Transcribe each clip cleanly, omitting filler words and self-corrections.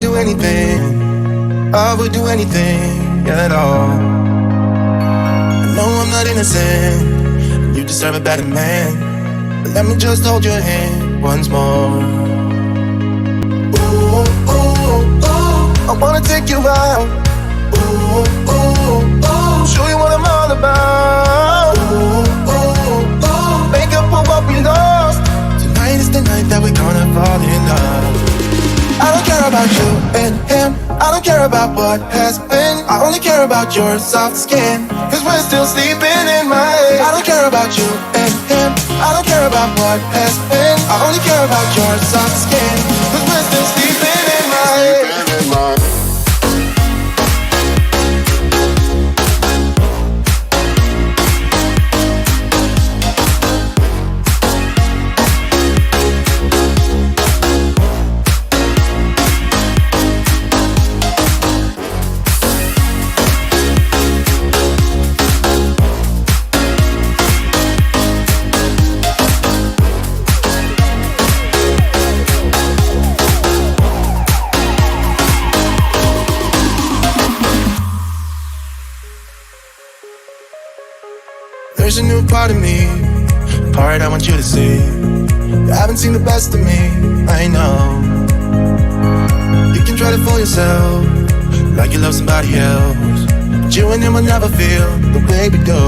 Do anything, I would do anything at all. I know I'm not innocent, you deserve a better man, but let me just hold your hand once more. Ooh, ooh, ooh, I wanna take you out. Ooh, ooh, ooh, show you what I'm all about. Ooh, ooh, ooh, make up for what we lost. Tonight is the night that we're gonna fall in love. I don't care about you and him, I don't care about what has been. I only care about your soft skin, cause we're still sleeping in my head. I don't care about you and him, I don't care about what has been. I only care about your soft skin, cause we're still sleeping in my head. There's a new part of me, a part I want you to see. You haven't seen the best of me, I know. You can try to fool yourself, like you love somebody else, but you and him will never feel the way we do.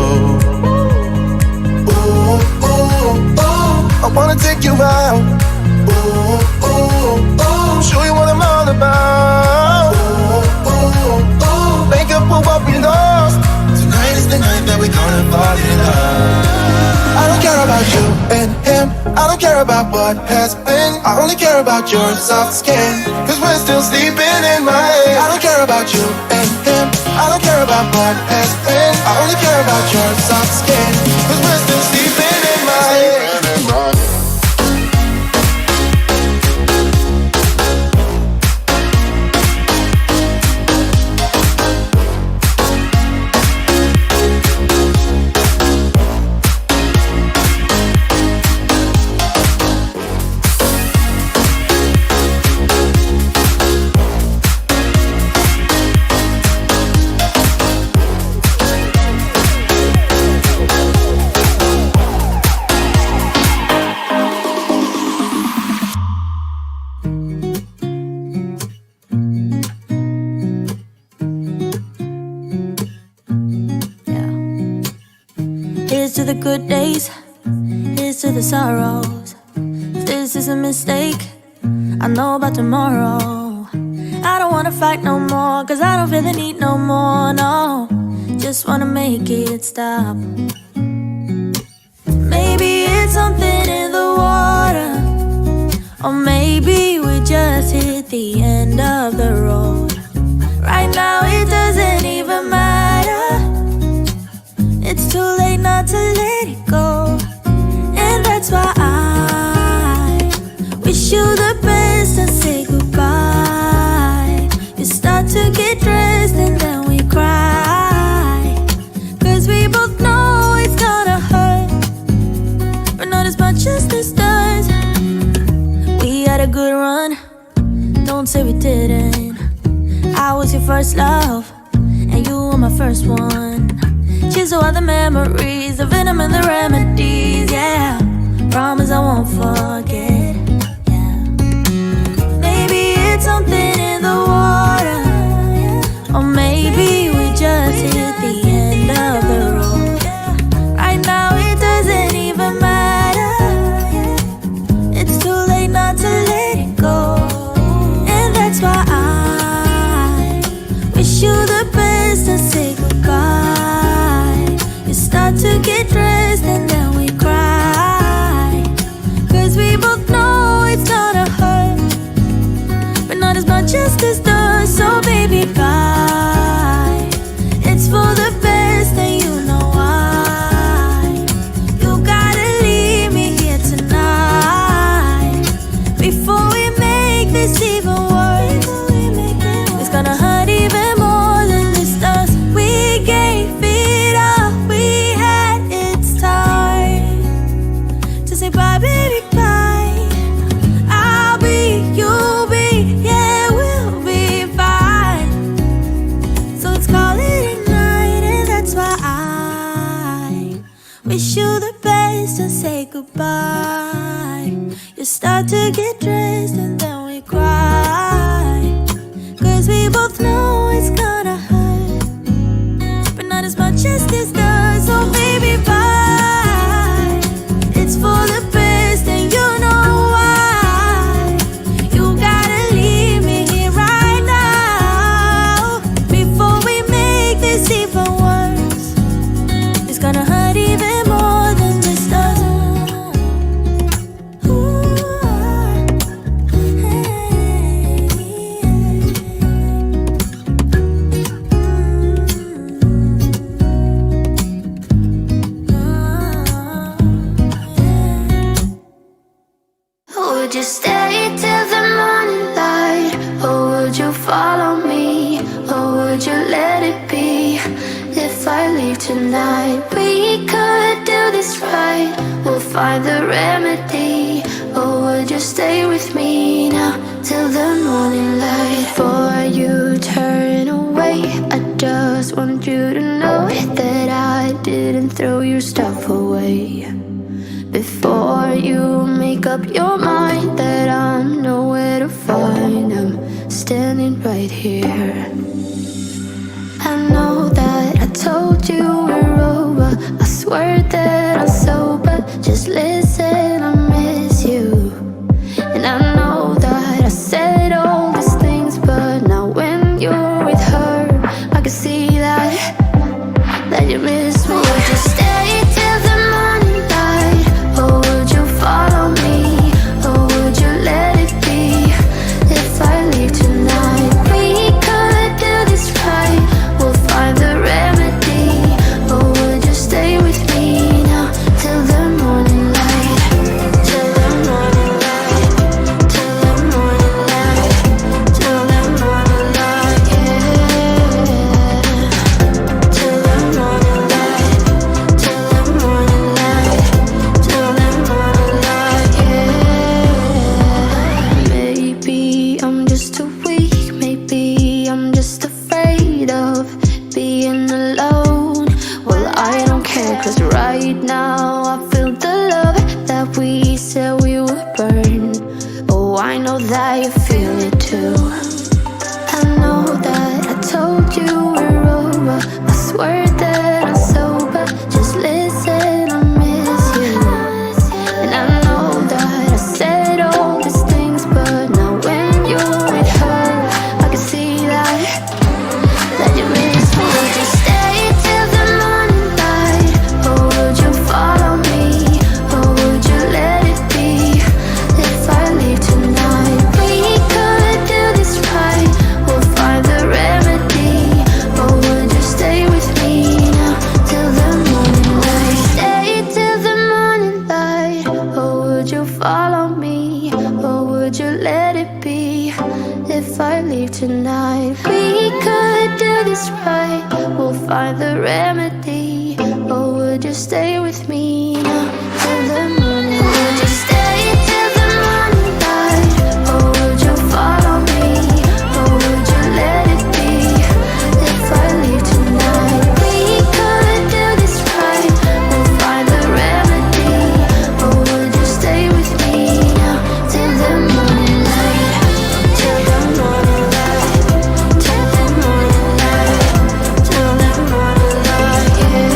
Ooh, ooh, ooh, I wanna take you out. Ooh, ooh, ooh, show you what I'm all about. Ooh, ooh, ooh, make up for what we lost. Tonight is the night that we're gonna fall in love. I don't care about you and him, I don't care about what has been. I only care about your soft skin, cause we're still sleeping in my head. I don't care about you and him, I don't care about what has been. I only care about your soft skin, cause we're still sleeping in my head. Here's to the good days, here's to the sorrows. If this is a mistake, I know about tomorrow. I don't wanna fight no more, cause I don't feel the need no more, no. Just wanna make it stop. Maybe it's something in the water, or maybe we just hit the end of the road. Right now it doesn't even matter, it's too late not to let it go. And that's why I wish you the best and say goodbye. You start to get dressed and then we cry, cause we both know it's gonna hurt, but not as much as this does. We had a good run, don't say we didn't. I was your first love, and you were my first one. Cheers to all the memories, the venom and the remedies, yeah. Promise I won't forget, yeah. Maybe it's something in the water, or maybe we just hit the end of the road. Right now it doesn't even matter, it's too late not to let it go. And that's why I wish you the best and say goodbye. You start to get dressed and then we cry, cause we both know it's gonna hurt, but not as much as this does. So baby, bye. It's for the best and you know why. You gotta leave me here tonight, before we make this even worse. It's gonna hurt even more than this does. We gave it all we had, it's time to say bye, baby, bye. I'll be, you'll be, yeah, we'll be goodbye. You start to get dressed and then we cry, 'cause we both know it's gonna hurt, but not as much as this does. So baby, bye. It's for the best and you know why. You gotta leave me here right now before we make this even worse. It's gonna hurt even more than this does. Would you stay till the morning light, or would you follow me, or would you let it be? If I leave tonight, we could do this right. We'll find the remedy. Or would you stay with me now till the morning light? Before you turn away, I just want you to know that I didn't throw your stuff away. Before you make up your mind that I'm nowhere to find, I'm standing right here. I know that I told you we're over, I swear that I'm sober. Just listen, I miss you. And I know that I said all these things, but now when you're with her, I can see that you miss me. Would you stay till the morning light, or would you follow me, or would you let it be? If I leave tonight, we could do this right. We'll find the remedy. Or would you stay with me now till the morning light? Till the morning light. Till the morning light. Till the morning light, yeah. Till the morning light. Till the morning light. Till the morning light, yeah. Maybe I'm just too weak. Maybe I'm just afraid of being alone. Well, I don't care, 'cause right now I feel the love that we said we would burn. Oh, I know that you feel it too. I know that I told you we're over, I swear that I'm sober. Just listen, I miss you. And I know that I said all these things, but now when you're with her, I can see that you miss me. Would you stay till the morning light, or would you follow me, or would you let it be? If I leave tonight, we could do this right. We'll find the remedy. Or would you stay with me now till the morning light? Stay till the morning light. Or would you follow me, or would you let it be? If I leave tonight, we could do this right. We'll find the remedy. Or would you stay with me now till the morning light? Would you stay till the morning light, or would you follow me, or would you let it be? If I leave tonight, we could do this right. We'll find the remedy. Or would you stay with me now till the morning light? Till the morning light. Till the morning light. Till the morning light, yeah.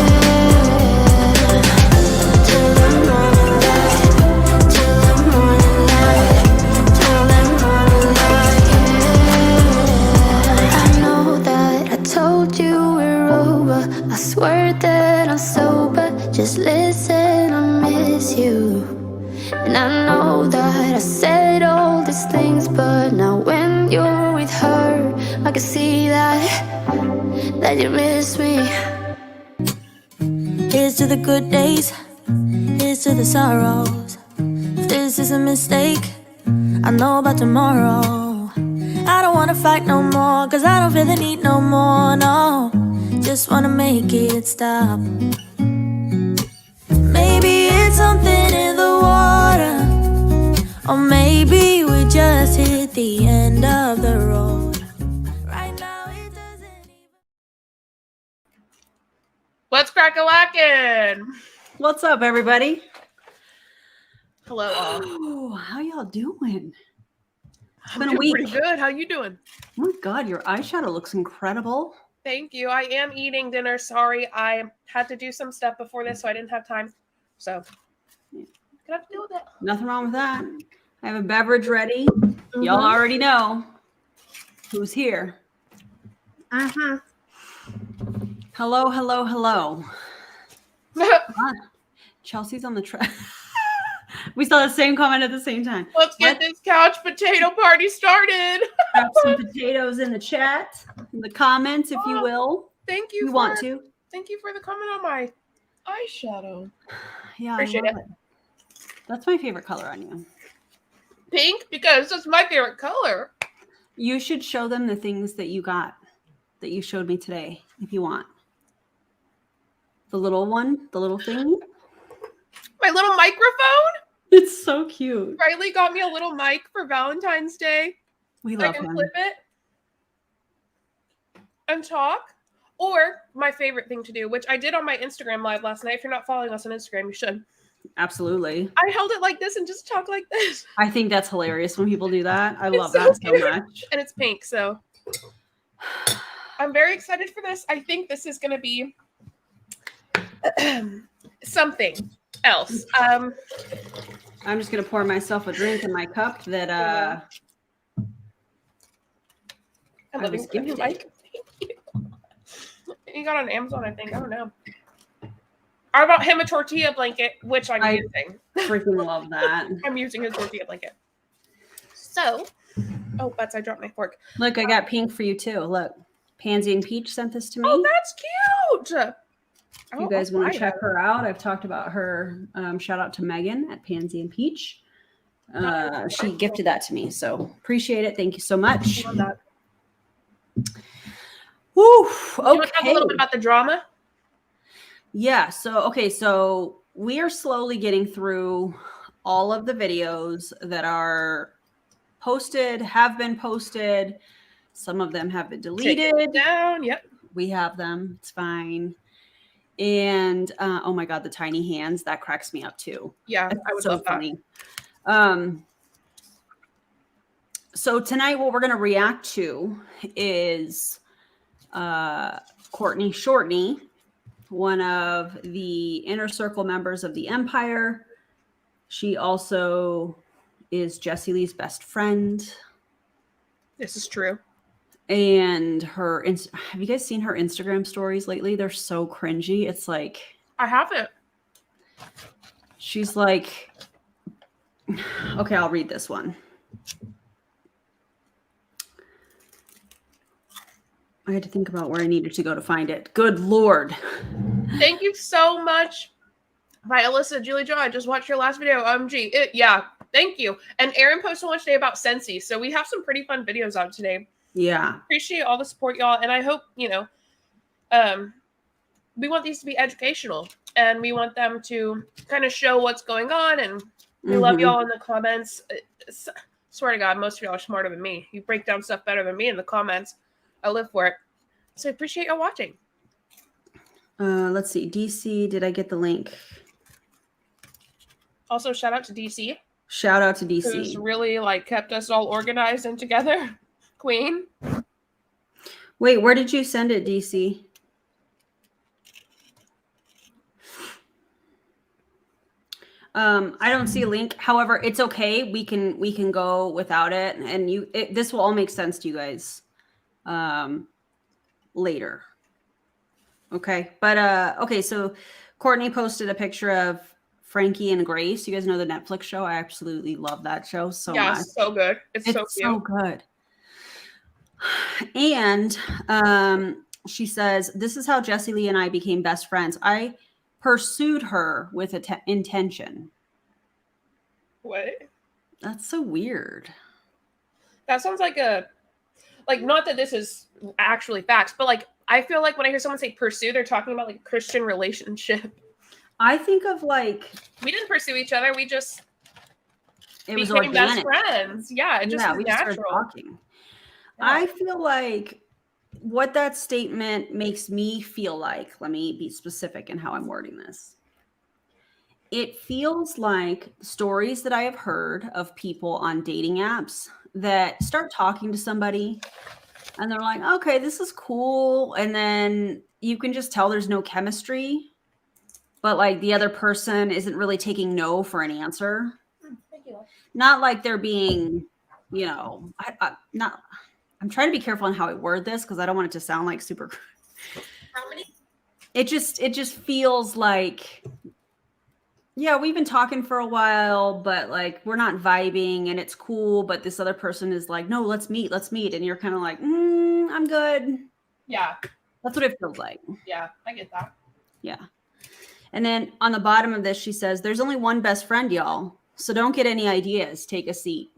Till the morning light. Till the morning light. Till the morning light, yeah. I know that I told you we're over, I swear that I'm sober. Just listen, I miss you. And I know that I said all these things, but now when you're with her, I can see that you miss me. Here's to the good days, here's to the sorrows. If this is a mistake, I know about tomorrow. I don't wanna fight no more, 'cause I don't feel the need no more, no. Just wanna make it stop. Maybe it's something in the water, or maybe we just hit the end of the road. Right now it doesn't even... What's crack-a-lackin'? What's up, everybody? Hello, all. Oh, how y'all doing? It's been a week. Pretty good. How you doing? Oh my God, your eyeshadow looks incredible. Thank you. I am eating dinner. Sorry, I had to do some stuff before this, so I didn't have time. So, gonna have to deal with it. Nothing wrong with that. I have a beverage ready. Y'all already know who's here. Hello, hello, hello. Chelsea's on the track. We saw the same comment at the same time. Let's get this couch potato party started. Grab some potatoes in the chat, in the comments, if you will. Thank you. Want to? Thank you for the comment on my eyeshadow. Yeah, Appreciate it. That's my favorite color on you. Pink, because that's my favorite color. You should show them the things that you got, that you showed me today, if you want. The little one, the little thing. My little microphone. It's so cute. Riley got me a little mic for Valentine's Day. We love him. I can flip it and talk. Or my favorite thing to do, which I did on my Instagram live last night. If you're not following us on Instagram, you should. Absolutely. I held it like this and just talk like this. I think that's hilarious when people do that. I love that so much. And it's pink, so I'm very excited for this. I think this is going to be something else. I'm just going to pour myself a drink in my cup that I was gifted. Thank you. You got on Amazon, I think. I don't know. I bought him a tortilla blanket, which I'm using. Freaking love that. I'm using his tortilla blanket. So, Butts, I dropped my fork. Look, I got pink for you too. Look, Pansy and Peach sent this to me. Oh, that's cute. If you guys want to check her out, I've talked about her. Shout out to Megan at Pansy and Peach. She gifted that to me, so appreciate it. Thank you so much. Love that. Woo, okay. You want to talk a little bit about the drama? Yeah. So we are slowly getting through all of the videos that are posted, have been posted. Some of them have been deleted. Take it down. Yep. We have them. It's fine. And oh my God, the tiny hands, that cracks me up too. Yeah, I would love funny. That. So tonight what we're going to react to is Courtney Shortney, one of the inner circle members of the Empire. She also is Jessie Lee's best friend. This is true. And have you guys seen her Instagram stories lately? They're so cringy. It's like, I haven't. She's like, okay, I'll read this one. I had to think about where I needed to go to find it. Good Lord. Thank you so much. By Alyssa, Julie Jo, I just watched your last video. Yeah, thank you. And Aaron posted one today about Scentsy. So we have some pretty fun videos out today. Yeah. Appreciate all the support, y'all. And I hope, we want these to be educational. And we want them to kind of show what's going on. And we love y'all in the comments. Swear to God, most of y'all are smarter than me. You break down stuff better than me in the comments. I live for it. So I appreciate y'all watching. Let's see. DC, did I get the link? Also, shout out to DC. Shout out to DC. Who's really kept us all organized and together. Queen. Wait, where did you send it, DC? I don't see a link. However, it's okay. We can go without it, and this will all make sense to you guys later. Okay, but okay. So Courtney posted a picture of Frankie and Grace. You guys know the Netflix show. I absolutely love that show so much. Yeah, so good. It's so cute. So good. And she says, "This is how Jessie Lee and I became best friends. I pursued her with intention." What? That's so weird. That sounds like not that this is actually facts, but I feel like when I hear someone say pursue, they're talking about a Christian relationship. I think of we didn't pursue each other. We just became best friends. Yeah, it just was natural. Started talking. Yeah. I feel like what that statement makes me feel like, let me be specific in how I'm wording this, it feels like stories that I have heard of people on dating apps that start talking to somebody and they're like, okay, this is cool. And then you can just tell there's no chemistry, but like the other person isn't really taking no for an answer. Thank you. Not like they're being, you know, I'm trying to be careful on how I word this because I don't want it to sound like super. How many? It just feels like, yeah, we've been talking for a while, but like we're not vibing and it's cool. But this other person is like, no, let's meet. And you're kind of like, I'm good. Yeah. That's what it feels like. Yeah, I get that. Yeah. And then on the bottom of this, she says, there's only one best friend, y'all. So don't get any ideas. Take a seat.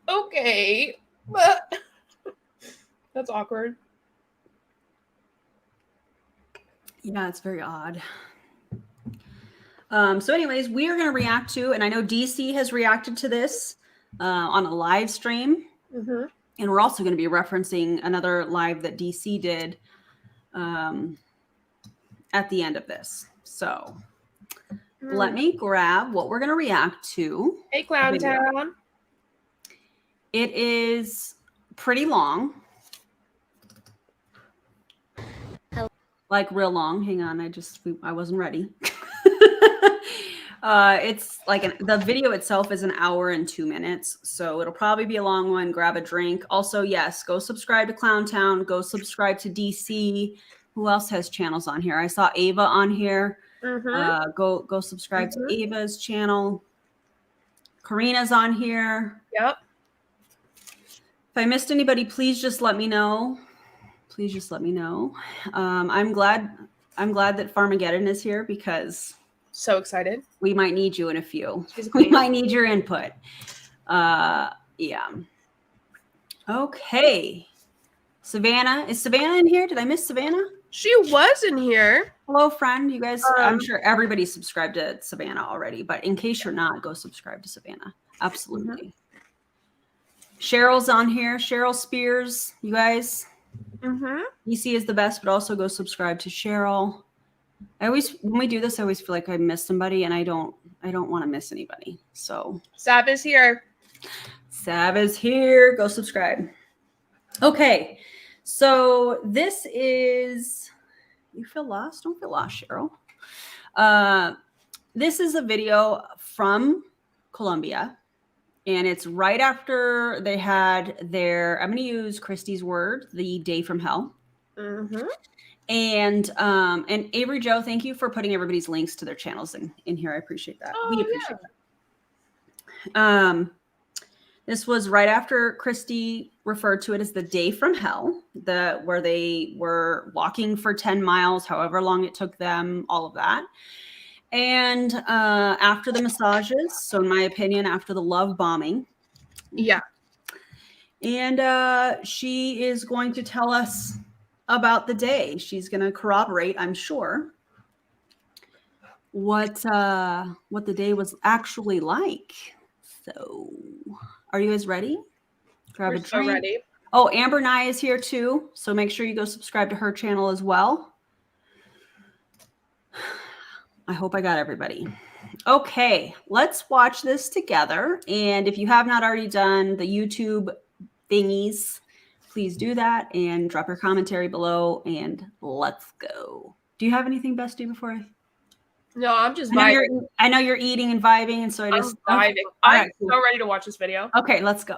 Okay. But that's awkward. Yeah, it's very odd. So anyways, we are going to react to, and I know DC has reacted to this on a live stream. Mm-hmm. And we're also going to be referencing another live that DC did at the end of this. So let me grab what we're going to react to. Hey, Clown Town. It is pretty long. Like real long. Hang on. I wasn't ready. It's like the video itself is 1 hour and 2 minutes. So it'll probably be a long one. Grab a drink. Also, yes, go subscribe to Clown Town. Go subscribe to DC. Who else has channels on here? I saw Ava on here. Mm-hmm. Go subscribe to Ava's channel. Karina's on here. Yep. If I missed anybody, please just let me know. Please just let me know. I'm glad that Farmageddon is here because so excited. We might need you in a few. We might need your input. Yeah. Okay. Savannah. Is Savannah in here? Did I miss Savannah? She was in here. Hello, friend. You guys, I'm sure everybody subscribed to Savannah already, but in case you're not, go subscribe to Savannah. Absolutely. Mm-hmm. Cheryl's on here. Cheryl Spears, you guys. Mm-hmm. DC is the best, but also go subscribe to Cheryl. When we do this, I always feel like I miss somebody, and I don't want to miss anybody. So Sab is here. Sab is here. Go subscribe. Okay, so this is. You feel lost? Don't feel lost, Cheryl. This is a video from Colombia, and it's right after they had their. I'm going to use Christy's word, the day from hell. Mm-hmm. And Avery Joe, thank you for putting everybody's links to their channels in here. I appreciate that. We appreciate that. This was right after Christy referred to it as the day from hell, where they were walking for 10 miles, however long it took them, all of that. And after the massages, so in my opinion, after the love bombing. Yeah. And she is going to tell us about the day. She's going to corroborate, I'm sure, what the day was actually like. So, are you guys ready? Grab a drink. So ready. Oh, Amber Nye is here too. So make sure you go subscribe to her channel as well. I hope I got everybody. Okay, let's watch this together. And if you have not already done the YouTube thingies, please do that and drop your commentary below and let's go. Do you have anything, Bestie, before I? No, I'm just vibing. I know you're eating and vibing, and so I'm vibing. Okay. I'm so ready to watch this video. Okay, let's go.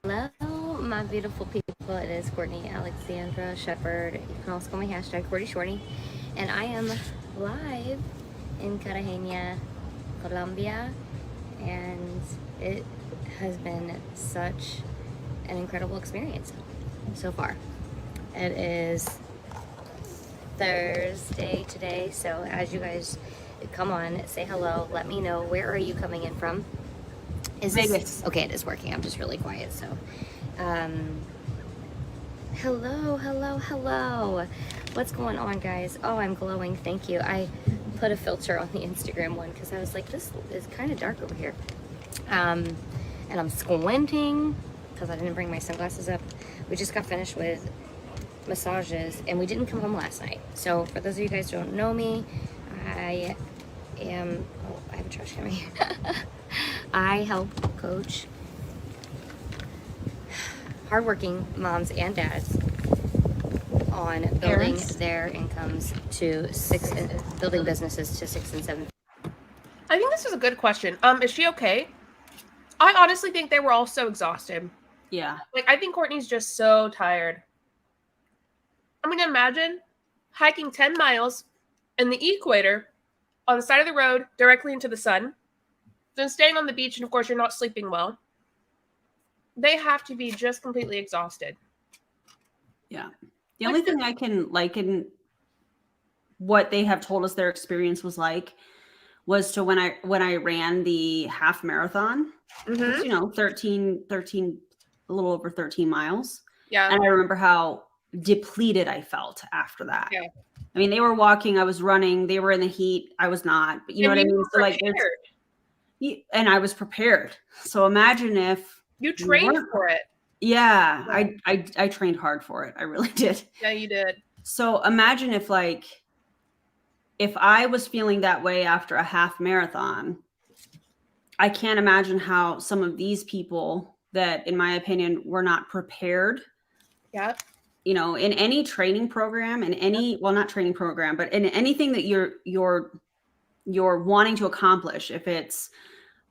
Hello, my beautiful people. It is Courtney Alexandra Shepherd. You can also call me #CourtneyShorty. And I am live in Cartagena, Colombia. And it has been such an incredible experience so far. It is Thursday today, so as you guys come on, say hello, let me know, where are you coming in from? Is this Vegas? Okay, it is working. I'm just really quiet, so hello, what's going on, guys? Oh, I'm glowing, thank you. I put a filter on the Instagram one because I was like, this is kind of dark over here, and I'm squinting because I didn't bring my sunglasses up. We just got finished with massages and we didn't come home last night. So for those of you guys who don't know me, I am, oh, I have a trash can right here. I help coach hardworking moms and dads on building Parents. their incomes to building businesses to 6 and 7. I think this is a good question. Is she okay? I honestly think they were all so exhausted. Yeah. Like, I think Courtney's just so tired. I mean, imagine hiking 10 miles in the equator on the side of the road directly into the sun, then staying on the beach, and of course, you're not sleeping well. They have to be just completely exhausted. Yeah. The only thing I can liken what they have told us their experience was like was to when I ran the half marathon, Mm-hmm. you know, 13, a little over 13 miles. Yeah. And I remember how depleted I felt after that. Yeah. I mean, they were walking, I was running, they were in the heat, I was not, but you know what I mean? So like, and I was prepared. So imagine if you trained for it. Yeah, I trained hard for it. I really did. Yeah, you did. So imagine if I was feeling that way after a half marathon, I can't imagine how some of these people that, in my opinion, were not prepared. Yeah. You know, in any training program, well, not training program, but in anything that you're wanting to accomplish, if it's,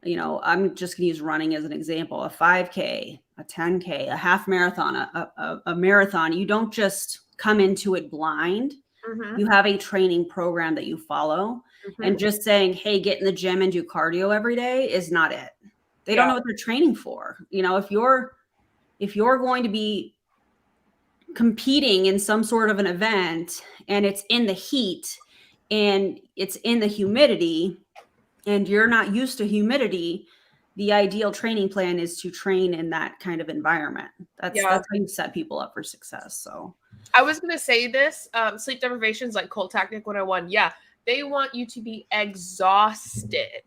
you know, I'm just going to use running as an example, a 5K, a 10K, a half marathon, a marathon, you don't just come into it blind. Mm-hmm. You have a training program that you follow. Mm-hmm. And just saying, hey, get in the gym and do cardio every day is not it. They don't know what they're training for. You know, if you're going to be competing in some sort of an event and it's in the heat and it's in the humidity and you're not used to humidity, the ideal training plan is to train in that kind of environment. That's how you set people up for success. So I was going to say this, sleep deprivation is like Cold Tactic 101. Yeah, they want you to be exhausted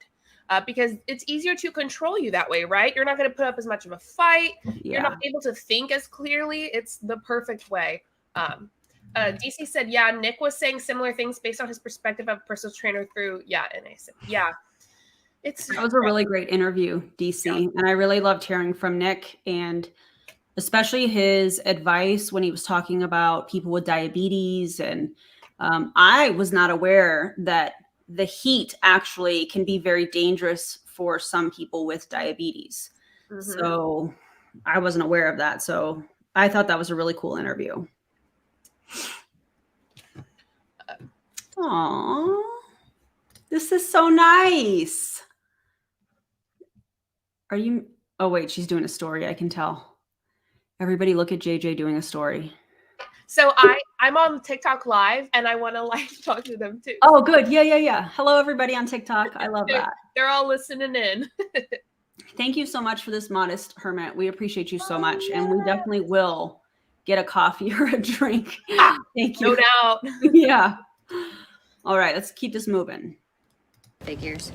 because it's easier to control you that way, right? You're not going to put up as much of a fight. Yeah. You're not able to think as clearly. It's the perfect way. DC said, yeah, Nick was saying similar things based on his perspective of a personal trainer through, and I said, yeah. That was a really great interview, DC. Yeah. And I really loved hearing from Nick, and especially his advice when he was talking about people with diabetes. And I was not aware that the heat actually can be very dangerous for some people with diabetes. Mm-hmm. So I wasn't aware of that. So I thought that was a really cool interview. Aww, this is so nice. Are you? Oh, wait, she's doing a story. I can tell. Everybody look at JJ doing a story. So I'm on TikTok live and I want to live talk to them too. Oh, good. Yeah. Hello, everybody on TikTok. I love that. They're all listening in. Thank you so much for this, Modest Hermit. We appreciate you so much. And we definitely will get a coffee or a drink. Thank you. No doubt. Yeah. All right, let's keep this moving. Figures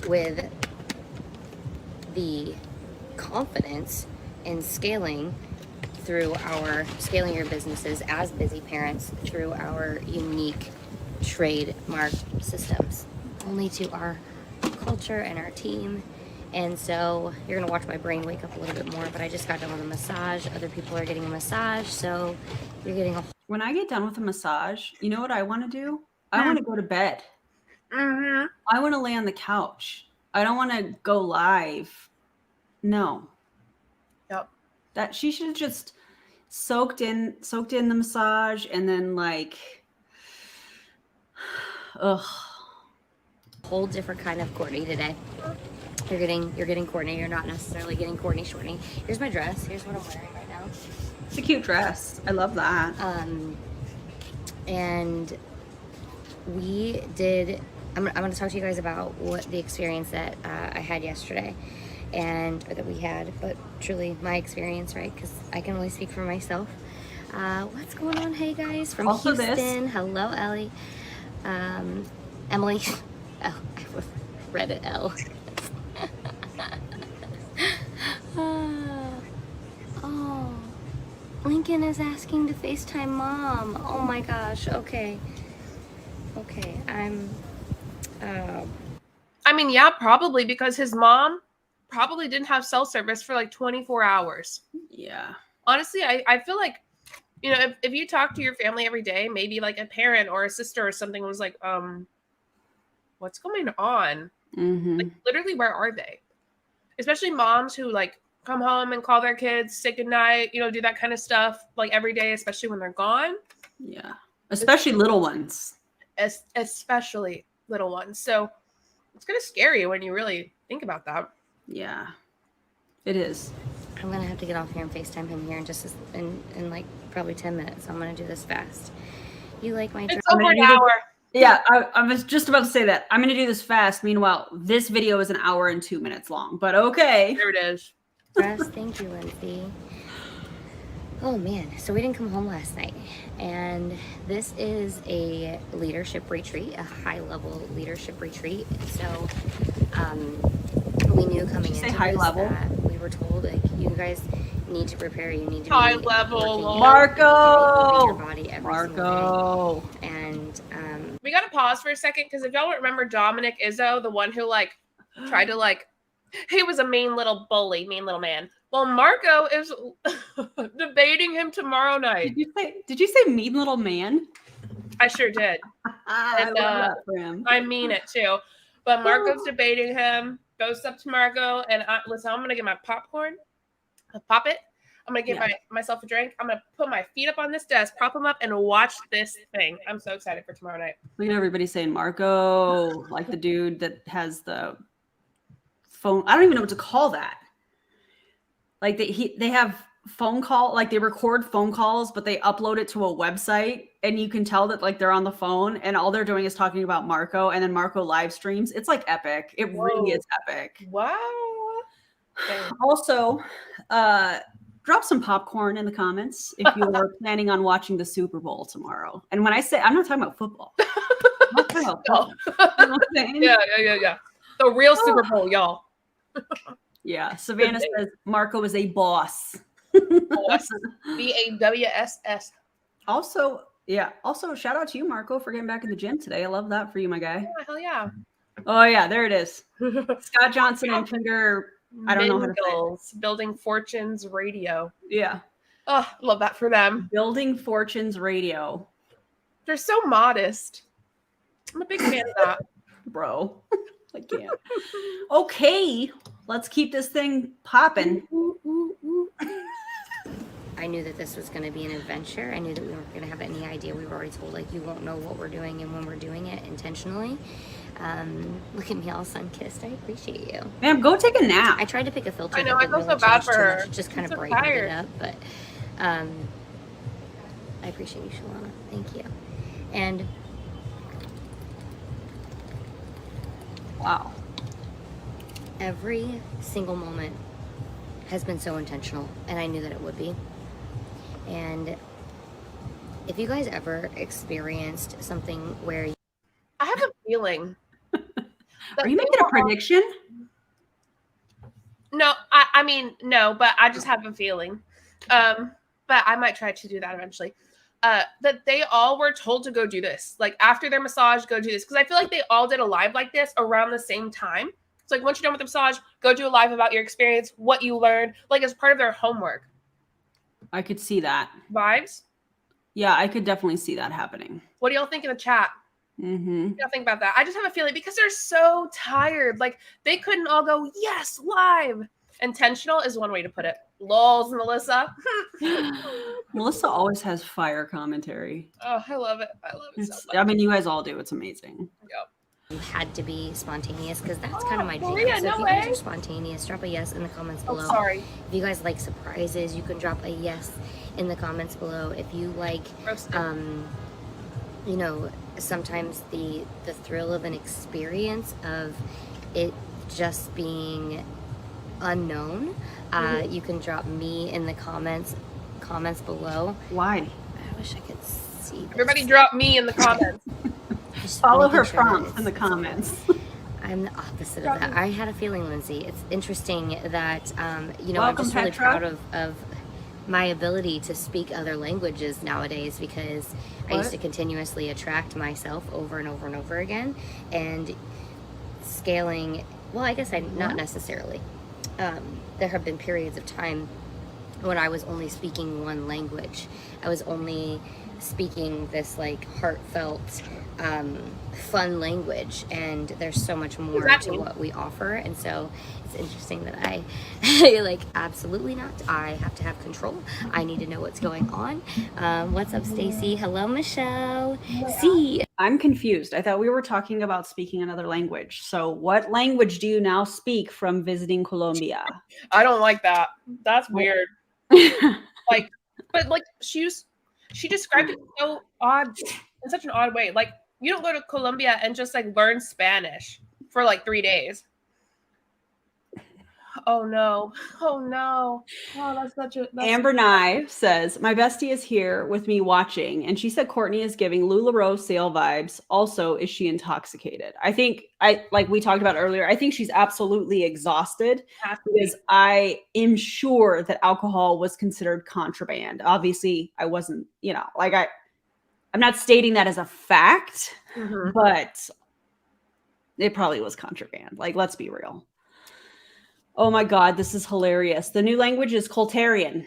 with the confidence in scaling your businesses as busy parents through our unique trademark systems, only to our culture and our team. And so you're gonna watch my brain wake up a little bit more, but I just got done with a massage. Other people are getting a massage, so you're getting a... When I get done with a massage, you know what I want to do? I want to go to bed. Mm-hmm. I want to lay on the couch. I don't want to go live. No. Yep. That she should have just soaked in the massage and then like, whole different kind of Courtney today. You're getting Courtney. You're not necessarily getting Courtney Shortney. Here's my dress. Here's what I'm wearing right now. It's a cute dress. I love that. And we did. I'm going to talk to you guys about what the experience that I had yesterday, or that we had, but truly my experience, right? Because I can only speak for myself. What's going on? Hey guys, from also Houston. This. Hello, Ellie. Emily. Oh, I read it. L. Oh, Lincoln is asking to FaceTime mom. Oh my gosh. Okay. Okay, I mean, yeah, probably because his mom probably didn't have cell service for like 24 hours. Yeah. Honestly, I feel like, you know, if you talk to your family every day, maybe like a parent or a sister or something was like, what's going on? Mm-hmm. Like, literally, where are they? Especially moms who like come home and call their kids, say goodnight, you know, do that kind of stuff like every day, especially when they're gone. Yeah. Especially little ones. Especially little ones. So it's kind of scary when you really think about that. Yeah. It is. I'm gonna have to get off here and FaceTime him here in just in like probably 10 minutes. I'm gonna do this fast. You like my It's over an hour. Yeah, I was just about to say that. I'm going to do this fast. Meanwhile, this video is 1 hour and 2 minutes long, but okay. There it is. dress? Thank you, Lindsay. Oh man, so we didn't come home last night, and this is a leadership retreat, a high-level leadership retreat. So we knew coming into high this level? that we were told, like, you guys need to prepare. You need to High be level. working Marco! out, you need to be moving your body every Marco. single day. And We got to pause for a second because if y'all don't remember Dominic Izzo, the one who like tried to like, he was a mean little bully, mean little man. Well, Marco is debating him tomorrow night. Did you say mean little man? I sure did. I And, love that for him. I mean it too. But Marco's debating him, goes up to Marco, and listen, I'm going to get my popcorn, pop it. I'm going to get myself a drink. I'm going to put my feet up on this desk, prop them up, and watch this thing. I'm so excited for tomorrow night. Look at everybody saying Marco, like the dude that has the phone. I don't even know what to call that. Like they have phone call, like they record phone calls, but they upload it to a website, and you can tell that like they're on the phone, and all they're doing is talking about Marco, and then Marco live streams. It's like epic. It really is epic. Wow. Also, drop some popcorn in the comments if you are planning on watching the Super Bowl tomorrow. And when I say, I'm not talking about football. I'm not talking about football. You know what I'm saying? Yeah. The real Super Bowl, y'all. Yeah. Savannah says Marco is a boss. Boss. BAWSS. Also, shout out to you, Marco, for getting back in the gym today. I love that for you, my guy. Oh, hell yeah. Oh, yeah. There it is. Scott Johnson and Kinder. I don't know how to say it. Building Fortunes Radio. Yeah. Oh, love that for them. Building Fortunes Radio. They're so modest. I'm a big fan of that. Bro. I can't. Okay. Let's keep this thing popping. I knew that this was going to be an adventure. I knew that we weren't going to have any idea. We were already told, like, you won't know what we're doing and when we're doing it intentionally. Look at me all sun-kissed. I appreciate you. Ma'am, go take a nap. I tried to pick a filter. I know, that I feel didn't so really bad change for too her. much. It just kind She's of so brightened tired. it up. But I appreciate you, Shalana. Thank you. And Wow. every single moment has been so intentional, and I knew that it would be. And if you guys ever experienced something where I have a feeling. Are you making a prediction? No, I mean, no, but I just have a feeling. But I might try to do that eventually. That they all were told to go do this. Like after their massage, go do this. Because I feel like they all did a live like this around the same time. It's like once you're done with the massage, go do a live about your experience, what you learned, like as part of their homework. I could see that. Vibes? Yeah, I could definitely see that happening. What do y'all think in the chat? Mm-hmm. What do y'all think about that? I just have a feeling because they're so tired. Like they couldn't all go, yes, live. Intentional is one way to put it. Lols, Melissa. Melissa always has fire commentary. Oh, I love it. I love it so much. I mean, you guys all do. It's amazing. Yep. you had to be spontaneous, because that's kind of my jam. Maria, So if no you guys way. are spontaneous, drop a yes in the comments Oh, below. sorry. If you guys like surprises, you can drop a yes in the comments below. If you like, Roasted. you know, sometimes the thrill of an experience of it just being unknown, you can drop me in the comments below. Why? I wish I could see this. Everybody drop me in the comments. Just Follow making her sure that prompts in the it's- comments. I'm the opposite of that. I had a feeling, Lindsay. It's interesting that you know, Welcome, I'm just really Petra. proud of my ability to speak other languages nowadays, because I used to continuously attract myself over and over and over again, and scaling, well, I guess not necessarily. There have been periods of time when I was only speaking one language. I was only speaking this like heartfelt, fun language, and there's so much more to what we offer. And so it's interesting that I like, absolutely not, I have to have control. I need to know what's going on. What's up, Stacy? Hello, Michelle. See, I'm confused. I thought we were talking about speaking another language. So what language do you now speak from visiting Colombia? I don't like that. That's weird. Like, but like she described it so odd, in such an odd way. Like, you don't go to Colombia and just like learn Spanish for like 3 days. Oh no. Oh no. Oh, that's such a Amber Nye says, my bestie is here with me watching, and she said Courtney is giving LuLaRoe sale vibes. Also, is she intoxicated? I think, like we talked about earlier, I think she's absolutely exhausted, because I am sure that alcohol was considered contraband. Obviously, I wasn't, like I'm not stating that as a fact, but it probably was contraband. Like, let's be real. Oh my God, this is hilarious. The new language is Coltarian.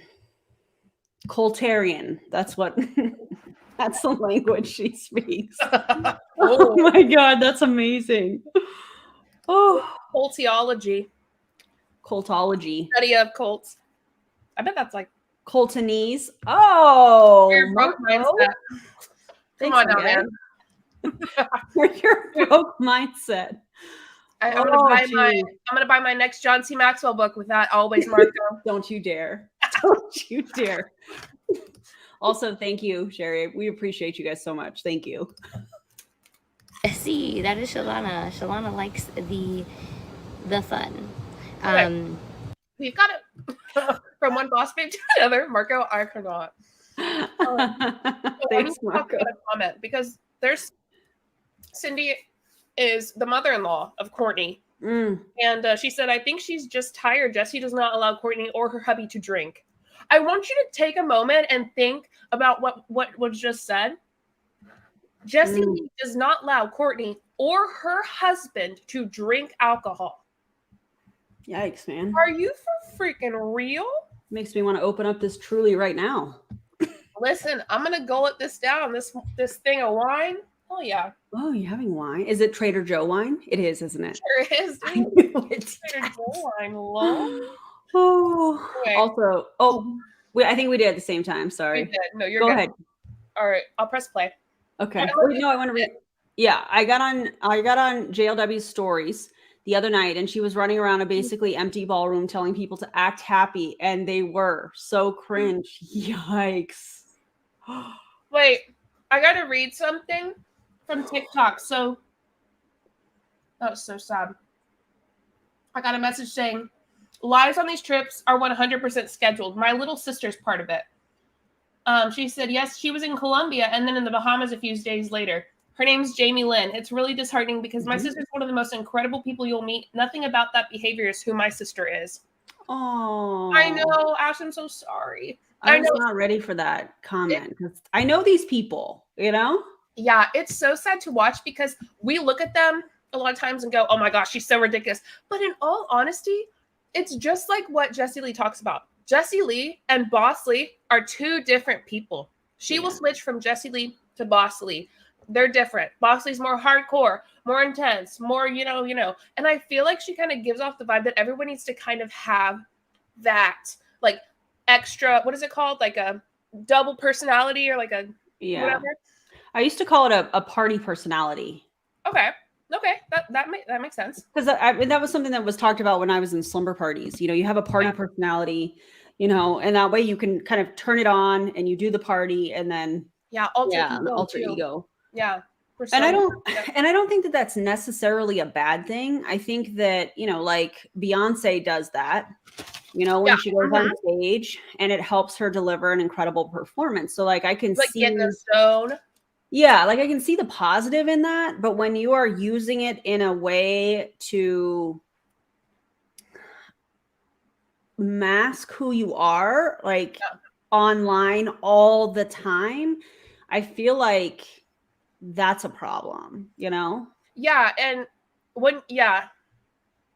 Coltarian. That's that's the language she speaks. Oh my God, that's amazing. Oh, Coltology. Coltology. Study of cults. I bet that's like Coltonese. Oh, your broke mindset. Come on now, man. Your broke mindset. I'm gonna buy my next John C. Maxwell book with that always, Marco. Don't you dare. Don't you dare. Also, thank you, Sherry. We appreciate you guys so much. Thank you. See, that is Shalana. Shalana likes the fun. We've got it from one boss babe to another. Marco, I cannot. Thanks, Marco. A comment, because there's Cindy is the mother-in-law of Courtney. And she said, I think she's just tired. Jessie does not allow Courtney or her hubby to drink. I want you to take a moment and think about what was just said. Jessie Lee does not allow Courtney or her husband to drink alcohol. Yikes, man. Are you for freaking real? Makes me want to open up this Truly right now. Listen, I'm going to gullet this down, this thing of wine. Oh, yeah. Oh, you're having wine? Is it Trader Joe wine? It is, isn't it? Sure is. I knew it. Trader Joe wine. Lol. Oh. Okay. Also, I think we did at the same time. Sorry. We did. No, you're Go good. ahead. All right. I'll press play. Okay. Wait, no, I want to read. Yeah, I got on JLW's stories the other night, and she was running around a basically empty ballroom telling people to act happy, and they were so cringe. Yikes. Wait, I got to read something from TikTok. So, that was so sad. I got a message saying, lives on these trips are 100% scheduled. My little sister's part of it. She said, yes, she was in Colombia and then in the Bahamas a few days later. Her name's Jamie Lynn. It's really disheartening because my sister's one of the most incredible people you'll meet. Nothing about that behavior is who my sister is. Oh, I know, Ash, I'm so sorry. I was not ready for that comment because I know these people, Yeah, it's so sad to watch because we look at them a lot of times and go, oh my gosh, she's so ridiculous. But in all honesty, it's just like what Jessie Lee talks about. Jessie Lee and Boss Lee are two different people. She will switch from Jessie Lee to Boss Lee. They're different. Boss Lee's more hardcore, more intense, more, you know. And I feel like she kind of gives off the vibe that everyone needs to kind of have that, like, extra, what is it called? Like a double personality or like a whatever. I used to call it a party personality. Okay, that makes sense. Because that was something that was talked about when I was in slumber parties. You have a party personality, and that way you can kind of turn it on and you do the party and then alter ego. Yeah. And I don't think that that's necessarily a bad thing. I think that, like Beyonce does that, when she goes on stage and it helps her deliver an incredible performance. So like I can see in the zone. Yeah, like I can see the positive in that, but when you are using it in a way to mask who you are, like online all the time, I feel like that's a problem, you know? Yeah, and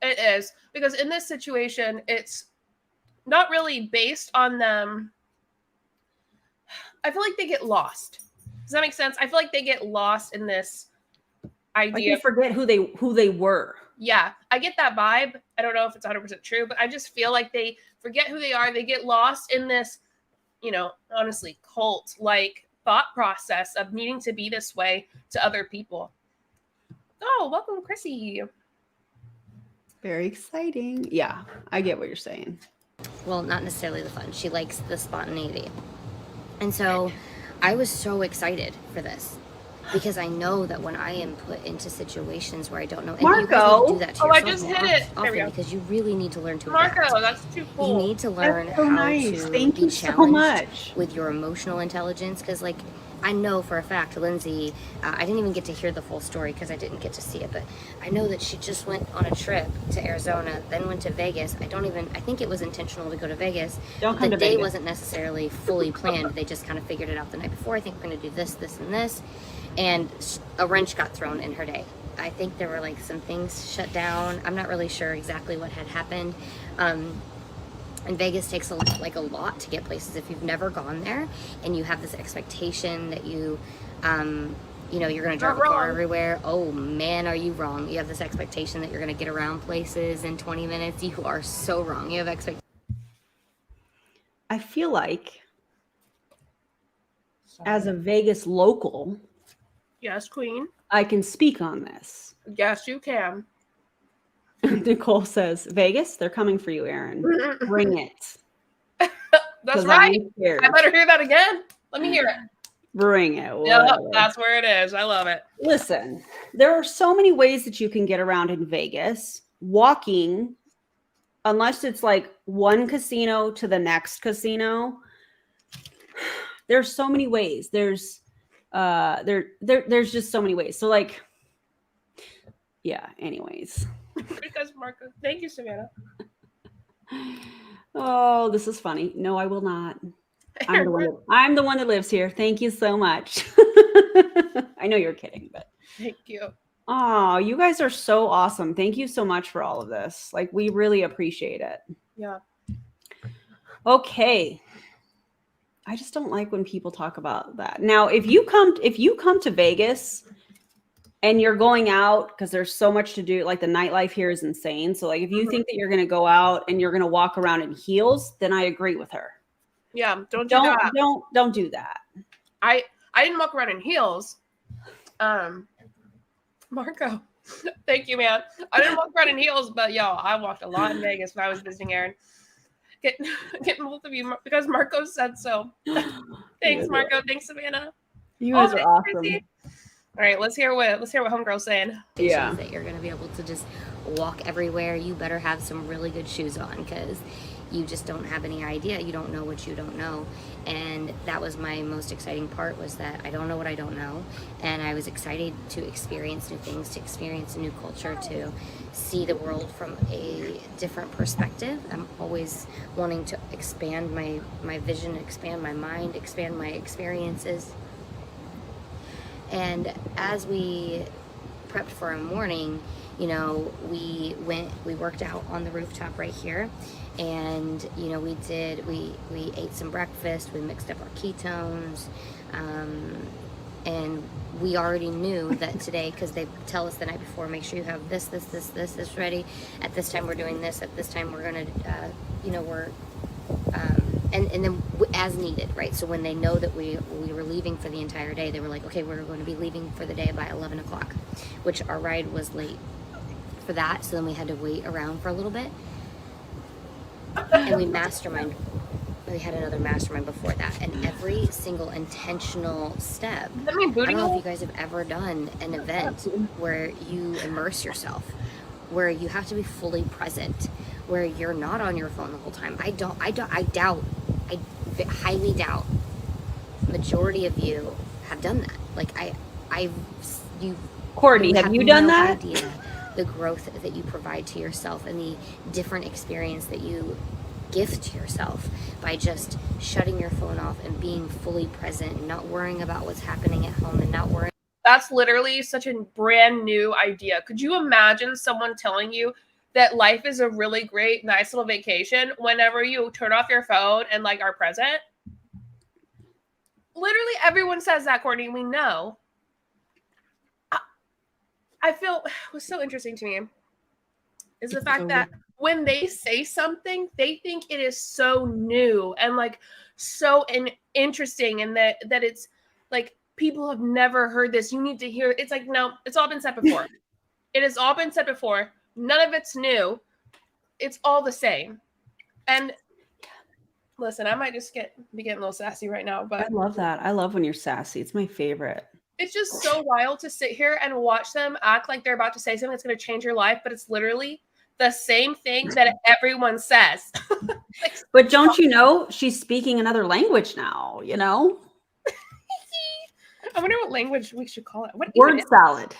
it is, because in this situation, it's not really based on them. I feel like they get lost. Does that make sense? I feel like they get lost in this Like idea. they forget who they were. Yeah, I get that vibe. I don't know if it's 100% true, but I just feel like they forget who they are. They get lost in this, honestly, cult-like thought process of needing to be this way to other people. Oh, welcome, Chrissy. Very exciting. Yeah, I get what you're saying. Well, not necessarily the fun. She likes the spontaneity. And so I was so excited for this because I know that when I am put into situations where I don't know, and you guys need to do that to I yourself just more hit it. There we often go. because you really need to learn to Marco, adapt. that's too cool. You need to learn That's so how nice. to Thank be you so challenged much. with your emotional intelligence. Because, like, I know for a fact, Lindsay, I didn't even get to hear the full story because I didn't get to see it, but I know that she just went on a trip to Arizona, then went to Vegas. I think it was intentional to go to Vegas. Don't come the to day Vegas. wasn't necessarily fully planned. They just kind of figured it out the night before. I think we're going to do this, this, and this. And a wrench got thrown in her day. I think there were like some things shut down. I'm not really sure exactly what had happened. And Vegas takes a lot to get places. If you've never gone there and you have this expectation that you're going to drive a car everywhere. Oh man, are you wrong? You have this expectation that you're going to get around places in 20 minutes. You are so wrong. You have expectations. I feel like as a Vegas local, Yes, Queen. I can speak on this. Yes, you can. Nicole says, Vegas, they're coming for you, Aaron. Bring it. That's right. I better hear that again. Let me hear it. Bring it. Yeah, that's where it is. I love it. Listen, there are so many ways that you can get around in Vegas. Walking, unless it's like one casino to the next casino, there's so many ways. There's just so many ways. So like, yeah, anyways. Because Marco, thank you, Savannah. Oh, this is funny. No, I will not. I'm the one that lives here. Thank you so much. I know you're kidding, but thank you. Oh, you guys are so awesome. Thank you so much for all of this. Like, we really appreciate it. Yeah. Okay. I just don't like when people talk about that. Now, if you come to Vegas and you're going out because there's so much to do, like the nightlife here is insane. So like if you think that you're going to go out and you're going to walk around in heels, then I agree with her. Yeah, don't do that. Don't do that. I didn't walk around in heels. Marco, thank you, man. I didn't walk around in heels, but yo, I walked a lot in Vegas when I was visiting Aaron. Getting both of you because Marco said so. Thanks, Marco. Thanks, Savannah. You guys are awesome. Crazy. All right, let's hear what Homegirl's saying. Yeah, that you're going to be able to just walk everywhere. You better have some really good shoes on because you just don't have any idea. You don't know what you don't know. And that was my most exciting part, was that I don't know what I don't know. And I was excited to experience new things, to experience a new culture, to see the world from a different perspective. I'm always wanting to expand my vision, expand my mind, expand my experiences. And as we prepped for a morning, we worked out on the rooftop right here. And, we ate some breakfast, we mixed up our ketones, and we already knew that today, because they tell us the night before, make sure you have this ready. At this time we're doing this, at this time we're going to, and then as needed, right? So when they know that we were leaving for the entire day, they were like, okay, we're going to be leaving for the day by 11 o'clock, which our ride was late for that. So then we had to wait around for a little bit. And we had another mastermind before that. And every single intentional step, I don't know if you guys have ever done an event where you immerse yourself, where you have to be fully present, where you're not on your phone the whole time. I highly doubt majority of you have done that. Like Courtney, have you done that? Idea the growth that you provide to yourself and the different experience that you gift to yourself by just shutting your phone off and being fully present, not worrying about what's happening at home and not worrying. That's literally such a brand new idea. Could you imagine someone telling you that life is a really great, nice little vacation whenever you turn off your phone and like are present? Literally everyone says that, Courtney. We know. I feel what's so interesting to me is the fact that when they say something, they think it is so new and like so interesting, and that it's like people have never heard this. You need to hear it. It's like, no, it's all been said before. It has all been said before. None of it's new. It's all the same. And listen, I might just be getting a little sassy right now, but I love that. I love when you're sassy. It's my favorite. It's just so wild to sit here and watch them act like they're about to say something that's going to change your life, but it's literally the same thing that everyone says. Like, but don't you know she's speaking another language now, you know? I wonder what language we should call it. What word salad.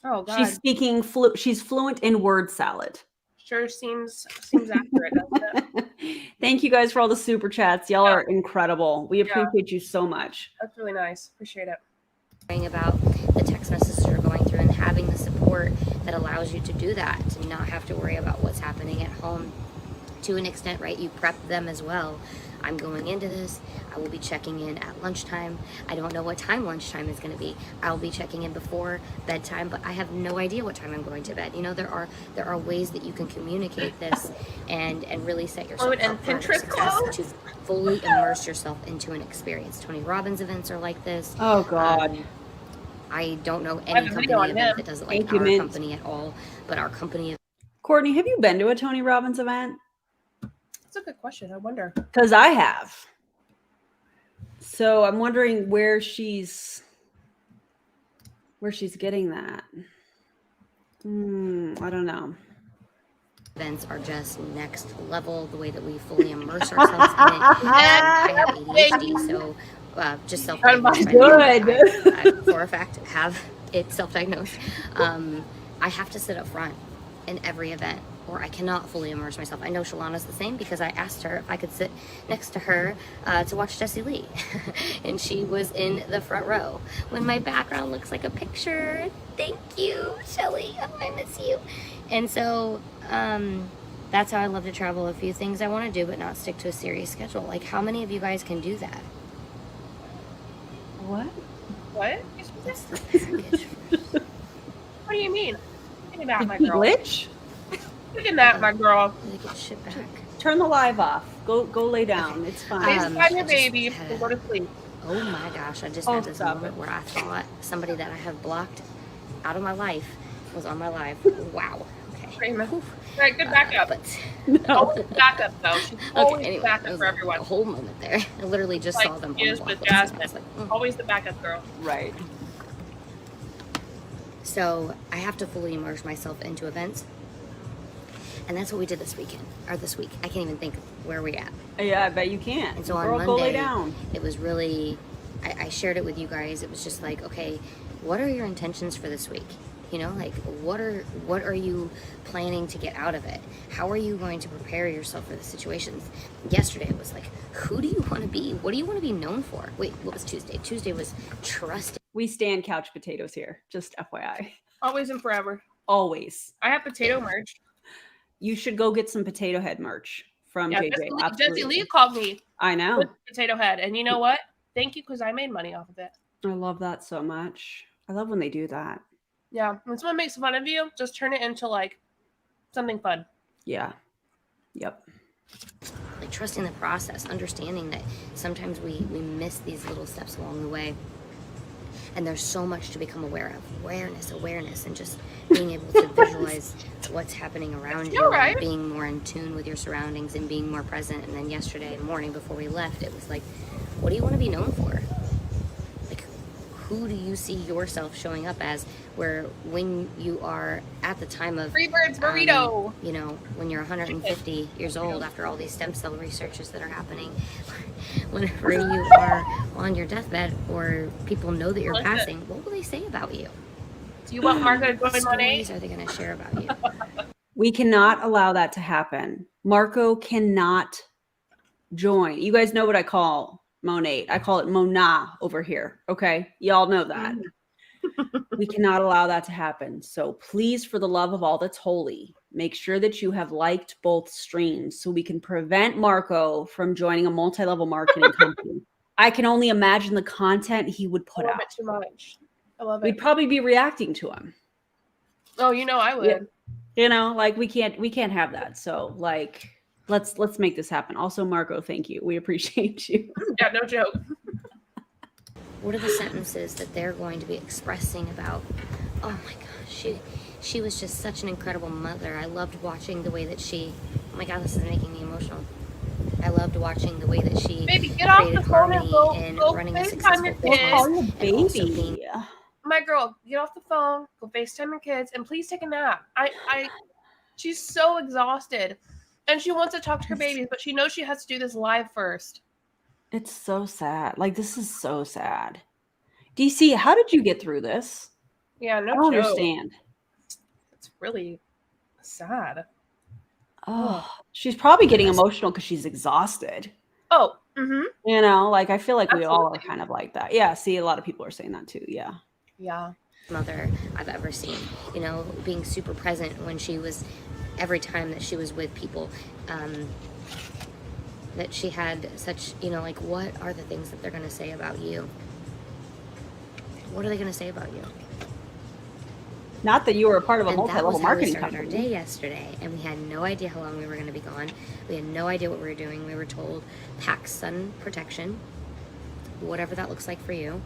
Oh God. She's speaking she's fluent in word salad. Sure seems accurate, doesn't it? Thank you guys for all the super chats. Y'all are incredible. We appreciate you so much. That's really nice. Appreciate it. About the text messages you're going through and having the support that allows you to do that, to not have to worry about what's happening at home. To an extent, right, you prep them as well. I'm going into this. I will be checking in at lunchtime. I don't know what time lunchtime is going to be. I'll be checking in before bedtime, but I have no idea what time I'm going to bed. You know, there are ways that you can communicate this and really set yourself up for success, to fully immerse yourself into an experience. Tony Robbins events are like this. Oh God. I don't know any company event that does it like our company at all, but our company. Courtney, have you been to a Tony Robbins event? That's a good question. I wonder. Because I have. So I'm wondering where she's getting that. I don't know. Events are just next level, the way that we fully immerse ourselves in it. And I have ADHD, so just self-diagnosed. I, for a fact, have it self-diagnosed. I have to sit up front in every event, or I cannot fully immerse myself. I know Shalana's the same because I asked her if I could sit next to her to watch Jessie Lee, and she was in the front row. When my background looks like a picture, thank you, Shelly. Oh, I miss you. And so that's how I love to travel. A few things I want to do, but not stick to a serious schedule. Like, how many of you guys can do that? What? What? What do you mean? Look at that, my girl. Glitch? Look at that, my girl. Get shit back. Turn the live off. Go lay down. It's fine. FaceTime your baby and go to sleep. Oh my gosh, I just had this moment where I thought somebody that I have blocked out of my life was on my live. Wow. Okay. Right, good backup. But always backup though. She's always anyway, backup for everyone. A whole moment there. I literally just saw them. She is with Jasmine. Always the backup girl. Right. So I have to fully immerse myself into events. And that's what we did this week. I can't even think where we're at. Yeah, I bet you can't. And so on Monday, go lay down. It was really, I shared it with you guys. It was just like, okay, what are your intentions for this week? You know, like what are you planning to get out of it? How are you going to prepare yourself for the situations? Yesterday it was like, who do you want to be? What do you want to be known for? Wait, what was Tuesday? Tuesday was trust. We stand couch potatoes here, just FYI. Always and forever. Always. I have potato merch. You should go get some potato head merch from JJ. Jessie Lee called me. I know. With potato head. And you know what? Thank you, because I made money off of it. I love that so much. I love when they do that. Yeah. When someone makes fun of you, just turn it into like something fun. Yeah. Yep. Like trusting the process, understanding that sometimes we miss these little steps along the way. And there's so much to become aware of. Awareness, and just being able to visualize what's happening around you, and being more in tune with your surroundings and being more present. And then yesterday morning before we left, it was like, what do you want to be known for? Like, who do you see yourself showing up as, where when you are at the time of Freebirds burrito, you know, when you're 150 years old after all these stem cell researches that are happening, whenever you are on your deathbed or people know that you're passing, what will they say about you? Do you want Marco to join What Monet? stories are they going to share about you? We cannot allow that to happen. Marco cannot join. You guys know what I call Monate. I call it Mona over here. Okay. Y'all know that. We cannot allow that to happen. So please, for the love of all that's holy, make sure that you have liked both streams so we can prevent Marco from joining a multi-level marketing company. I can only imagine the content he would put out. I love it too much. I love it. We'd probably be reacting to him. Oh, you know I would. Yeah. You know, like we can't have that. So like let's make this happen. Also, Marco, thank you. We appreciate you. Yeah, no joke. What are the sentences that they're going to be expressing about, oh my gosh, she was just such an incredible mother. I loved watching the way that she, oh my god, this is making me emotional. I loved watching the way that she Baby, get off created the phone and harmony in go running a FaceTime successful your business. kids. Call your and also baby. being My girl, get off the phone, go FaceTime your kids, and please take a nap. She's so exhausted. And she wants to talk to her babies, but she knows she has to do this live first. It's so sad. Like, this is so sad. DC, how did you get through this? Yeah, no I don't joke. understand. It's really sad. Oh, she's probably getting emotional because she's exhausted. Oh, mm-hmm. You know, like I feel like we all are Absolutely. kind of like that. Yeah, see, a lot of people are saying that too. Yeah. Yeah. mother I've ever seen. You know, being super present when she was, every time that she was with people, that she had such, you know, like, what are the things that they're going to say about you? What are they going to say about you? Not that you were a part of a And that multi-level was how we marketing started our company. day yesterday, and we had no idea how long we were going to be gone. We had no idea what we were doing. We were told, pack sun protection, whatever that looks like for you.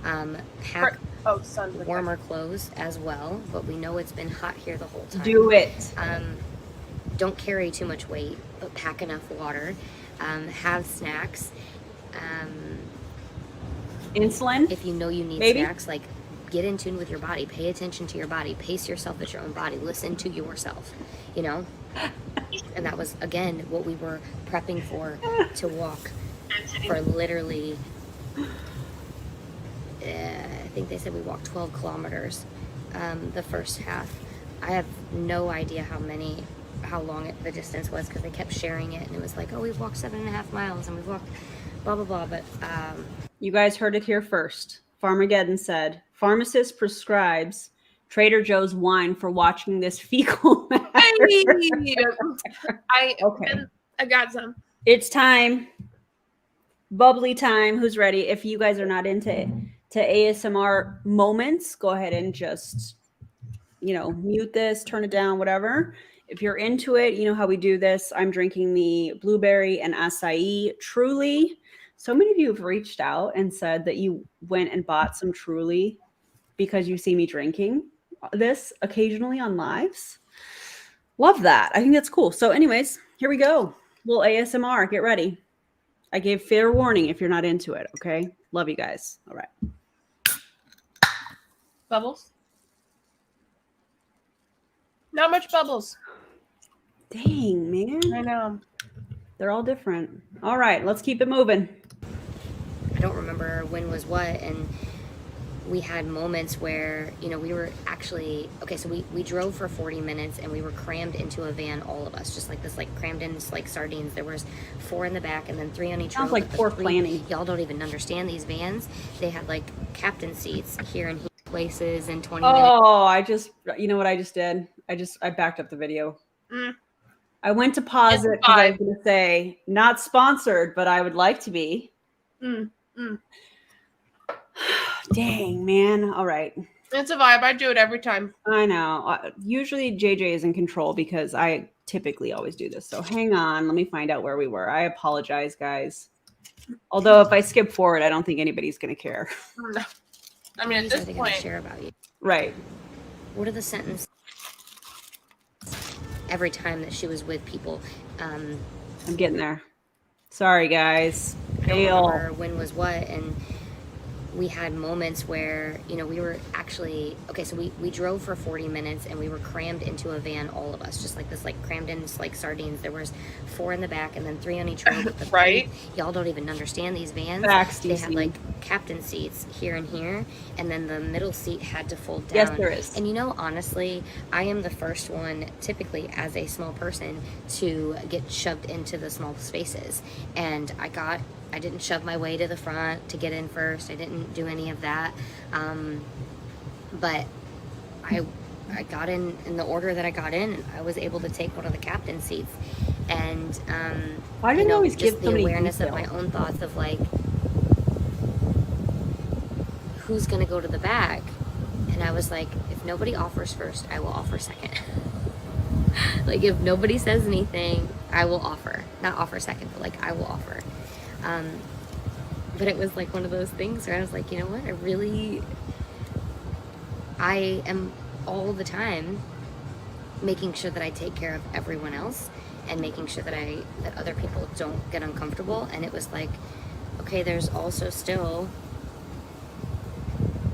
Pack Sun protection. warmer clothes as well, but we know it's been hot here the whole time. Do it. Don't carry too much weight, but pack enough water. Have snacks. Insulin. If you know you need Maybe. snacks, like, get in tune with your body. Pay attention to your body. Pace yourself at your own body. Listen to yourself, you know? And that was, again, what we were prepping for, to walk for literally, I think they said we walked 12 kilometers the first half. I have no idea how long the distance was, because they kept sharing it, and it was like, oh, we've walked 7.5 miles, and we've walked blah, blah, blah. But You guys heard it here first. Farmageddon said, pharmacist prescribes Trader Joe's wine for watching this fecal matter. I got some. It's time. Bubbly time. Who's ready? If you guys are not into ASMR moments, go ahead and just, mute this, turn it down, whatever. If you're into it, you know how we do this. I'm drinking the blueberry and acai Truly. So many of you have reached out and said that you went and bought some Truly because you see me drinking this occasionally on lives. Love that. I think that's cool. So anyways, here we go. Little ASMR. Get ready. I gave fair warning if you're not into it, okay? Love you guys. All right. Bubbles? Not much bubbles. Dang, man. I know. They're all different. All right, let's keep it moving. I don't remember when was what, and we had moments where, we were actually, okay, so we drove for 40 minutes, and we were crammed into a van, all of us, just like this, like crammed in like sardines. There was 4 in the back and then 3 on each row. Sounds like poor planning. Y'all don't even understand these vans. They had like captain seats here and here places in 20 minutes. You know what I just did? I backed up the video. Mm. I went to pause it because I was going to say, not sponsored, but I would like to be. Dang, man. All right. It's a vibe. I do it every time. I know. Usually JJ is in control because I typically always do this. So hang on. Let me find out where we were. I apologize, guys. Although if I skip forward, I don't think anybody's going to care. No. I mean, at this They're point. gonna share about you. Right. What are the sentences every time that she was with people? I'm getting there. Sorry, guys. I don't remember when was what, and we had moments where, you know, we were actually, okay, so we drove for 40 minutes and we were crammed into a van, all of us, just like this, like crammed in like sardines. There was 4 in the back and then 3 on each row. But the Right. y'all don't even understand these vans. Facts, They had DC. like captain seats here and here, and then the middle seat had to fold down. Yes, there is. And you know, honestly, I am the first one, typically as a small person, to get shoved into the small spaces. And I didn't shove my way to the front to get in first. I didn't do any of that. But I got in the order that I got in, and I was able to take one of the captain seats. And Why didn't you know, always just give the so many awareness of details? my own thoughts of like, who's gonna go to the back? And I was like, if nobody offers first, I will offer second. Like, if nobody says anything, I will offer. Not offer second, but like, I will offer. But it was like one of those things where I was like, you know what, I am all the time making sure that I take care of everyone else and making sure that other people don't get uncomfortable. And it was like, okay, there's also still,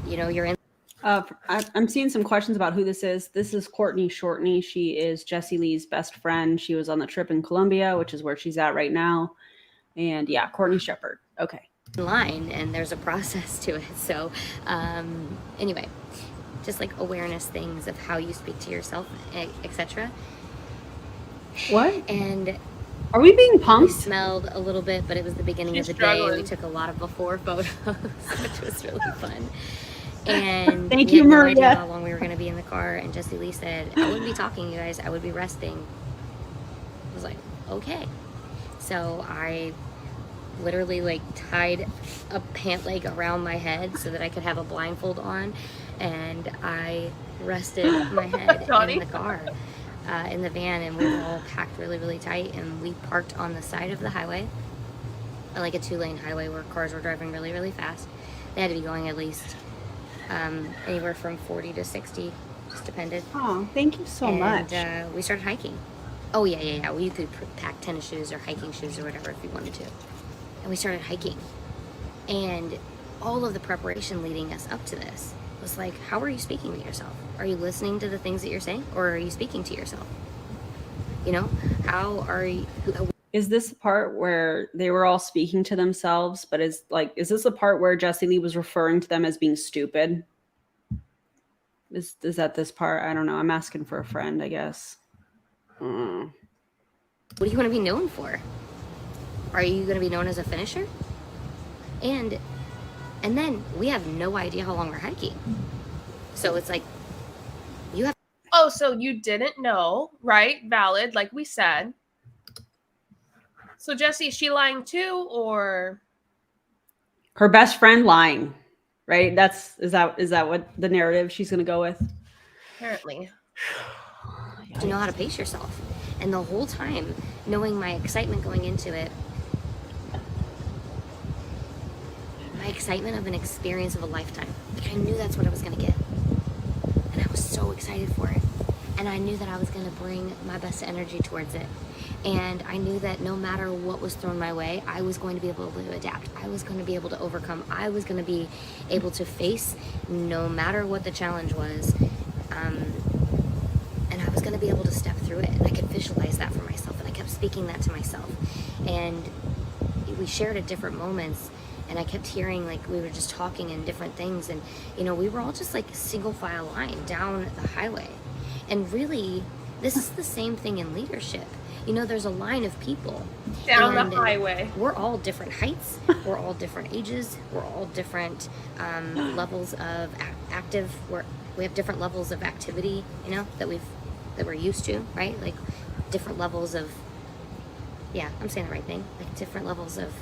you know, you're in. I'm seeing some questions about who this is. This is Courtney Shortney. She is Jessie Lee's best friend. She was on the trip in Colombia, which is where she's at right now. And yeah, Courtney Shepherd. Okay. Line, and there's a process to it. So anyway, just like awareness things of how you speak to yourself, etc. What? And Are we being we punked? smelled a little bit, but it was the beginning She's of the day. struggling. We took a lot of before photos, which was really fun. And Thank we you, had no idea Maria. how long we were going to be in the car. And Jessie Lee said, I wouldn't be talking, you guys. I would be resting. I was like, okay. So I literally like tied a pant leg around my head so that I could have a blindfold on, and I rested my head in the car, in the van, and we were all packed really, really tight, and we parked on the side of the highway, like a 2-lane highway where cars were driving really, really fast. They had to be going at least anywhere from 40 to 60, just depended. Oh, thank you so much. And we started hiking. Oh yeah. Well, you could pack tennis shoes or hiking shoes or whatever if you wanted to. And we started hiking. And all of the preparation leading us up to this was like, how are you speaking to yourself? Are you listening to the things that you're saying, or are you speaking to yourself? You know, how are you? Is this the part where they were all speaking to themselves, but is this a part where Jessie Lee was referring to them as being stupid? Is that this part? I don't know. I'm asking for a friend, I guess. What do you want to be known for? Are you going to be known as a finisher? And then we have no idea how long we're hiking. So it's like, you have. Oh, so you didn't know, right? Valid, like we said. So Jessie, is she lying too, or Her best friend lying, right? Is that what the narrative she's going to go with? apparently? To know how to pace yourself. And the whole time, knowing my excitement going into it, my excitement of an experience of a lifetime. Like, I knew that's what I was going to get. And I was so excited for it. And I knew that I was going to bring my best energy towards it. And I knew that no matter what was thrown my way, I was going to be able to adapt. I was going to be able to overcome. I was going to be able to face no matter what the challenge was. And I was going to be able to step through it. And I could visualize that for myself. And I kept speaking that to myself. And we shared at different moments. And I kept hearing, like, we were just talking and different things. And, you know, we were all just like single file line down the highway. And really, this is the same thing in leadership. You know, there's a line of people Down the highway. We're all different heights. We're all different ages. We're all different levels of active. We have different levels of activity, you know, that we're used to, right? Like different levels of. Yeah, I'm saying the right thing. Like different levels of.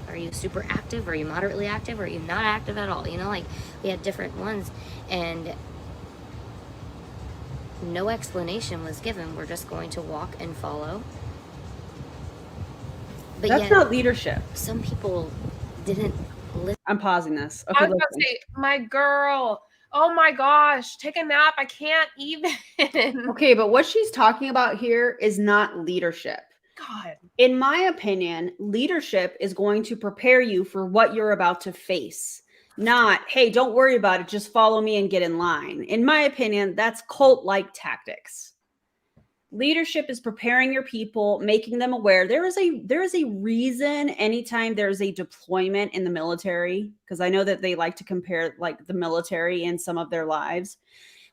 Are you super active? Are you moderately active? Are you not active at all? You know, like we had different ones, and no explanation was given. We're just going to walk and follow. But that's yet, not leadership. Some people didn't listen. I'm pausing this. I Okay, was about to say, my girl. Oh my gosh, take a nap. I can't even. Okay, but what she's talking about here is not leadership. God. In my opinion, leadership is going to prepare you for what you're about to face. not, hey, don't worry about it, just follow me and get in line. In my opinion, that's cult-like tactics. Leadership is preparing your people, making them aware. There is a reason anytime there's a deployment in the military, because I know that they like to compare like the military in some of their lives.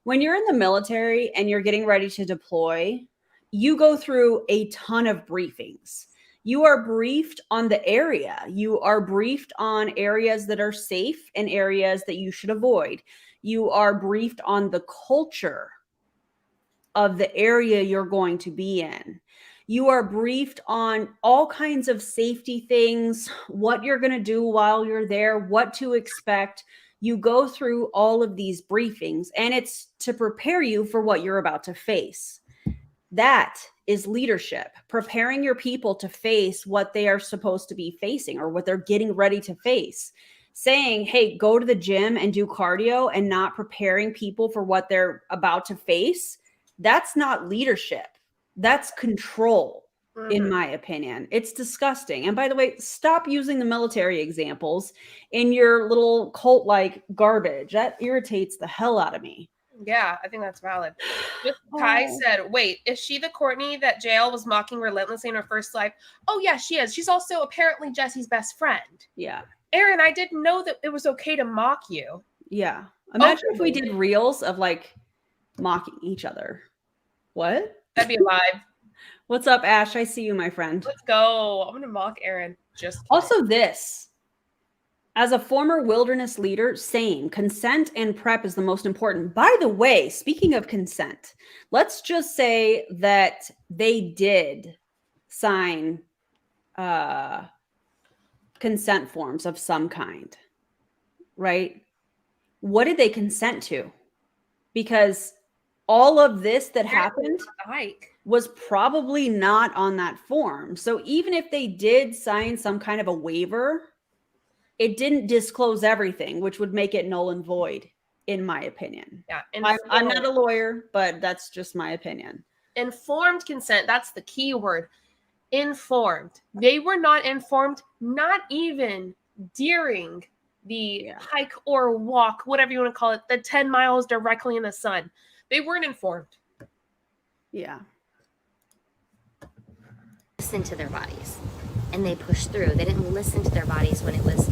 When you're in the military and you're getting ready to deploy, you go through a ton of briefings. You are briefed on the area. You are briefed on areas that are safe and areas that you should avoid. You are briefed on the culture of the area you're going to be in. You are briefed on all kinds of safety things, what you're going to do while you're there, what to expect. You go through all of these briefings, and it's to prepare you for what you're about to face. That is leadership, preparing your people to face what they are supposed to be facing or what they're getting ready to face. Saying, hey, go to the gym and do cardio, and not preparing people for what they're about to face. That's not leadership. That's control, in my opinion. It's disgusting. And by the way, stop using the military examples in your little cult-like garbage. That irritates the hell out of me. Yeah, I think that's valid. Just Kai said, wait, is she the Courtney that JL was mocking relentlessly in her first life? Oh, yeah, she is. She's also apparently Jesse's best friend. Yeah. Aaron, I didn't know that it was okay to mock you. Yeah. Imagine if we did reels of like mocking each other. What? That'd be a vibe. What's up, Ash? I see you, my friend. Let's go. I'm going to mock Aaron. Just kidding. Also this. As a former wilderness leader, same. Consent and prep is the most important. By the way, speaking of consent, let's just say that they did sign consent forms of some kind, right? What did they consent to? Because all of this that happened was probably not on that form. So even if they did sign some kind of a waiver, it didn't disclose everything, which would make it null and void, in my opinion. Yeah, I'm not a lawyer, but that's just my opinion. Informed consent, that's the key word. Informed. They were not informed, not even during the hike or walk, whatever you want to call it, the 10 miles directly in the sun. They weren't informed. Yeah. Listen to their bodies, and they pushed through. They didn't listen to their bodies when it was,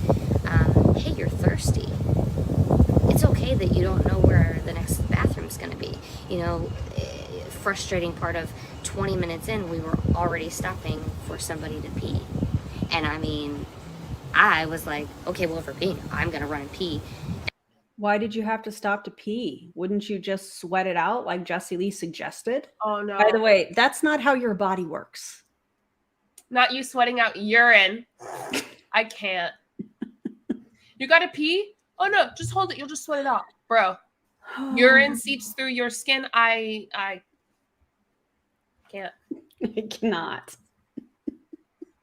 hey, you're thirsty. It's okay that you don't know where the next bathroom's going to be. You know, frustrating part of 20 minutes in, we were already stopping for somebody to pee. And I mean, I was like, okay, well, if we're peeing, I'm going to run and pee. Why did you have to stop to pee? Wouldn't you just sweat it out like Jessie Lee suggested? Oh, no. By the way, that's not how your body works. Not you sweating out urine. I can't. You got to pee? Oh, no, just hold it. You'll just sweat it out. Bro, urine seeps through your skin. I can't. I cannot.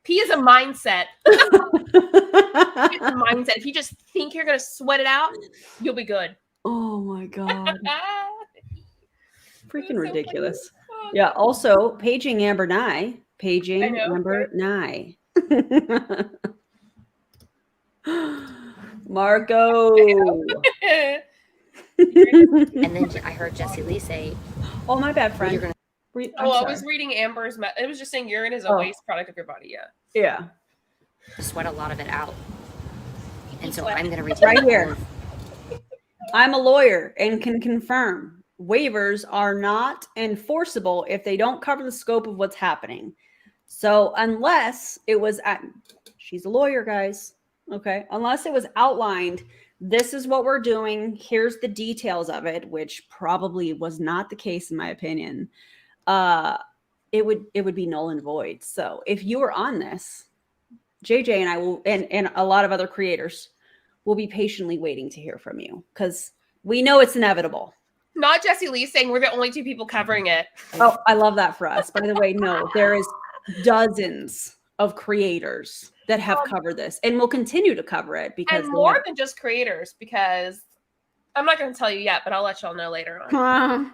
Pee is a mindset. It's a mindset. If you just think you're going to sweat it out, you'll be good. Oh, my God. Freaking So ridiculous. oh, Yeah. Also, paging Amber Nye. Paging Amber Nye. Marco. And then I heard Jessie Lee say, oh, my bad, friend. I was reading Amber's. It was just saying urine is a waste product of your body. Yeah. Yeah. Sweat a lot of it out. And so I'm going to read right here. I'm a lawyer and can confirm waivers are not enforceable if they don't cover the scope of what's happening. So unless it was she's a lawyer, guys. Okay. Unless it was outlined, this is what we're doing. Here's the details of it, which probably was not the case in my opinion. It would be null and void. So if you are on this, JJ and I will, and a lot of other creators will be patiently waiting to hear from you because we know it's inevitable. Not Jessie Lee saying we're the only two people covering it. Oh, I love that for us. By the way, no, there is dozens of creators that have covered this and will continue to cover it because and more than just creators, because I'm not going to tell you yet, but I'll let y'all know later on.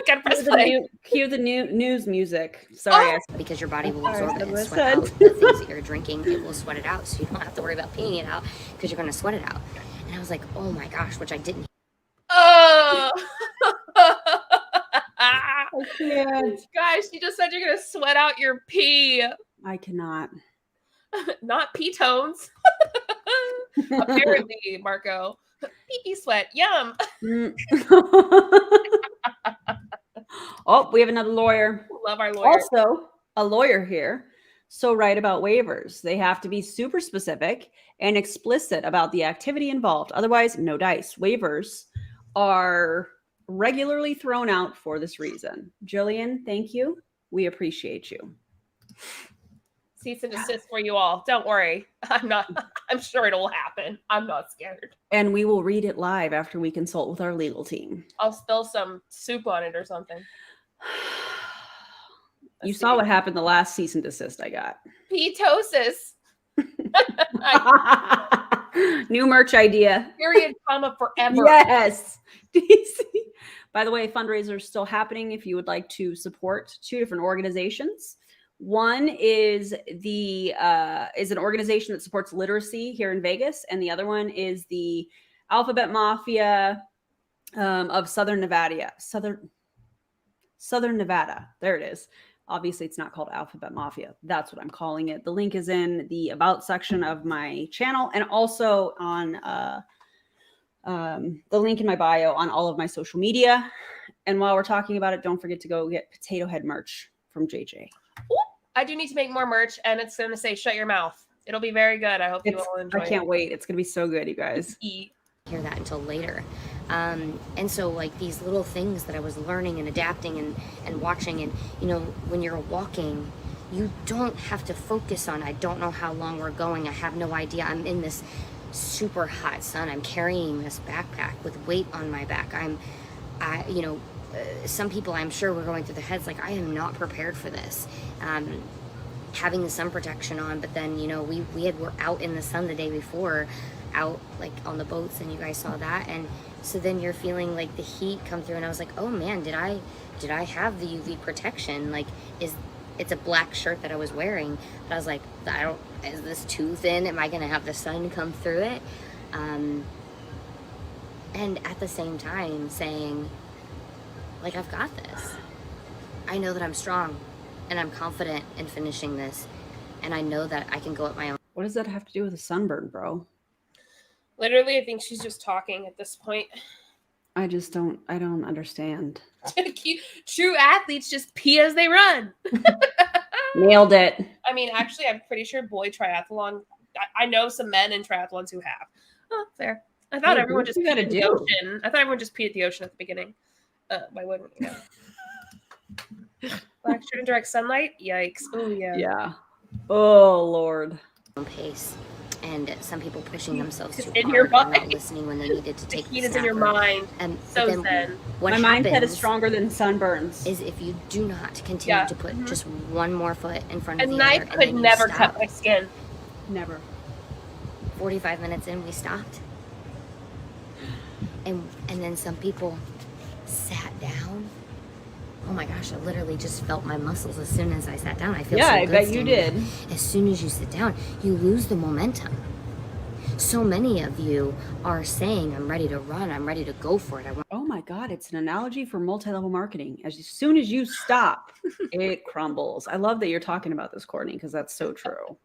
Gotta press play. Cue the news music. Sorry, because your body will Sorry, absorb it and that's sweat what I out the things that you're drinking. It will sweat it out, so you don't have to worry about peeing it out because you're going to sweat it out. And I was like, oh my gosh, which I didn't. Oh. I can't. Guys, you just said you're gonna sweat out your pee. I cannot. Not pee-tones. Apparently, Marco. Pee-pee sweat. Yum. Oh, we have another lawyer. Love our lawyer. Also, a lawyer here. So right about waivers. They have to be super specific and explicit about the activity involved. Otherwise, no dice. Waivers are regularly thrown out for this reason. Jillian, thank you. We appreciate you. Cease and desist for you all. Don't worry. I'm sure it'll happen. I'm not scared. And we will read it live after we consult with our legal team. I'll spill some soup on it or something. You saw what happened the last cease and desist I got. Petosis. New merch idea. Period, comma, forever. Yes. By the way, fundraisers still happening if you would like to support two different organizations. One is an organization that supports literacy here in Vegas, and the other one is the Alphabet Mafia of Southern Nevada. Southern Nevada. There it is. Obviously, it's not called Alphabet Mafia. That's what I'm calling it. The link is in the About section of my channel, and also on the link in my bio on all of my social media. And while we're talking about it, don't forget to go get Potato Head merch from JJ. I do need to make more merch, and it's going to say "Shut your mouth." It'll be very good. I hope you all enjoy. I can't wait. It's going to be so good, you guys. Hear that until later. And so like these little things that I was learning and adapting and watching, and you know, when you're walking, you don't have to focus on, I don't know how long we're going, I have no idea, I'm in this super hot sun, I'm carrying this backpack with weight on my back, some people I'm sure were going through their heads like, I am not prepared for this. Having the sun protection on, but then, you know, we're out in the sun the day before, out like on the boats, and you guys saw that, and so then you're feeling like the heat come through, and I was like, oh man, did I have the UV protection? Like, it's a black shirt that I was wearing, but I was like, is this too thin? Am I gonna have the sun come through it? And at the same time saying, like, I've got this. I know that I'm strong, and I'm confident in finishing this, and I know that I can go at my own. What does that have to do with a sunburn, bro? Literally, I think she's just talking at this point. I don't understand. True athletes just pee as they run. Nailed it. I mean, actually, I'm pretty sure boy triathlon, I know some men in triathlons who have. Oh, fair. I thought everyone just peed at the ocean. I thought everyone just peed at the ocean at the beginning. Why wouldn't you know? Black shirt in direct sunlight? Yikes. Oh, yeah. Yeah. Oh, Lord. Pace. And some people pushing themselves too in hard, your mind. not listening when they needed to take the heat is in your mind. So zen. What my mindset is stronger than sunburns. Is if you do not continue to put just one more foot in front of the other. A knife could never cut my skin. Never. 45 minutes in, we stopped. And then some people sat down. Oh my gosh, I literally just felt my muscles as soon as I sat down. I feel so good. I bet you did. As soon as you sit down, you lose the momentum. So many of you are saying, I'm ready to run, I'm ready to go for it. Oh my God, it's an analogy for multi-level marketing. As soon as you stop, it crumbles. I love that you're talking about this, Courtney, because that's so true.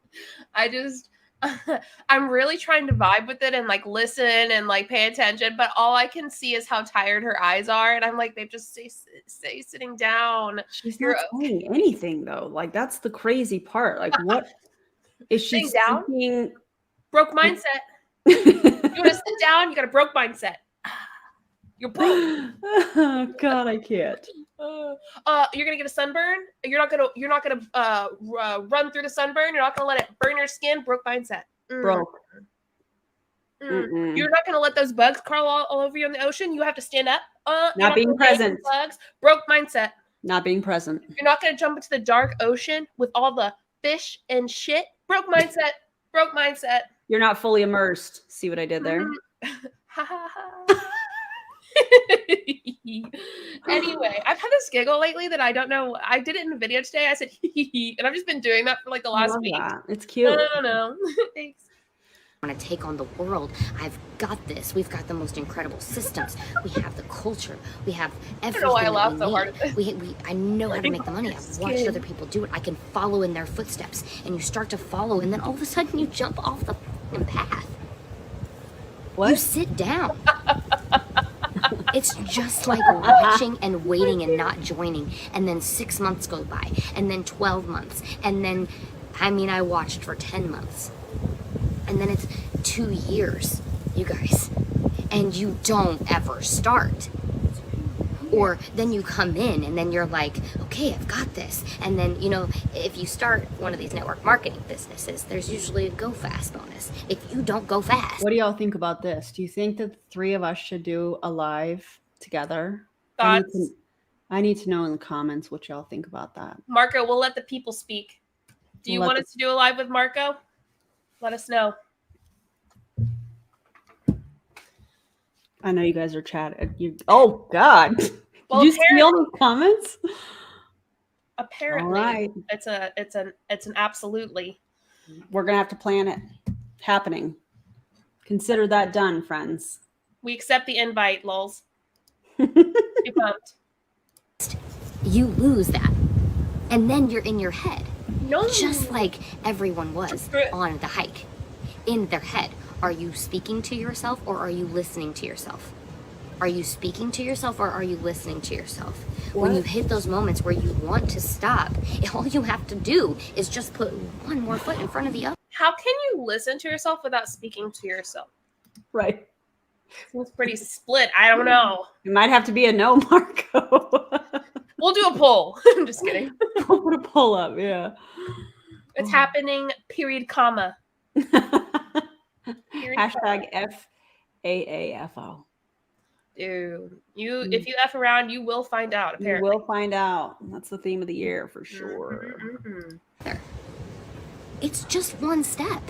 I'm really trying to vibe with it and like listen and like pay attention, but all I can see is how tired her eyes are, and I'm like, babe, just stay sitting down. She's not saying anything though. Like, that's the crazy part. Like, what is she down? Broke mindset. You want to sit down? You got a broke mindset. You're broke. Oh God, I can't. You're gonna get a sunburn. You're not gonna run through the sunburn. You're not gonna let it burn your skin. Broke mindset. Broke. You're not gonna let those bugs crawl all over you in the ocean. You have to stand up. Not being present. Bugs. Broke mindset. Not being present. You're not gonna jump into the dark ocean with all the fish and shit. Broke mindset. Broke mindset. You're not fully immersed. See what I did there? Anyway, I've had this giggle lately that I don't know. I did it in a video today. I said and I've just been doing that for like the I last love week. that. It's cute. No. Thanks. Want to take on the world. I've got this. We've got the most incredible systems. We have the culture. We have everything. know why I that laugh we so need. hard at this. I know how to make the money. I've watched Skin. other people do it. I can follow in their footsteps, and you start to follow, and then all of a sudden you jump off the f***ing path. What? You sit down. It's just like watching and waiting and not joining, and then 6 months go by, and then 12 months, and then, I watched for 10 months, and then it's 2 years, you guys, and you don't ever start. Or then you come in and then you're like, okay, I've got this. And then, if you start one of these network marketing businesses, there's usually a go fast bonus. If you don't go fast. What do y'all think about this? Do you think that the three of us should do a live together? Thoughts? I need to know in the comments what y'all think about that. Marco, we'll let the people speak. Do you want us to do a live with Marco? Let us know. I know you guys are chatting. Oh God! Well, Did you see all the comments? Apparently, All right. it's an absolutely. We're gonna have to plan it happening. Consider that done, friends. We accept the invite, lols. Be pumped. You lose that. And then you're in your head. No. Just like everyone was on the hike. In their head. Are you speaking to yourself or are you listening to yourself? Are you speaking to yourself or are you listening to yourself? When you hit those moments where you want to stop, all you have to do is just put one more foot in front of the other. How can you listen to yourself without speaking to yourself? Right. It's pretty split. I don't know. It might have to be a no, Marco. We'll do a poll. I'm just kidding. We'll put a poll up. Yeah. It's happening. Period. Comma. Hashtag FAAFO. Dude, if you F around, you will find out. Apparently, You will find out. That's the theme of the year for sure. Mm-hmm. It's just one step.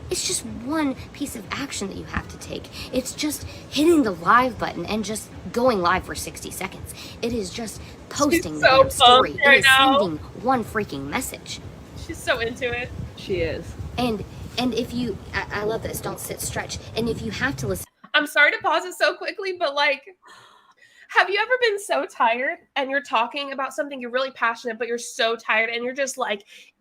It's just one piece of action that you have to take. It's just hitting the live button and just going live for 60 seconds. It is just posting the damn story. It is sending one freaking message. She's so into it. She is. And if you, I love this, don't sit, stretch. And if you have to listen. I'm sorry to pause it so quickly, but have you ever been so tired and you're talking about something you're really passionate, but you're so tired and you're just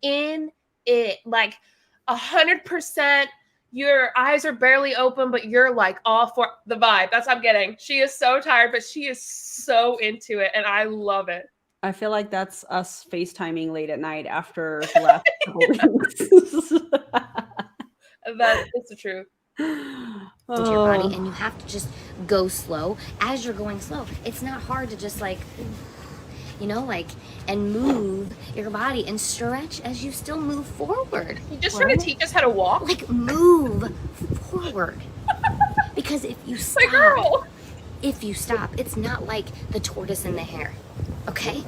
in it, 100%, your eyes are barely open, but you're all for the vibe. That's what I'm getting. She is so tired, but she is so into it. And I love it. I feel like that's us FaceTiming late at night after the last couple weeks. That's the truth. To your body, and you have to just go slow. As you're going slow, it's not hard to just and move your body and stretch as you still move forward. You just trying to teach us how to walk? Move forward. Because if you stop, it's not like the tortoise and the hare, okay?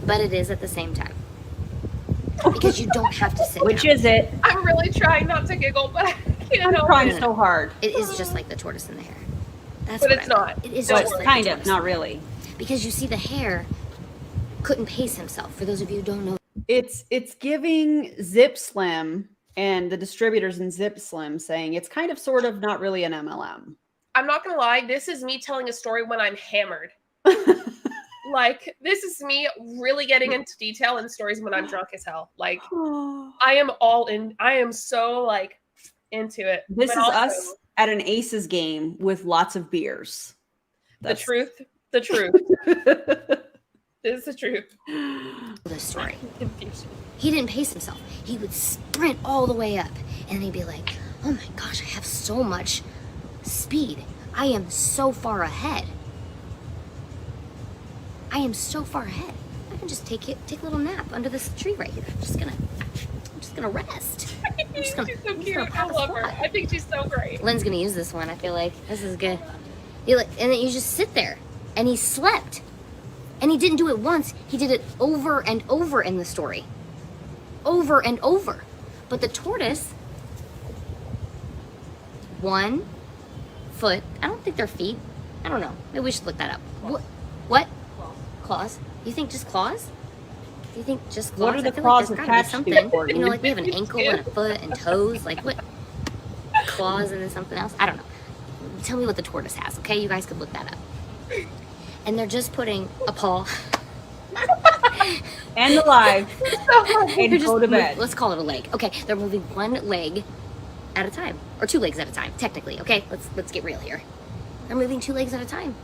But it is at the same time. Because you don't have to sit Which down. is it? I'm really trying not to giggle, but I can't help Trying it. so hard. It is just like the tortoise and the hare. That's But what it's I mean. not. It is Don't just worry. like Kind the of, tortoise. not really. Because you see, the hare couldn't pace himself. For those of you who don't know, It's giving Zip Slim and the distributors in Zip Slim saying it's kind of sort of not really an MLM. I'm not going to lie. This is me telling a story when I'm hammered. This is me really getting into detail in stories when I'm drunk as hell. I am all in. I am so into it. This But is also, us at an Aces game with lots of beers. The truth. The truth. This is the truth. this story. He didn't pace himself. He would sprint all the way up, and he'd be like, "Oh my gosh, I have so much speed. I am so far ahead. I am so far ahead. I can just take a little nap under this tree right here. I'm just gonna rest. She's so cute. I love her. I think she's so great. Lynn's gonna use this one. I feel like this is good. And then you just sit there, and he slept, and he didn't do it once. He did it over and over in the story, over and over. But the tortoise, 1, foot. I don't think they're feet. I don't know. Maybe we should look that up. What? Claws? You think just claws? Do you think just claws? What are the I feel claws like there's gotta be attached to, something. Courtney? You know, like we have an ankle and a foot and toes. Like what? Claws and then something else? I don't know. Tell me what the tortoise has, okay? You guys could look that up. And they're just putting a paw. And the live. And They're go to bed. Let's call it a leg. Okay, they're moving one leg at a time. Or 2 legs at a time, technically, okay? Let's get real here. They're moving 2 legs at a time.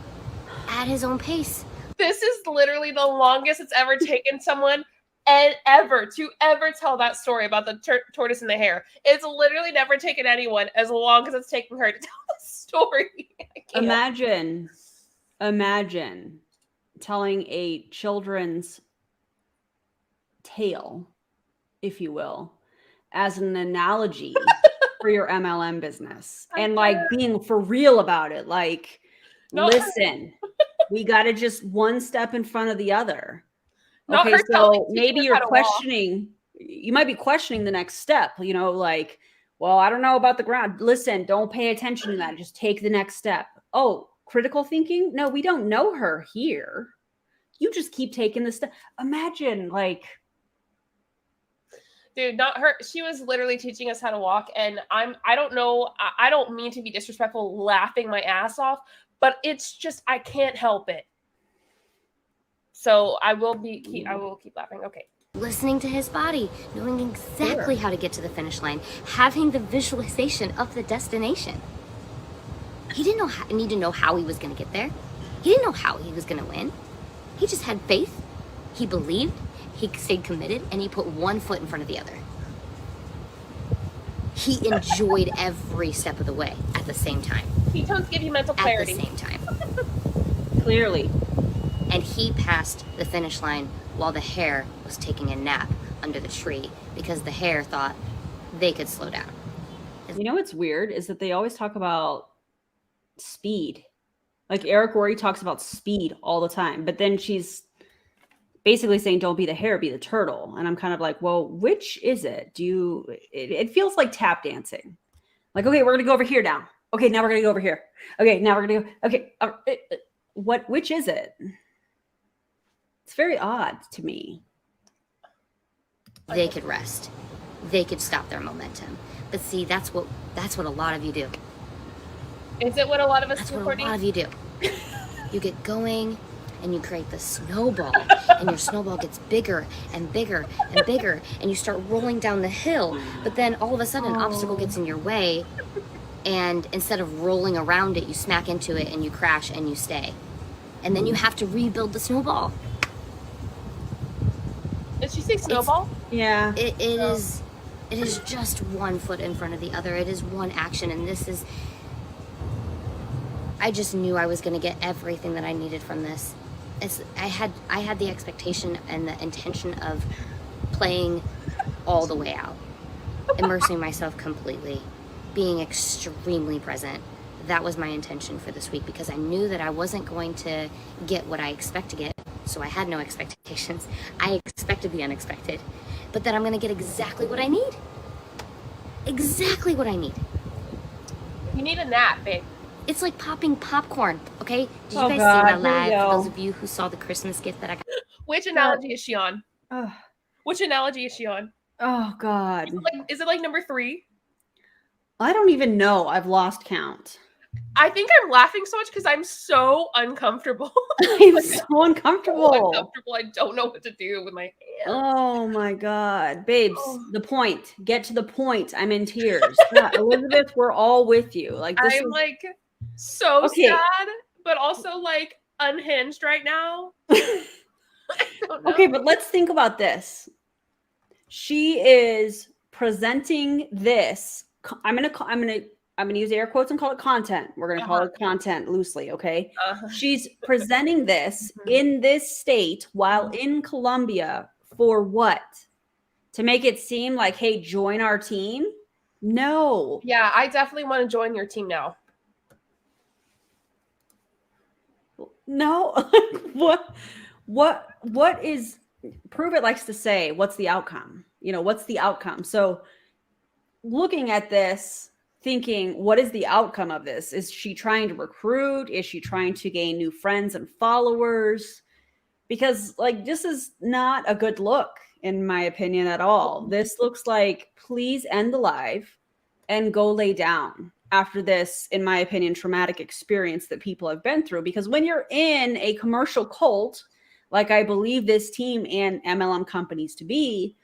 At his own pace. This is literally the longest it's ever taken someone and to ever tell that story about the tortoise and the hare. It's literally never taken anyone as long as it's taking her to tell the story. Imagine telling a children's tale, if you will, as an analogy for your MLM business and like being for real about it. Like, listen, we got to just one step in front of the other. Okay, so maybe you're questioning, you might be questioning the next step, you know, like, well, I don't know about the ground. Listen, don't pay attention to that. Just take the next step. Oh, critical thinking? No, we don't know her here. You just keep taking the step. Imagine, like, dude, not her. She was literally teaching us how to walk, and I don't know. I don't mean to be disrespectful, laughing my ass off, but it's just I can't help it. So I will keep laughing. Okay. Listening to his body, knowing exactly how to get to the finish line, having the visualization of the destination. He didn't need to know how he was going to get there. He didn't know how he was going to win. He just had faith. He believed. He stayed committed, and he put one foot in front of the other. He enjoyed every step of the way at the same time. Ketones give you mental clarity. At the same time. Clearly. And he passed the finish line while the hare was taking a nap under the tree because the hare thought they could slow down. You know what's weird is that they always talk about speed. Like Eric Worre talks about speed all the time, but then she's basically saying don't be the hare, be the turtle. And I'm kind of like, well, which is it? It feels like tap dancing. Like, okay, we're going to go over here now. Okay, now we're going to go over here. Okay, now we're going to go. Okay, which is it? It's very odd to me. They could rest. They could stop their momentum. But see, that's what a lot of you do. Is it what a lot of us That's do, what Courtney? a lot of you do. You get going and you create the snowball, and your snowball gets bigger and bigger and bigger, and you start rolling down the hill. But then all of a sudden, an obstacle gets in your way, and instead of rolling around it, you smack into it and you crash and you stay. And then you have to rebuild the snowball. Did she say snowball? Yeah. It is just one foot in front of the other. It is one action, and this is. I just knew I was going to get everything that I needed from this. I had the expectation and the intention of playing all the way out, immersing myself completely, being extremely present. That was my intention for this week because I knew that I wasn't going to get what I expect to get. So I had no expectations. I expected the unexpected, but that I'm going to get exactly what I need. Exactly what I need. You need a nap, babe. It's like popping popcorn, okay? Did you Oh, guys God, see my here we live? go. For those of you who saw the Christmas gift that I got. Which analogy is she on? Oh, Which analogy is she on? God. Is it like number 3? I don't even know. I've lost count. I think I'm laughing so much because I'm so uncomfortable. I'm so uncomfortable. I don't know what to do with my hands. Oh my God. Babes, the point. Get to the point. I'm in tears. Yeah, Elizabeth, we're all with you. Like this I'm like so sad, but also like unhinged right now. I don't know. Okay, but let's think about this. She is presenting this. I'm gonna use air quotes and call it content. We're gonna call it content loosely, okay? She's presenting this in this state while in Colombia for what? To make it seem like, hey, join our team? No. Yeah, I definitely want to join your team now. No. What is Prove It likes to say, what's the outcome? You know, what's the outcome? So looking at this, thinking, what is the outcome of this? Is she trying to recruit? Is she trying to gain new friends and followers? Because like this is not a good look, in my opinion, at all. This looks like, please end the live and go lay down after this, in my opinion, traumatic experience that people have been through. Because when you're in a commercial cult, like I believe this team and MLM companies to be,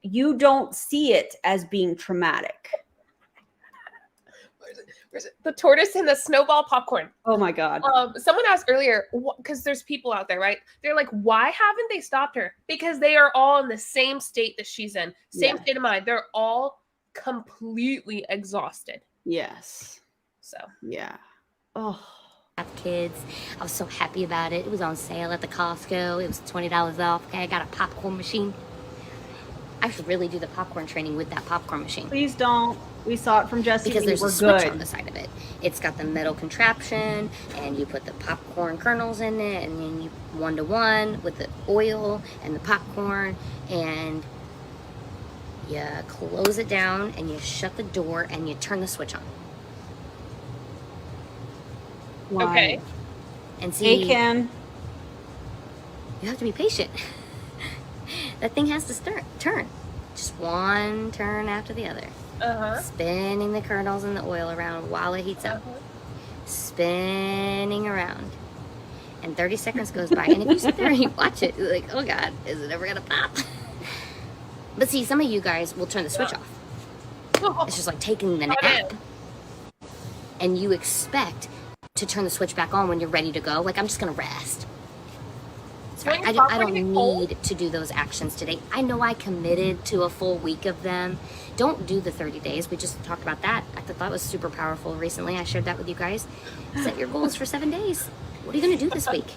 you don't see it as being traumatic. Where's it? The tortoise and the snowball popcorn. Oh my God. Someone asked earlier, because there's people out there, right? They're like, why haven't they stopped her? Because they are all in the same state that she's in. Same state of mind. They're all completely exhausted. Yes. So. Yeah. Oh. Have kids. I was so happy about it. It was on sale at the Costco. It was $20 off. Okay, I got a popcorn machine. I should really do the popcorn training with that popcorn machine. Please don't. We saw it from Jesse. Because there's we're a switch good on the side of it. It's got the metal contraption, and you put the popcorn kernels in it, and then you 1-to-1 with the oil and the popcorn, and you close it down, and you shut the door, and you turn the switch on. Why? Okay. And see, Hey, Kim. you have to be patient. That thing has to turn. Just one turn after the other. Spinning the kernels and the oil around while it heats up. Spinning around. And 30 seconds goes by. And if you sit there and you watch it, you're like, oh God, is it ever going to pop? But see, some of you guys will turn the switch off. It's just like taking the nap. And you expect to turn the switch back on when you're ready to go. Like, I'm just going to rest. I don't need to do those actions today. I know I committed to a full week of them. Don't do the 30 days. We just talked about that. I thought that was super powerful recently. I shared that with you guys. Set your goals for 7 days. What are you going to do this week?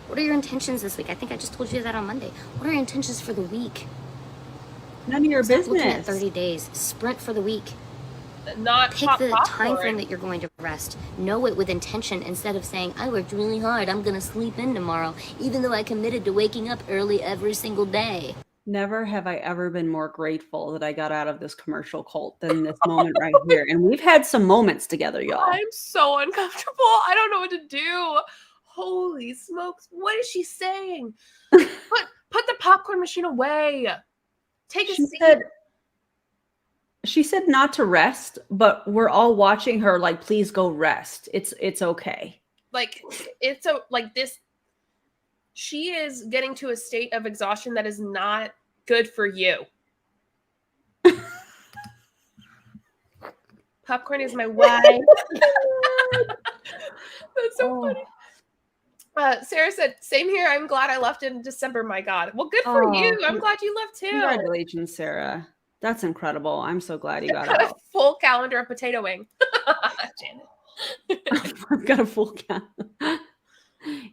What are your intentions this week? I think I just told you that on Monday. What are your intentions for the week? None of your business. Looking at 30 days. Sprint for the week. Not pick the time frame that you're going to rest. Know it with intention instead of saying, I worked really hard, I'm going to sleep in tomorrow, even though I committed to waking up early every single day. Never have I ever been more grateful that I got out of this commercial cult than this moment right here. And we've had some moments together, y'all. I'm so uncomfortable. I don't know what to do. Holy smokes. What is she saying? Put the popcorn machine away. Take a seat. She said not to rest, but we're all watching her like, please go rest. It's okay. Like, this. She is getting to a state of exhaustion that is not good for you. Popcorn is my wife. That's so funny. Sarah said, same here. I'm glad I left in December, my God. Well, good for you. I'm glad you left too. Congratulations, Sarah. That's incredible. I'm so glad you got out. A full calendar of potato wing. Janet. I've got a full calendar.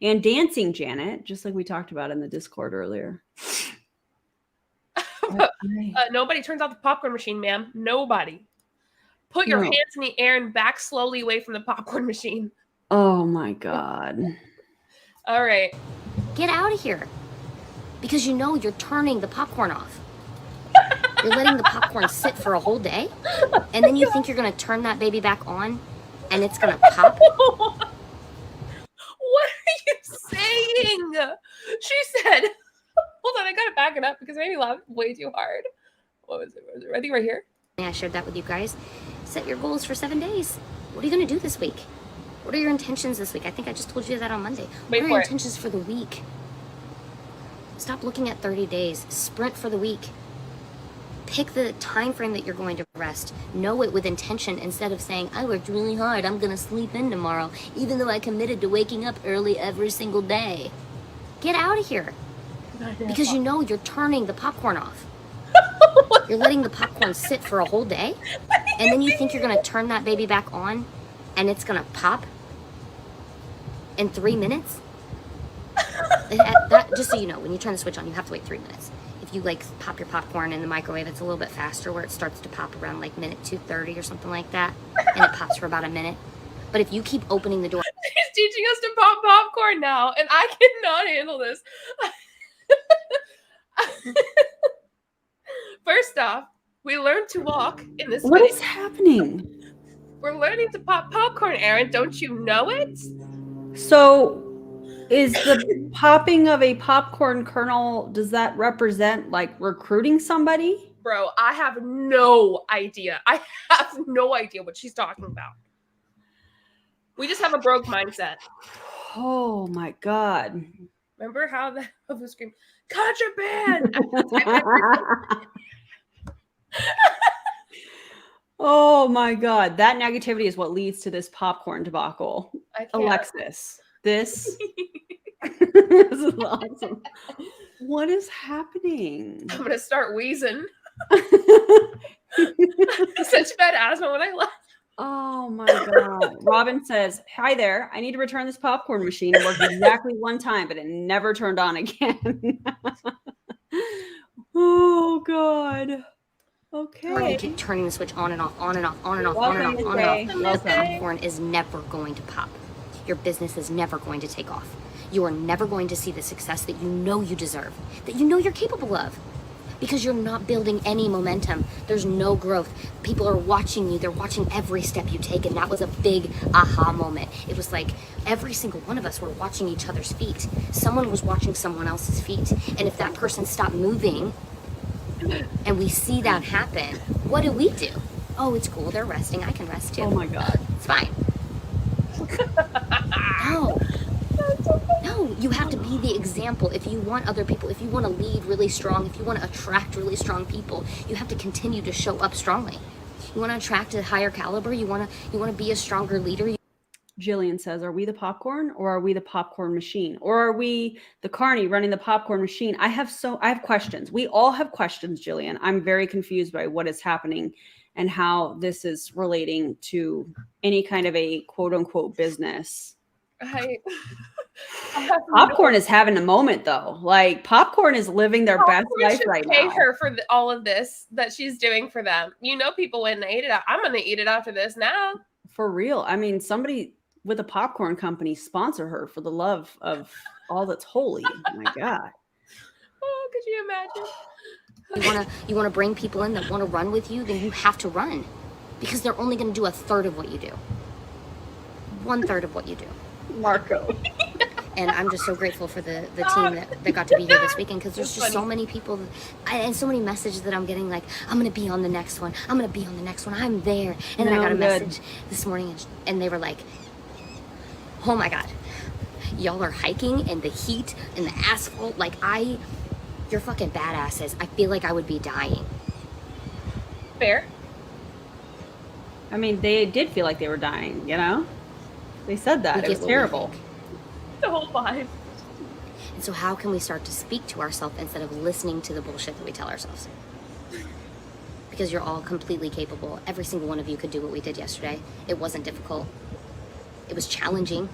And dancing, Janet, just like we talked about in the Discord earlier. Nobody turns off the popcorn machine, ma'am. Nobody. Put your hands in the air and back slowly away from the popcorn machine. Oh my God. All right. Get out of here. Because you know you're turning the popcorn off. You're letting the popcorn sit for a whole day, and then you think you're going to turn that baby back on, and it's going to pop? What are you saying? She said, hold on, I got to back it up because it made me laugh way too hard. What was it? I think right here. I shared that with you guys. Set your goals for 7 days. What are you going to do this week? What are your intentions this week? I think I just told you that on Monday. What are your intentions for the week? Stop looking at 30 days. Sprint for the week. Pick the time frame that you're going to rest. Know it with intention instead of saying, I worked really hard, I'm going to sleep in tomorrow, even though I committed to waking up early every single day. Get out of here. Because you know you're turning the popcorn off. You're letting the popcorn sit for a whole day, and then you think you're going to turn that baby back on, and it's going to pop in 3 minutes? Just so you know, when you turn the switch on, you have to wait 3 minutes. If you like pop your popcorn in the microwave, it's a little bit faster where it starts to pop around like minute 2:30 or something like that, and it pops for about a minute. But if you keep opening the door, she's teaching us to pop popcorn now, and I cannot handle this. First off, we learned to walk in this. What is happening? We're learning to pop popcorn, Aaron. Don't you know it? So is the popping of a popcorn kernel, does that represent like recruiting somebody? Bro, I have no idea. I have no idea what she's talking about. We just have a broke mindset. Oh my God. Remember how the scream, contraband! Oh my God. That negativity is what leads to this popcorn debacle. I can't. Alexis, this this is awesome. What is happening? I'm gonna start wheezing. Such bad asthma when I left. Oh my God. Robin says, hi there. I need to return this popcorn machine. It worked exactly one time, but it never turned on again. Oh God. Okay. Keep turning the switch on and off, on and off, on and off, on Welcome, and off, on Miss and off. A. The popcorn is never going to pop. Your business is never going to take off. You are never going to see the success that you know you deserve, that you know you're capable of. Because you're not building any momentum. There's no growth. People are watching you. They're watching every step you take. And that was a big aha moment. It was like every single one of us were watching each other's feet. Someone was watching someone else's feet. And if that person stopped moving and we see that happen, what do we do? Oh, it's cool. They're resting. I can rest too. Oh my God. It's fine. No. No, you have to be the example. If you want other people, if you want to lead really strong, if you want to attract really strong people, you have to continue to show up strongly. You want to attract a higher caliber, you want to be a stronger leader. Jillian says, are we the popcorn or are we the popcorn machine? Or are we the carny running the popcorn machine? I have questions. We all have questions, Jillian. I'm very confused by what is happening and how this is relating to any kind of a quote unquote business. Popcorn is having a moment though. Like popcorn is living their best life right now. Pay her for all of this that she's doing for them. You know, people wouldn't eat it. I'm going to eat it after this now. For real. I mean, somebody with a popcorn company sponsor her for the love of all that's holy. Oh my God. Oh, could you imagine? You want to bring people in that want to run with you, then you have to run, because they're only going to do a third of what you do. 1/3 of what you do. Marco. And I'm just so grateful for the team that got to be here this weekend, because there's just so many people and so many messages that I'm getting, like, I'm going to be on the next one. I'm going to be on the next one. I'm there. And then I got a message this morning and they were like, oh my God, y'all are hiking in the heat and the asphalt. Like, you're fucking badasses. I feel like I would be dying. Fair. I mean, they did feel like they were dying, you know? They said that. It was terrible. The whole vibe. And so how can we start to speak to ourselves instead of listening to the bullshit that we tell ourselves? Because you're all completely capable. Every single one of you could do what we did yesterday. It wasn't difficult. It was challenging.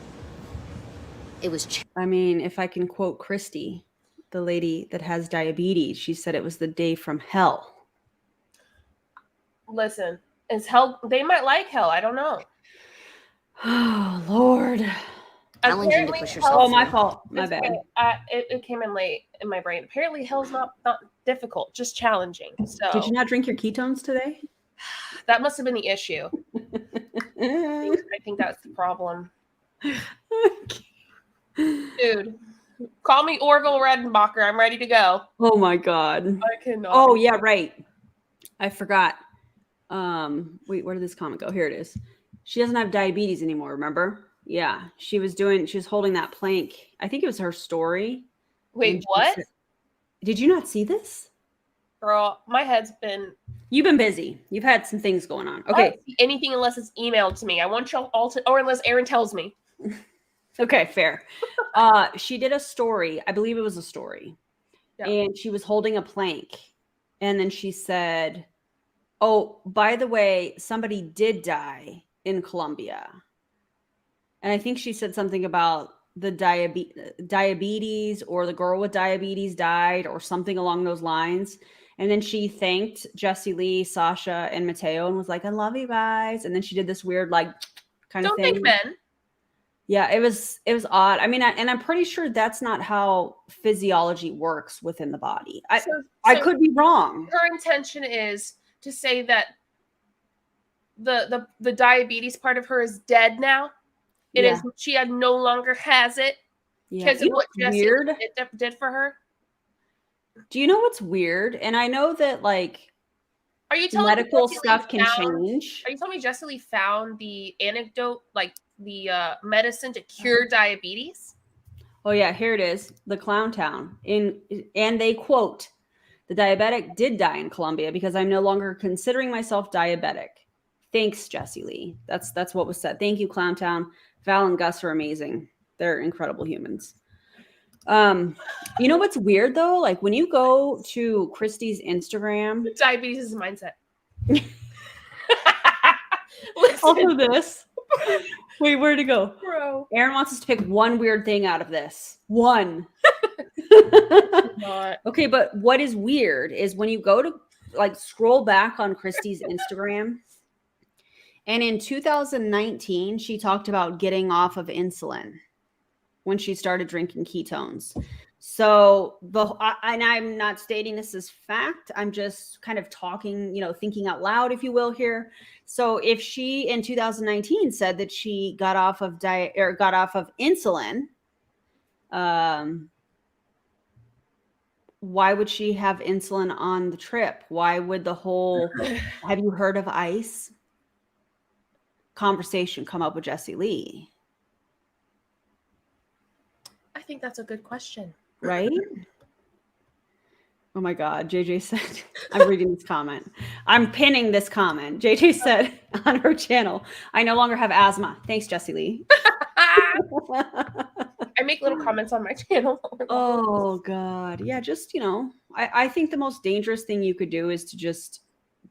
I mean, if I can quote Christy, the lady that has diabetes, she said it was the day from hell. Listen, is hell, they might like hell. I don't know. Oh, Lord. Challenging to push yourself. Oh, my fault. My bad. It came in late in my brain. Apparently, hell's not difficult, just challenging. So, did you not drink your ketones today? That must have been the issue. I think that's the problem. Dude, call me Orville Redenbacher. I'm ready to go. Oh my God. I cannot. Oh yeah, right. I forgot. Wait, where did this comment go? Here it is. She doesn't have diabetes anymore, remember? Yeah. She was holding that plank. I think it was her story. Wait, what? Did you not see this? Girl, my head's been... You've been busy. You've had some things going on. Okay. I don't see anything unless it's emailed to me. I want y'all all to... Or unless Aaron tells me. Okay, fair. She did a story. I believe it was a story. Yeah. And she was holding a plank. And then she said, oh, by the way, somebody did die in Colombia. And I think she said something about the diabetes, or the girl with diabetes died, or something along those lines. And then she thanked Jessie Lee, Sasha, and Mateo and was like, I love you guys. And then she did this weird, like, kind of thing. Don't thank men. Yeah, it was odd. I mean, and I'm pretty sure that's not how physiology works within the body. I could be wrong. Her intention is to say that the diabetes part of her is dead now. It is. She no longer has it because of what Jesse did for her. Do you know what's weird? And I know that like are you telling medical stuff can change. Are you telling me Jesse Lee found the antidote, like the medicine to cure diabetes? Oh yeah, here it is. The Clown Town. And they quote, "The diabetic did die in Colombia because I'm no longer considering myself diabetic. Thanks, Jesse Lee." That's what was said. Thank you, Clown Town. Val and Gus are amazing. They're incredible humans. You know what's weird though? Like when you go to Christy's Instagram, diabetes is a mindset. Also this. Wait, where'd it go? Bro. Aaron wants us to pick one weird thing out of this. One. Okay, but what is weird is when you go to like scroll back on Christy's Instagram, and in 2019, she talked about getting off of insulin when she started drinking ketones. So and I'm not stating this as fact. I'm just kind of talking, thinking out loud, if you will, here. So if she in 2019 said that she got off of insulin, why would she have insulin on the trip? Why would the whole "have you heard of ICE" conversation come up with Jesse Lee? I think that's a good question. Right? Oh my God. JJ said, I'm reading this comment. I'm pinning this comment. JJ said on her channel, "I no longer have asthma. Thanks, Jesse Lee." I make little comments on my channel. Oh God. Yeah, just, I think the most dangerous thing you could do is to just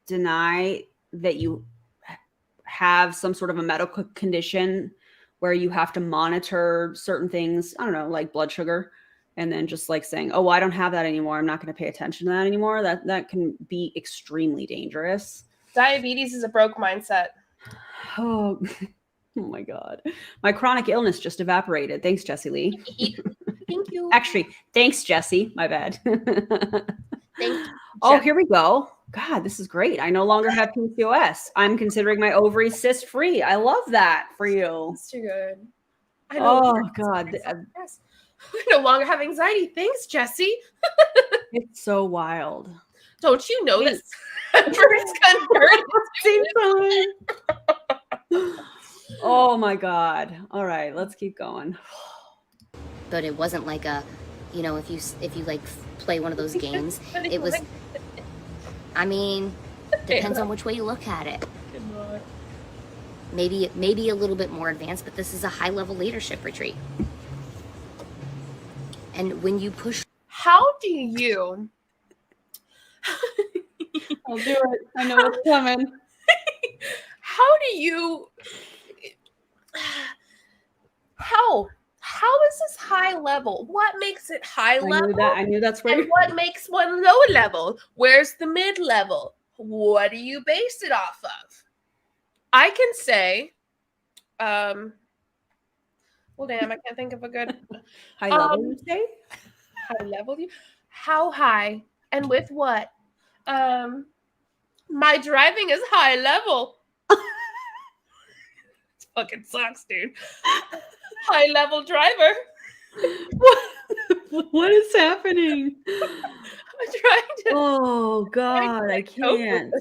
deny that you have some sort of a medical condition where you have to monitor certain things. I don't know, like blood sugar. And then just like saying, "Oh, well, I don't have that anymore. I'm not going to pay attention to that anymore." That can be extremely dangerous. Diabetes is a broke mindset. Oh my God. My chronic illness just evaporated. Thanks, Jesse Lee. Thank you. Actually, thanks, Jesse. My bad. Thank you. Oh, here we go. God, this is great. "I no longer have PCOS. I'm considering my ovaries cyst free." I love that for you. That's too good. Oh God. Yes. I no longer have anxiety. Thanks, Jesse. It's so wild. Don't you know this? Birds convert Same time. Oh my God. All right, let's keep going. But it wasn't like a, if you like play one of those games, it was, I mean, depends on which way you look at it. Maybe a little bit more advanced, but this is a high level leadership retreat. And when you push, how do you I'll do it. I know it's coming. How do you how is this high level? What makes it high level? I knew that's where. And what makes one low level? Where's the mid level? What do you base it off of? I can say, well, damn, I can't think of a good high level. You say high level. How high and with what? My driving is high level. It fucking sucks, dude. High level driver. What is happening? I'm trying to. Oh God, I can't.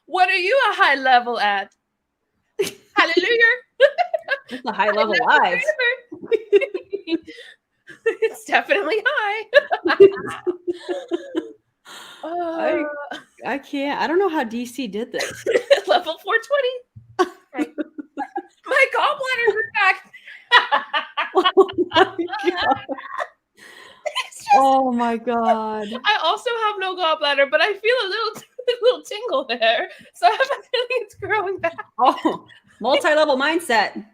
What are you a high level at? Hallelujah. It's a high level live. It's definitely high. I can't. I don't know how DC did this. Level 420. Right. My gallbladder grew back. Oh my God. Oh my God. I also have no gallbladder, but I feel a little tingle there. So I have a feeling it's growing back. Oh, multi-level mindset.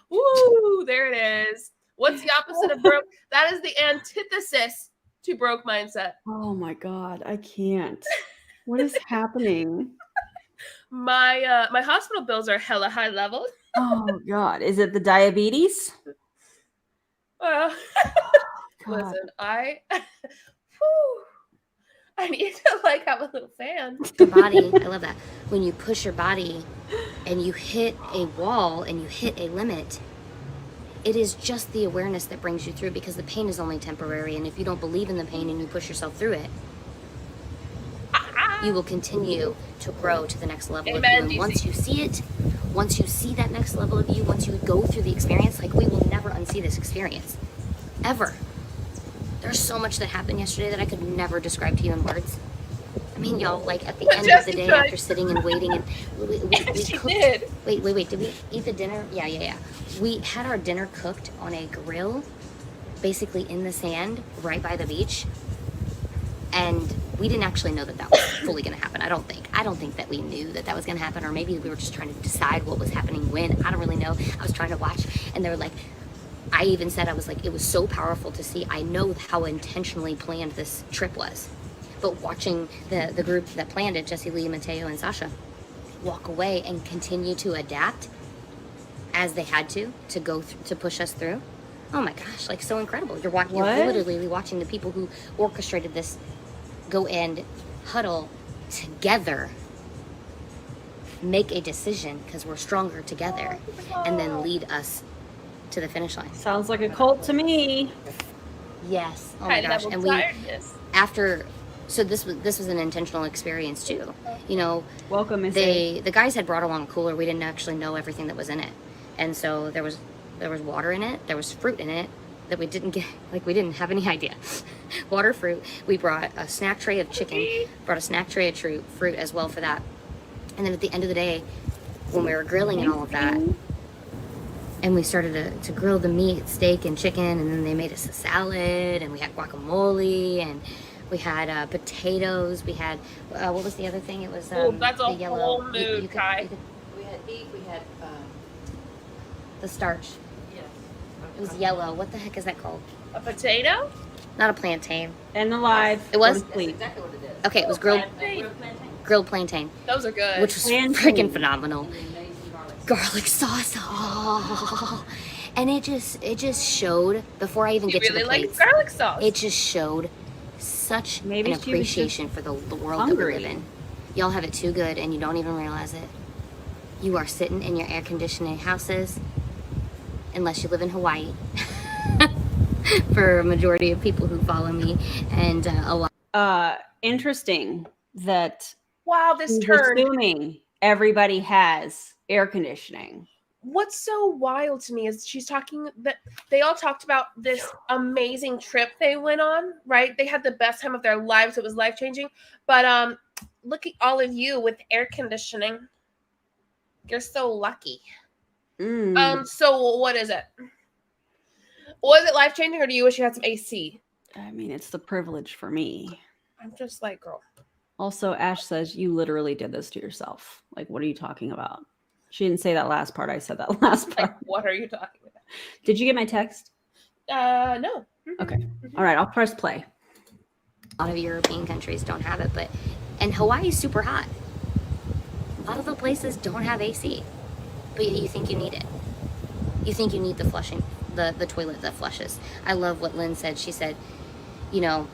Woo, there it is. What's the opposite of broke? That is the antithesis to broke mindset. Oh my God, I can't. What is happening? My hospital bills are hella high level. Oh God, is it the diabetes? Listen, I I need to like have a little fan. Your body, I love that. When you push your body and you hit a wall and you hit a limit, it is just the awareness that brings you through, because the pain is only temporary. And if you don't believe in the pain and you push yourself through it, you will continue to grow to the next level of you. And once you see it, once you see that next level of you, once you go through the experience, like, we will never unsee this experience, ever. There's so much that happened yesterday that I could never describe to you in words. I mean, y'all, like, at the end of the day, after sitting and waiting, and we cooked. Did. Wait. Did we eat the dinner? Yeah. We had our dinner cooked on a grill, basically in the sand, right by the beach. And we didn't actually know that that was fully going to happen. I don't think that we knew that that was going to happen, or maybe we were just trying to decide what was happening when. I don't really know. I was trying to watch, and they were like, I even said, I was like, it was so powerful to see. I know how intentionally planned this trip was. But watching the group that planned it, Jesse Lee, Mateo, and Sasha, walk away and continue to adapt as they had to go to push us through. Oh my gosh, like, so incredible. You're literally watching the people who orchestrated this go and huddle together, make a decision because we're stronger together, and then lead us to the finish line. Sounds like a cult to me. Yes. Oh my gosh. And so this was an intentional experience too. You know, welcome. The guys had brought along a cooler. We didn't actually know everything that was in it, and so there was water in it. There was fruit in it that we didn't get. Like, we didn't have any idea. Water, fruit. We brought a snack tray of chicken. Brought a snack tray of fruit as well for that. And then at the end of the day, when we were grilling and all of that, and we started to grill the meat, steak and chicken, and then they made us a salad, and we had guacamole, and we had potatoes. We had what was the other thing? It was that's a the yellow. whole mood, Kai. We had beef. We had The starch. yes. It was yellow. What the heck is that called? A potato? Not a plantain. And the live. It was? That's exactly what it is. Okay, it was grilled Grilled plantain. plantain, Those are good. which was Plantain. freaking phenomenal. And then amazing garlic. Garlic sauce. Oh. And it just showed, before I even You get to really the like plates, garlic sauce. it just showed such Maybe an she was appreciation for the world hungry. that we live in. Y'all have it too good and you don't even realize it. You are sitting in your air conditioning houses, unless you live in Hawaii, for a majority of people who follow me, and a lot. Interesting that Wow, this he's turned. assuming everybody has air conditioning. What's so wild to me is she's talking that they all talked about this amazing trip they went on, right? They had the best time of their lives. It was life-changing. But look at all of you with air conditioning. You're so lucky. So what is it? Was it life-changing, or do you wish you had some AC? I mean, it's the privilege for me. I'm just like, girl. Also, Ash says you literally did this to yourself. Like, what are you talking about? She didn't say that last part. I said that last part. Like, what are you talking about? Did you get my text? No. Okay. All right. I'll press play. A lot of European countries don't have it, and Hawaii's super hot. A lot of the places don't have AC, but you think you need it. You think you need the flushing, the toilet that flushes. I love what Lynn said. She said, you know,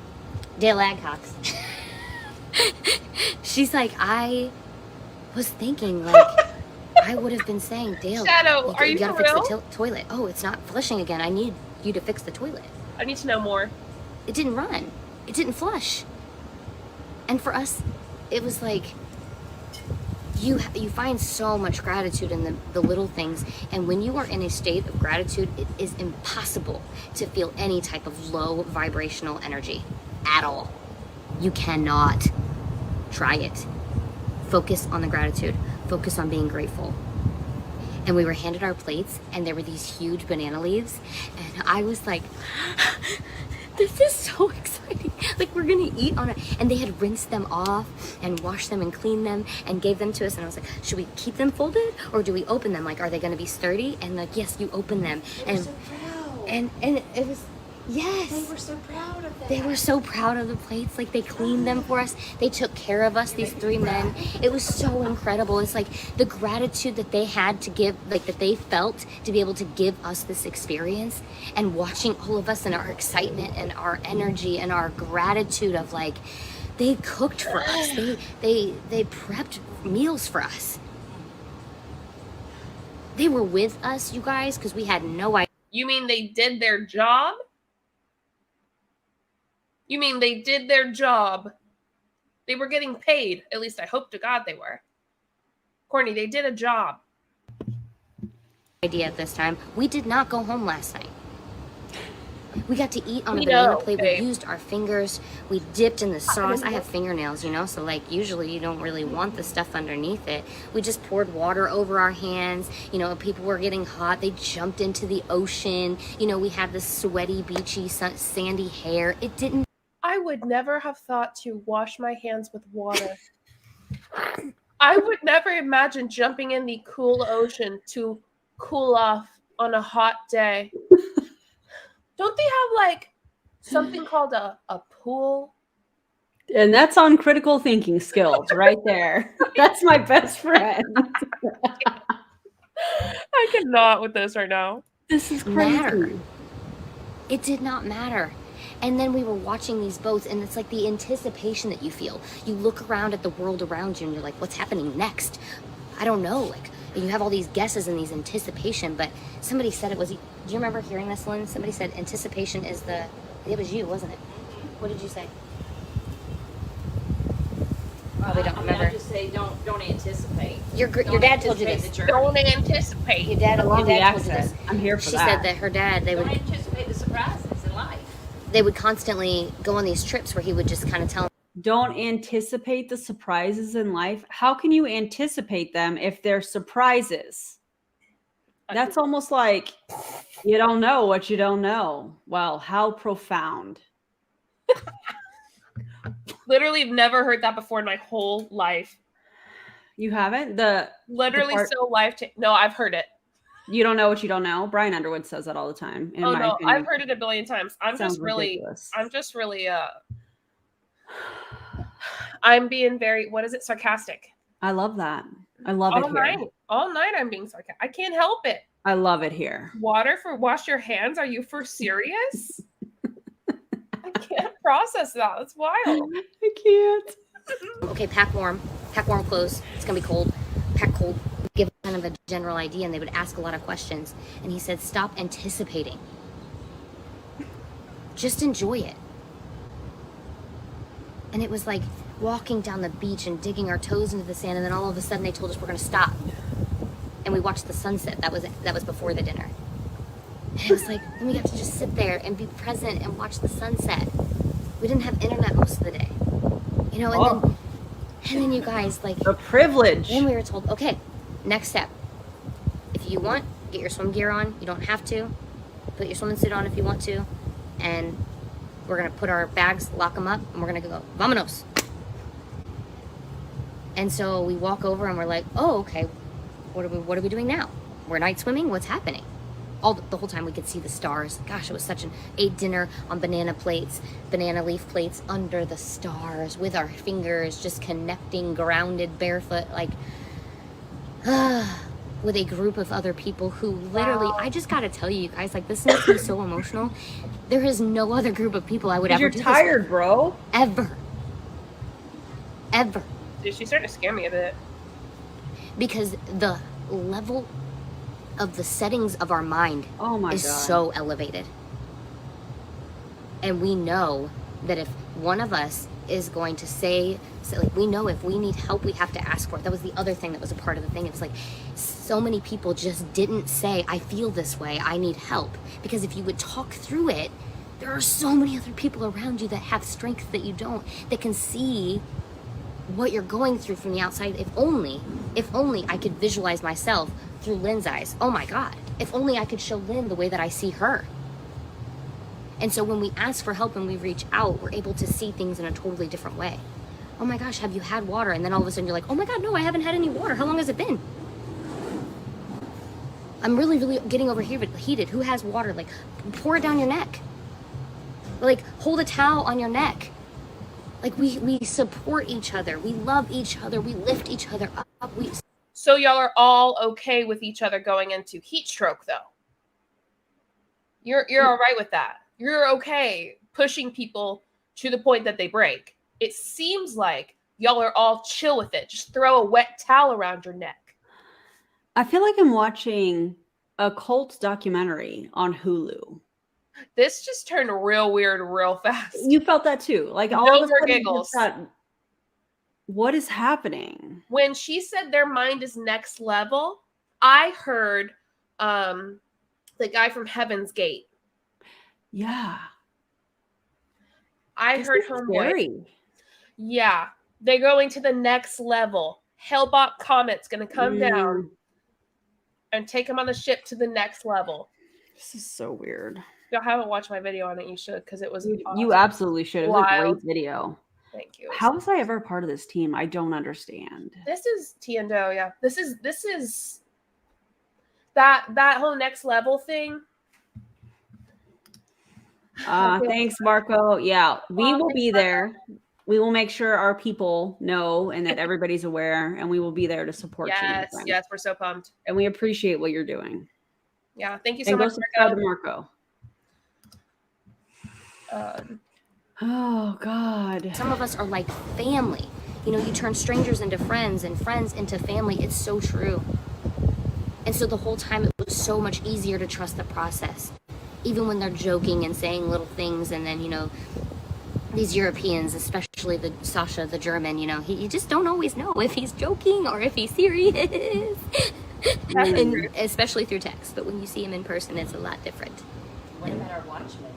Dale Adcox. She's like, I was thinking, like, I would have been saying, Dale, Shadow, are you gotta for fix real? the toilet. Oh, it's not flushing again. I need you to fix the toilet. I need to know more. It didn't run. It didn't flush. And for us, it was like, you find so much gratitude in the little things. And when you are in a state of gratitude, it is impossible to feel any type of low vibrational energy at all. You cannot. Try it. Focus on the gratitude. Focus on being grateful. And we were handed our plates, and there were these huge banana leaves, and I was like, this is so exciting. Like, we're gonna eat on it. And they had rinsed them off and washed them and cleaned them and gave them to us. And I was like, should we keep them folded, or do we open them? Like, are they gonna be sturdy? And like, yes, you open them. And so proud. and it was, yes. They were so proud of that. They were so proud of the plates. Like, they cleaned them for us. They took care of us, these three men. It was so incredible. It's like the gratitude that they had to give, like, that they felt to be able to give us this experience, and watching all of us and our excitement and our energy and our gratitude of, like, They cooked for us. They prepped meals for us. They were with us, you guys, because we had no idea. You mean they did their job? You mean they did their job? They were getting paid. At least I hope to God they were. Courtney, they did a job. Idea at this time. We did not go home last night. We got to eat on a We banana know, plate. babe. We used our fingers. We dipped in the sauce. I have fingernails, you know, so like usually you don't really want the stuff underneath it. We just poured water over our hands. You know, people were getting hot. They jumped into the ocean. You know, we had this sweaty, beachy, sandy hair. It didn't. I would never have thought to wash my hands with water. I would never imagine jumping in the cool ocean to cool off on a hot day. Don't they have like something called a pool? And that's on critical thinking skills right there. That's my best friend. I cannot with this right now. This is crazy. Matter. It did not matter. And then we were watching these boats, and it's like the anticipation that you feel. You look around at the world around you, and you're like, what's happening next? I don't know. Like, you have all these guesses and these anticipation, but somebody said it was, do you remember hearing this, Lynn? Somebody said anticipation is the, it was you, wasn't it? What did you say? Probably don't remember. I just say don't anticipate. Your dad told you this. Don't anticipate. Your dad, I love your the dad told you accent. this. I'm here for She that. said that her dad, Don't anticipate the surprises in life. they would constantly go on these trips where he would just kind of tell them, Don't anticipate the surprises in life. How can you anticipate them if they're surprises? That's almost like you don't know what you don't know. Well, how profound. Literally never heard that before in my whole life. You haven't? Literally part- so no, I've heard it. You don't know what you don't know. Brian Underwood says that all the time. In my opinion. I've heard it a billion times. I'm Sounds just really ridiculous. I'm being very, what is it, sarcastic. I love that. I love it here. All night I'm being sarcastic. I can't help it. I love it here. Water for wash your hands? Are you for serious? I can't process that. That's wild. I can't. okay, pack warm clothes. It's gonna be cold. Pack cold. Give kind of a general idea, and they would ask a lot of questions. And he said, stop anticipating. Just enjoy it. And it was like walking down the beach and digging our toes into the sand, and then all of a sudden they told us we're gonna stop. And we watched the sunset. That was before the dinner. And it was like, then we got to just sit there and be present and watch the sunset. We didn't have internet most of the day. You know, and then you guys, like, The privilege. then we were told, okay, next step. If you want, get your swim gear on. You don't have to. Put your swimming suit on if you want to. And we're going to put our bags, lock them up, and we're going to go, vamonos. And so we walk over and we're like, oh, okay, what are we doing now? We're night swimming? What's happening? The whole time we could see the stars. Gosh, it was such ate dinner on banana leaf plates under the stars with our fingers just connecting, grounded, barefoot, like, with a group of other people who literally, I just gotta tell you guys, like, this makes me so emotional. There is no other group of people I would ever You're do tired, this with. bro. Ever. Dude, she's starting to scare me a bit. Because the level of the settings of our mind Oh my is God. so elevated. And we know that if one of us is going to say, like, we know if we need help, we have to ask for it. That was the other thing that was a part of the thing. It's like so many people just didn't say, I feel this way, I need help. Because if you would talk through it, there are so many other people around you that have strength that you don't, that can see what you're going through from the outside. If only I could visualize myself through Lynn's eyes. Oh my God. If only I could show Lynn the way that I see her. And so when we ask for help and we reach out, we're able to see things in a totally different way. Oh my gosh, have you had water? And then all of a sudden you're like, oh my God, no, I haven't had any water. How long has it been? I'm really, really getting overheated. Who has water? Like, pour it down your neck. Like, hold a towel on your neck. Like, we support each other. We love each other. We lift each other up. So y'all are all okay with each other going into heat stroke, though? You're all right with that? You're okay pushing people to the point that they break? it seems like y'all are all chill with it. Just throw a wet towel around your neck. I feel like I'm watching a cult documentary on Hulu. This just turned real weird real fast. You felt that too. Like all No of a more sudden, giggles. what is happening? When she said their mind is next level, I heard the guy from Heaven's Gate. Yeah. I This heard is Homeboy. scary. Yeah, they're going to the next level. Hellbot Comet's going to come down and take him on the ship to the next level. This is so weird. If y'all haven't watched my video on it, you should, because it was You absolutely should. It was a wild. great video. Thank you. How was I ever a part of this team? I don't understand. This is Tiendo, yeah. This is that whole next level thing. Thanks, Marco. Yeah, we will thanks, be there. We will make sure our people know and that everybody's aware, and we will be there to support you. Yes, yes, we're so pumped. And we appreciate what you're doing. Yeah, thank you so And much, go subscribe to Marco. Oh, God. Some of us are like family. You know, you turn strangers into friends and friends into family. It's so true. And so the whole time it was so much easier to trust the process. Even when they're joking and saying little things, and then, you know, these Europeans, especially Sasha, the German, you know, you just don't always know if he's joking or if he's serious. And especially through text. But when you see him in person, it's a lot different. What about our watchmen?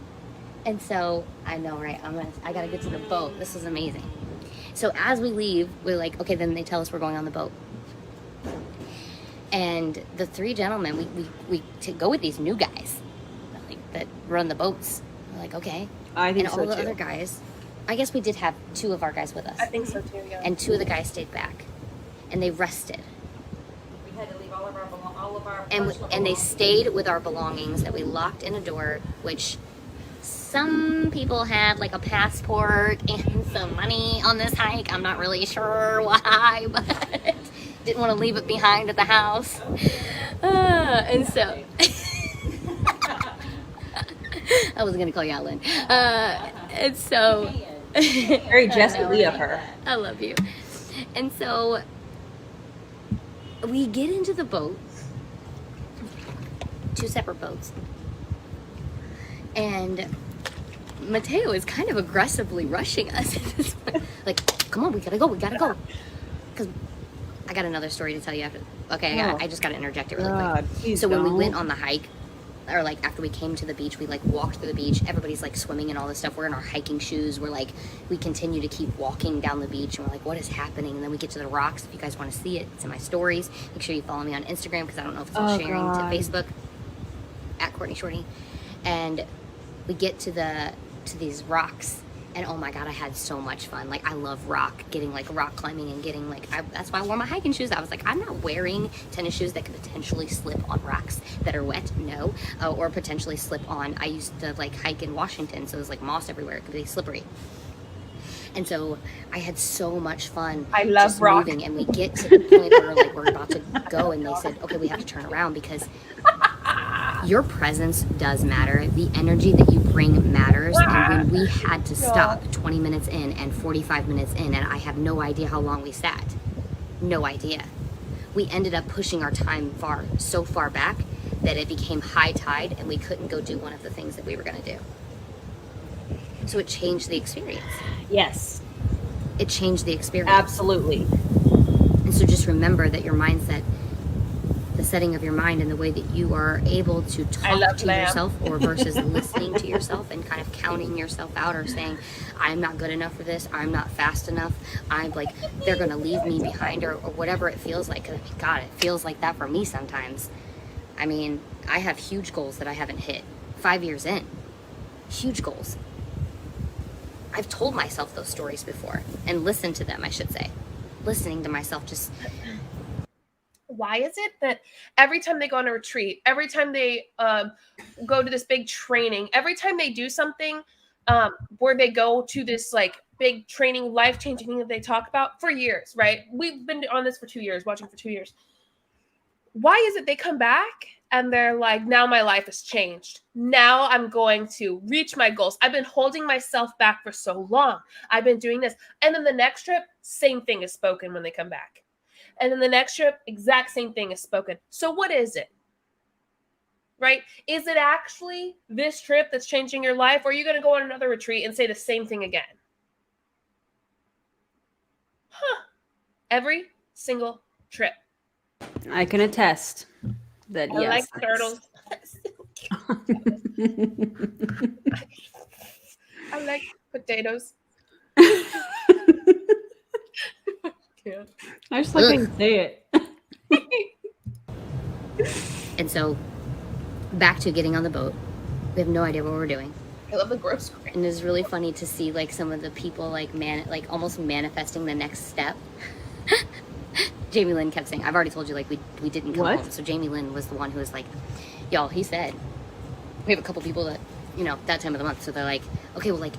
And so, I know, right? I gotta get to the boat. This is amazing. So as we leave, we're like, okay, then they tell us we're going on the boat. And the three gentlemen, we go with these new guys, like, that run the boats. We're like, okay. I think and so all the too. other guys, I guess we did have 2 of our guys with us. I think so too, yeah. And 2 of the guys stayed back. And they rested. We had to leave all of our And personal they belongings. stayed with our belongings that we locked in a door, which some people had like a passport and some money on this hike. I'm not really sure why, but didn't want to leave it behind at the house. And so I was gonna call you out, Lynn. And so Very Jessica of her. I love you. And so we get into the boat, 2 separate boats, and Mateo is kind of aggressively rushing us at this point. Like, come on, we gotta go. Because I got another story to tell you after. Okay, I just gotta interject it really quick. So when we went on the hike, or like after we came to the beach, we like walked through the beach. Everybody's like swimming and all this stuff. We're in our hiking shoes. We're like, we continue to keep walking down the beach, and we're like, what is happening? And then we get to the rocks. If you guys want to see it, it's in my stories. Make sure you follow me on Instagram, because I don't know if it's all sharing to Facebook at Courtney Shorty. And we get to these rocks, and oh my god, I had so much fun. Like, I love getting like rock climbing, and getting like, that's why I wore my hiking shoes. I was like, I'm not wearing tennis shoes that could potentially slip on rocks that are wet, no, or potentially slip on. I used to like hike in Washington, so it was like moss everywhere. It could be slippery. And so I had so much fun. I love just rock. moving, and we get to the point where like we're about to go, and they said, okay, we have to turn around, because your presence does matter. The energy that you bring matters. And when we had to stop 20 minutes in and 45 minutes in, and I have no idea how long we sat. No idea. We ended up pushing our time so far back that it became high tide, and we couldn't go do one of the things that we were going to do. So it changed the experience. Yes, It changed the experience. absolutely. And so just remember that your mindset, the setting of your mind, and the way that you are able to talk to yourself, or versus listening to yourself and kind of counting yourself out, or saying, I'm not good enough for this, I'm not fast enough, I'm like, they're going to leave me behind, or whatever it feels like. Because, God, it feels like that for me sometimes. I mean, I have huge goals that I haven't hit 5 years in. Huge goals. I've told myself those stories before, and listened to them, I should say. Listening to myself just... Why is it that every time they go on a retreat, every time they go to this big training, every time they do something where they go to this like big training, life-changing thing that they talk about for years, right? We've been on this for 2 years, watching for 2 years. why is it they come back and they're like, now my life has changed. Now I'm going to reach my goals. I've been holding myself back for so long. I've been doing this. And then the next trip, same thing is spoken when they come back. And then the next trip, exact same thing is spoken. So what is it? Right? Is it actually this trip that's changing your life? Or are you going to go on another retreat and say the same thing again? Every single trip. I can attest that, I yes. like turtles. I like potatoes. I just like how you say it. And so back to getting on the boat. We have no idea what we're doing. I love the gross. And it's really funny to see like some of the people like almost manifesting the next step. Jamie Lynn kept saying, I've already told you, like, we didn't come home. So Jamie Lynn was the one who was like, y'all, he said, we have a couple people that, you know, that time of the month. So they're like, okay, well, like,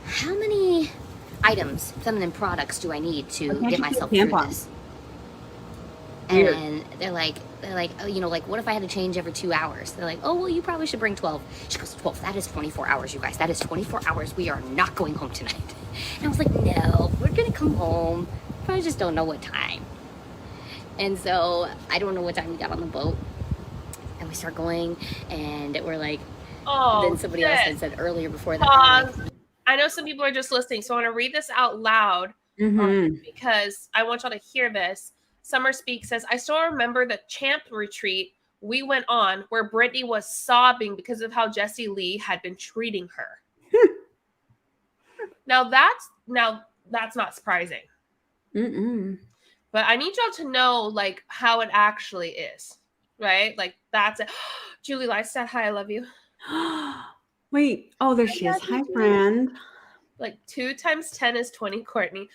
how many items, feminine products do I need to get myself through this? And they're like, oh, you know, like, what if I had to change every 2 hours? They're like, oh, well, you probably should bring 12. She goes, 12, that is 24 hours, you guys. That is 24 hours. We are not going home tonight. And I was like, no, we're going to come home. I just don't know what time. And so I don't know what time we got on the boat. And we start going, and we're like, then somebody else had said earlier before that. Like, I know some people are just listening, so I want to read this out loud because I want y'all to hear this. Summer Speak says, I still remember the champ retreat we went on where Brittany was sobbing because of how Jessie Lee had been treating her. Now that's not surprising. But I need y'all to know like how it actually is, right? Like that's it. Julie Lice said, hi, I love you. Wait, oh, there she is. Hi, friend. Like 2 times 10 is 20, Courtney.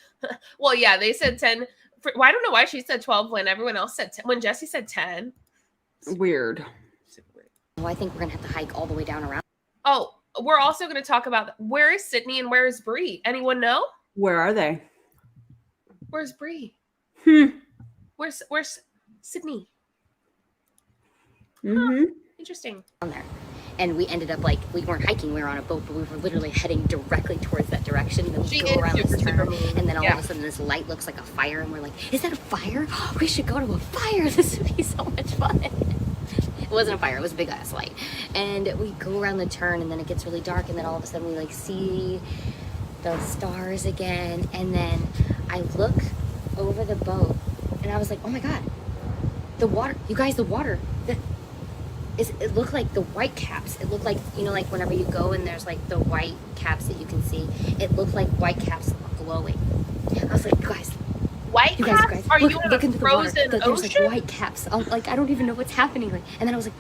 Well, yeah, they said 10. Well, I don't know why she said 12 when everyone else said 10. When Jessie said 10. Weird. Well, I think we're going to have to hike all the way down around. Oh, we're also going to talk about where is Sydney and where is Bree? Anyone know? Where are they? Where's Bree? Where's Sydney? Interesting. On there. And we ended up like, we weren't hiking, we were on a boat, but we were literally heading directly towards that direction. And then we go around this turn, and then all of a sudden this light looks like a fire, and we're like, is that a fire? We should go to a fire. This would be so much fun. It wasn't a fire, it was a big ass light. And we go around the turn, and then it gets really dark, and then all of a sudden we like see the stars again. And then I look over the boat, and I was like, oh my God, the water, you guys, the water. It looked like the white caps. It looked like, you know, like whenever you go and there's like the white caps that you can see, it looked like white caps glowing. I was like, you guys, white caps? Are you in a frozen ocean? There's like white caps. Like, I don't even know what's happening. Like, and then I was like,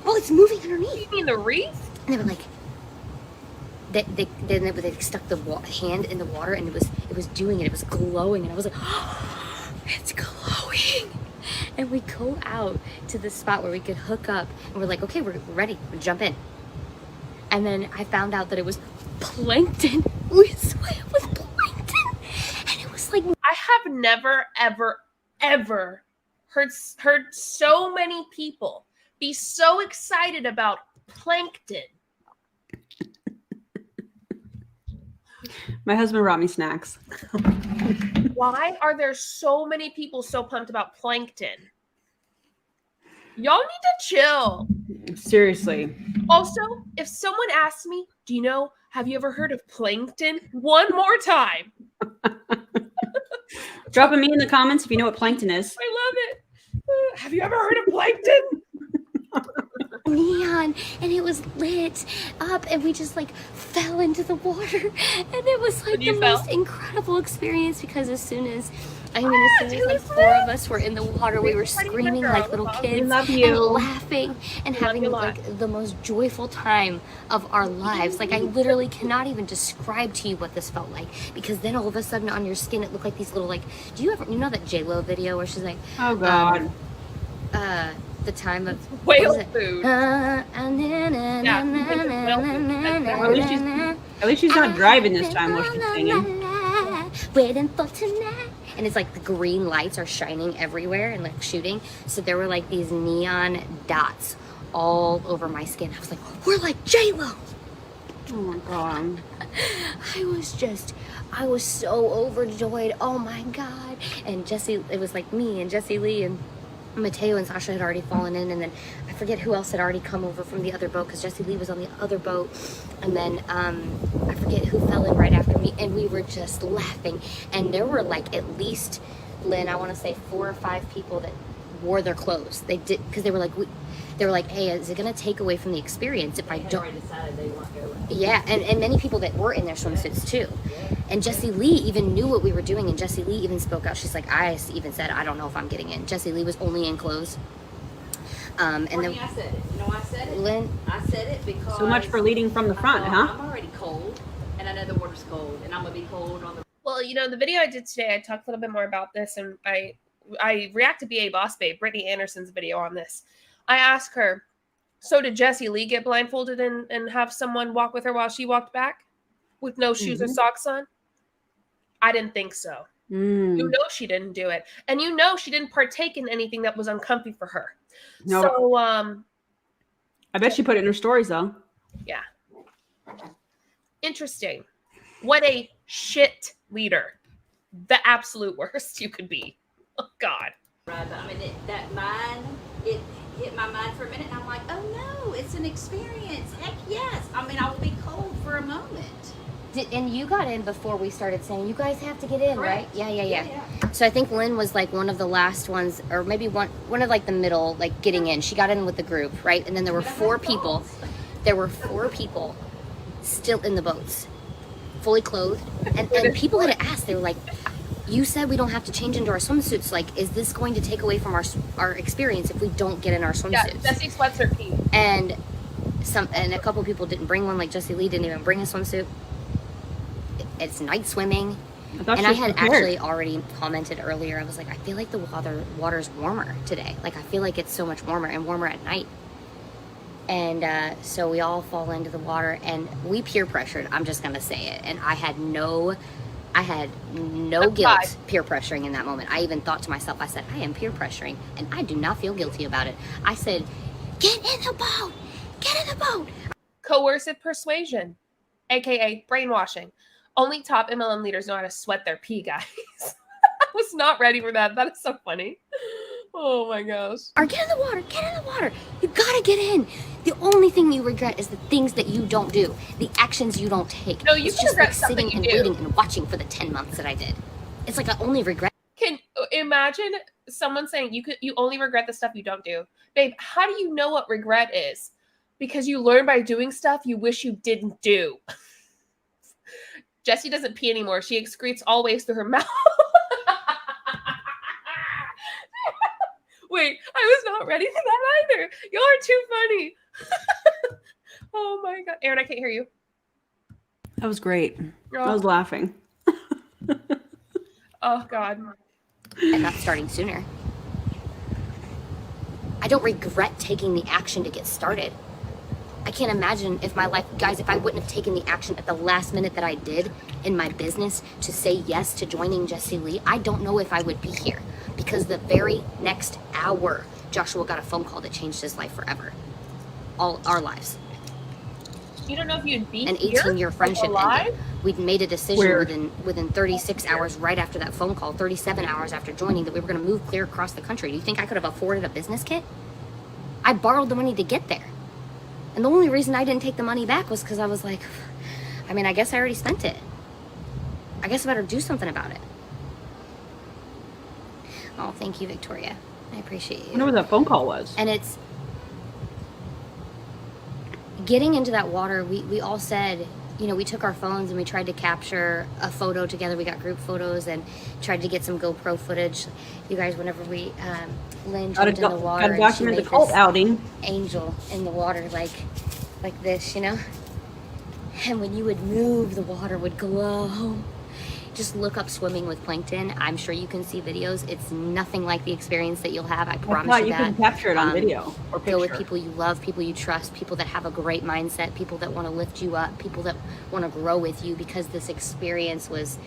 oh, it's moving underneath. You mean the reef? And they were like, they stuck the hand in the water, and it was doing it. It was glowing, and I was like, oh, it's glowing. And we go out to the spot where we could hook up, and we're like, okay, we're ready, we jump in. And then I found out that it was plankton. We swam with plankton, and it was like, I have never, ever heard so many people be so excited about plankton. My husband brought me snacks. Why are there so many people so pumped about plankton? Y'all need to chill. Seriously. Also, if someone asks me, do you know, have you ever heard of plankton? One more time. Drop a me in the comments if you know what plankton is. I love it. Have you ever heard of plankton? Neon, and it was lit up, and we just like fell into the water, and it was like the most incredible experience, because as soon as like 4 of us were in the water, we were screaming like little kids and laughing and having like the most joyful time of our lives. Like, I literally cannot even describe to you what this felt like, because then all of a sudden on your skin it looked like these little, like, you know that J-Lo video where she's like, oh God, the time of whale food. At least she's not driving this time while she's singing. Waiting for tonight. and it's like the green lights are shining everywhere and like shooting. So there were like these neon dots all over my skin. I was like, we're like J-Lo. Oh my God. I was so overjoyed. Oh my God. And it was like me and Jesse Lee and Mateo and Sasha had already fallen in, and then I forget who else had already come over from the other boat because Jesse Lee was on the other boat, and then I forget who fell in right after me, and we were just laughing, and there were like at least, Lynn, I want to say 4 or 5 people that wore their clothes. They did, because they were like, hey, is it going to take away from the experience if I don't? Decided they weren't going. Yeah, and many people that were in their swimsuits too. And Jessie Lee even knew what we were doing, and Jessie Lee even spoke out. She's like, I even said, I don't know if I'm getting in. Jessie Lee was only in clothes. And Courtney, then I said it. You know why I said it? Lynn, I said it because So much for leading from the front, I huh? thought, I'm already cold, and I know the water's cold, and I'm gonna be cold on the. Well, you know, the video I did today, I talked a little bit more about this, and I reacted to BA Boss Babe, Brittany Anderson's video on this. I asked her, so did Jessie Lee get blindfolded and have someone walk with her while she walked back with no shoes or socks on? I didn't think so. You know she didn't do it. And you know she didn't partake in anything that was uncomfy for her. No. So, I bet she put it in her stories, though. yeah. Interesting. What a shit leader. The absolute worst you could be. Oh, God. Right, but I mean, it hit my mind for a minute, and I'm like, oh no, it's an experience. Heck yes. I mean, I will be cold for a moment. and you got in before we started saying, you guys have to get in, right? Correct. Yeah. So I think Lynn was like one of the last ones, or maybe one of like the middle, like getting in. She got in with the group, right? And then there were 4 people. There were 4 people still in the boats, fully clothed. And people had asked, they were like, you said we don't have to change into our swimsuits. Like, is this going to take away from our experience if we don't get in our swimsuits? Yeah, Jessie sweats her pee. And a couple people didn't bring one, like Jessie Lee didn't even bring a swimsuit. It's night swimming. And I had actually already commented earlier, I was like, I feel like the water's warmer today. Like, I feel like it's so much warmer and warmer at night. And so we all fall into the water, and we peer pressured, I'm just gonna say it. And I had no guilt peer pressuring in that moment. I even thought to myself, I said, I am peer pressuring, and I do not feel guilty about it. I said, get in the boat, get in the boat. Coercive persuasion, aka brainwashing. Only top MLM leaders know how to sweat their pee, guys. I was not ready for that. That is so funny. Oh my gosh. Or get in the water, get in the water. You gotta get in. The only thing you regret is the things that you don't do, the actions you don't take. No, you it's can just regret like something sitting and you do. waiting and watching for the 10 months that I did. It's like I only regret. Can imagine someone saying you only regret the stuff you don't do. Babe, how do you know what regret is? Because you learn by doing stuff you wish you didn't do. Jessie doesn't pee anymore. She excretes all ways through her mouth. Wait, I was not ready for that either. Y'all are too funny. Oh my God. Aaron, I can't hear you. That was great. Oh. I was laughing. Oh God. And not starting sooner. I don't regret taking the action to get started. I can't imagine if my life, guys, if I wouldn't have taken the action at the last minute that I did in my business to say yes to joining Jessie Lee, I don't know if I would be here. Because the very next hour, Joshua got a phone call that changed his life forever. All our lives. You don't know if you'd be An here, 18-year friendship alive? ended. We'd made a decision Where? within 36 hours right after that phone call, 37 hours after joining, that we were going to move clear across the country. Do you think I could have afforded a business kit? I borrowed the money to get there. And the only reason I didn't take the money back was because I was like, I mean, I guess I already spent it. I guess I better do something about it. Oh, thank you, Victoria. I appreciate you. I wonder what that phone call was. And it's getting into that water. We all said, you know, we took our phones and we tried to capture a photo together. We got group photos and tried to get some GoPro footage. You guys, whenever we, Lynn jumped in the water, Gotta and she document the made cult this outing. angel in the water, like this, you know. And when you would move, the water would glow. Just look up swimming with plankton. I'm sure you can see videos. It's nothing like the experience that you'll have. I promise thought you you that. could capture it on video or Go with picture. people you love, people you trust, people that have a great mindset, people that want to lift you up, people that want to grow with you, because this experience was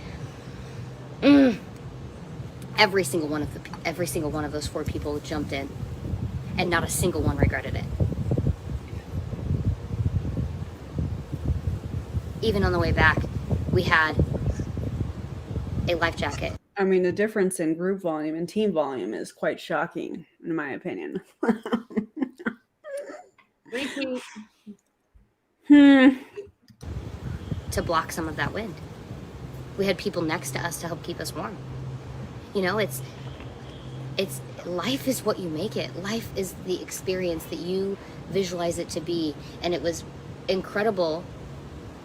every single one of those 4 people jumped in, and not a single one regretted it. Even on the way back, we had a life jacket. I mean, the difference in group volume and team volume is quite shocking, in my opinion. Repeat. To block some of that wind. We had people next to us to help keep us warm. You know, it's life is what you make it. Life is the experience that you visualize it to be. And it was incredible,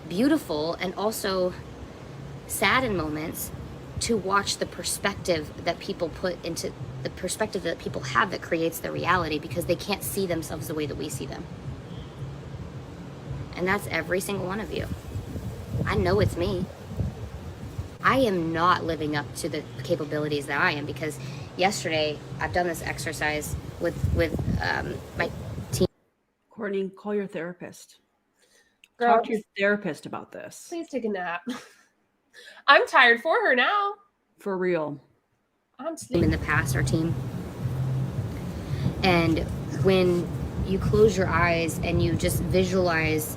beautiful, and also sad in moments to watch the perspective that people put into the perspective that people have that creates their reality, because they can't see themselves the way that we see them. And that's every single one of you. I know it's me. I am not living up to the capabilities that I am, because yesterday I've done this exercise with my team. Courtney, call your therapist. Girl, Talk to your therapist about this. please take a nap. I'm tired for her now. For real. I'm In sleeping. the past, our team. And when you close your eyes and you just visualize,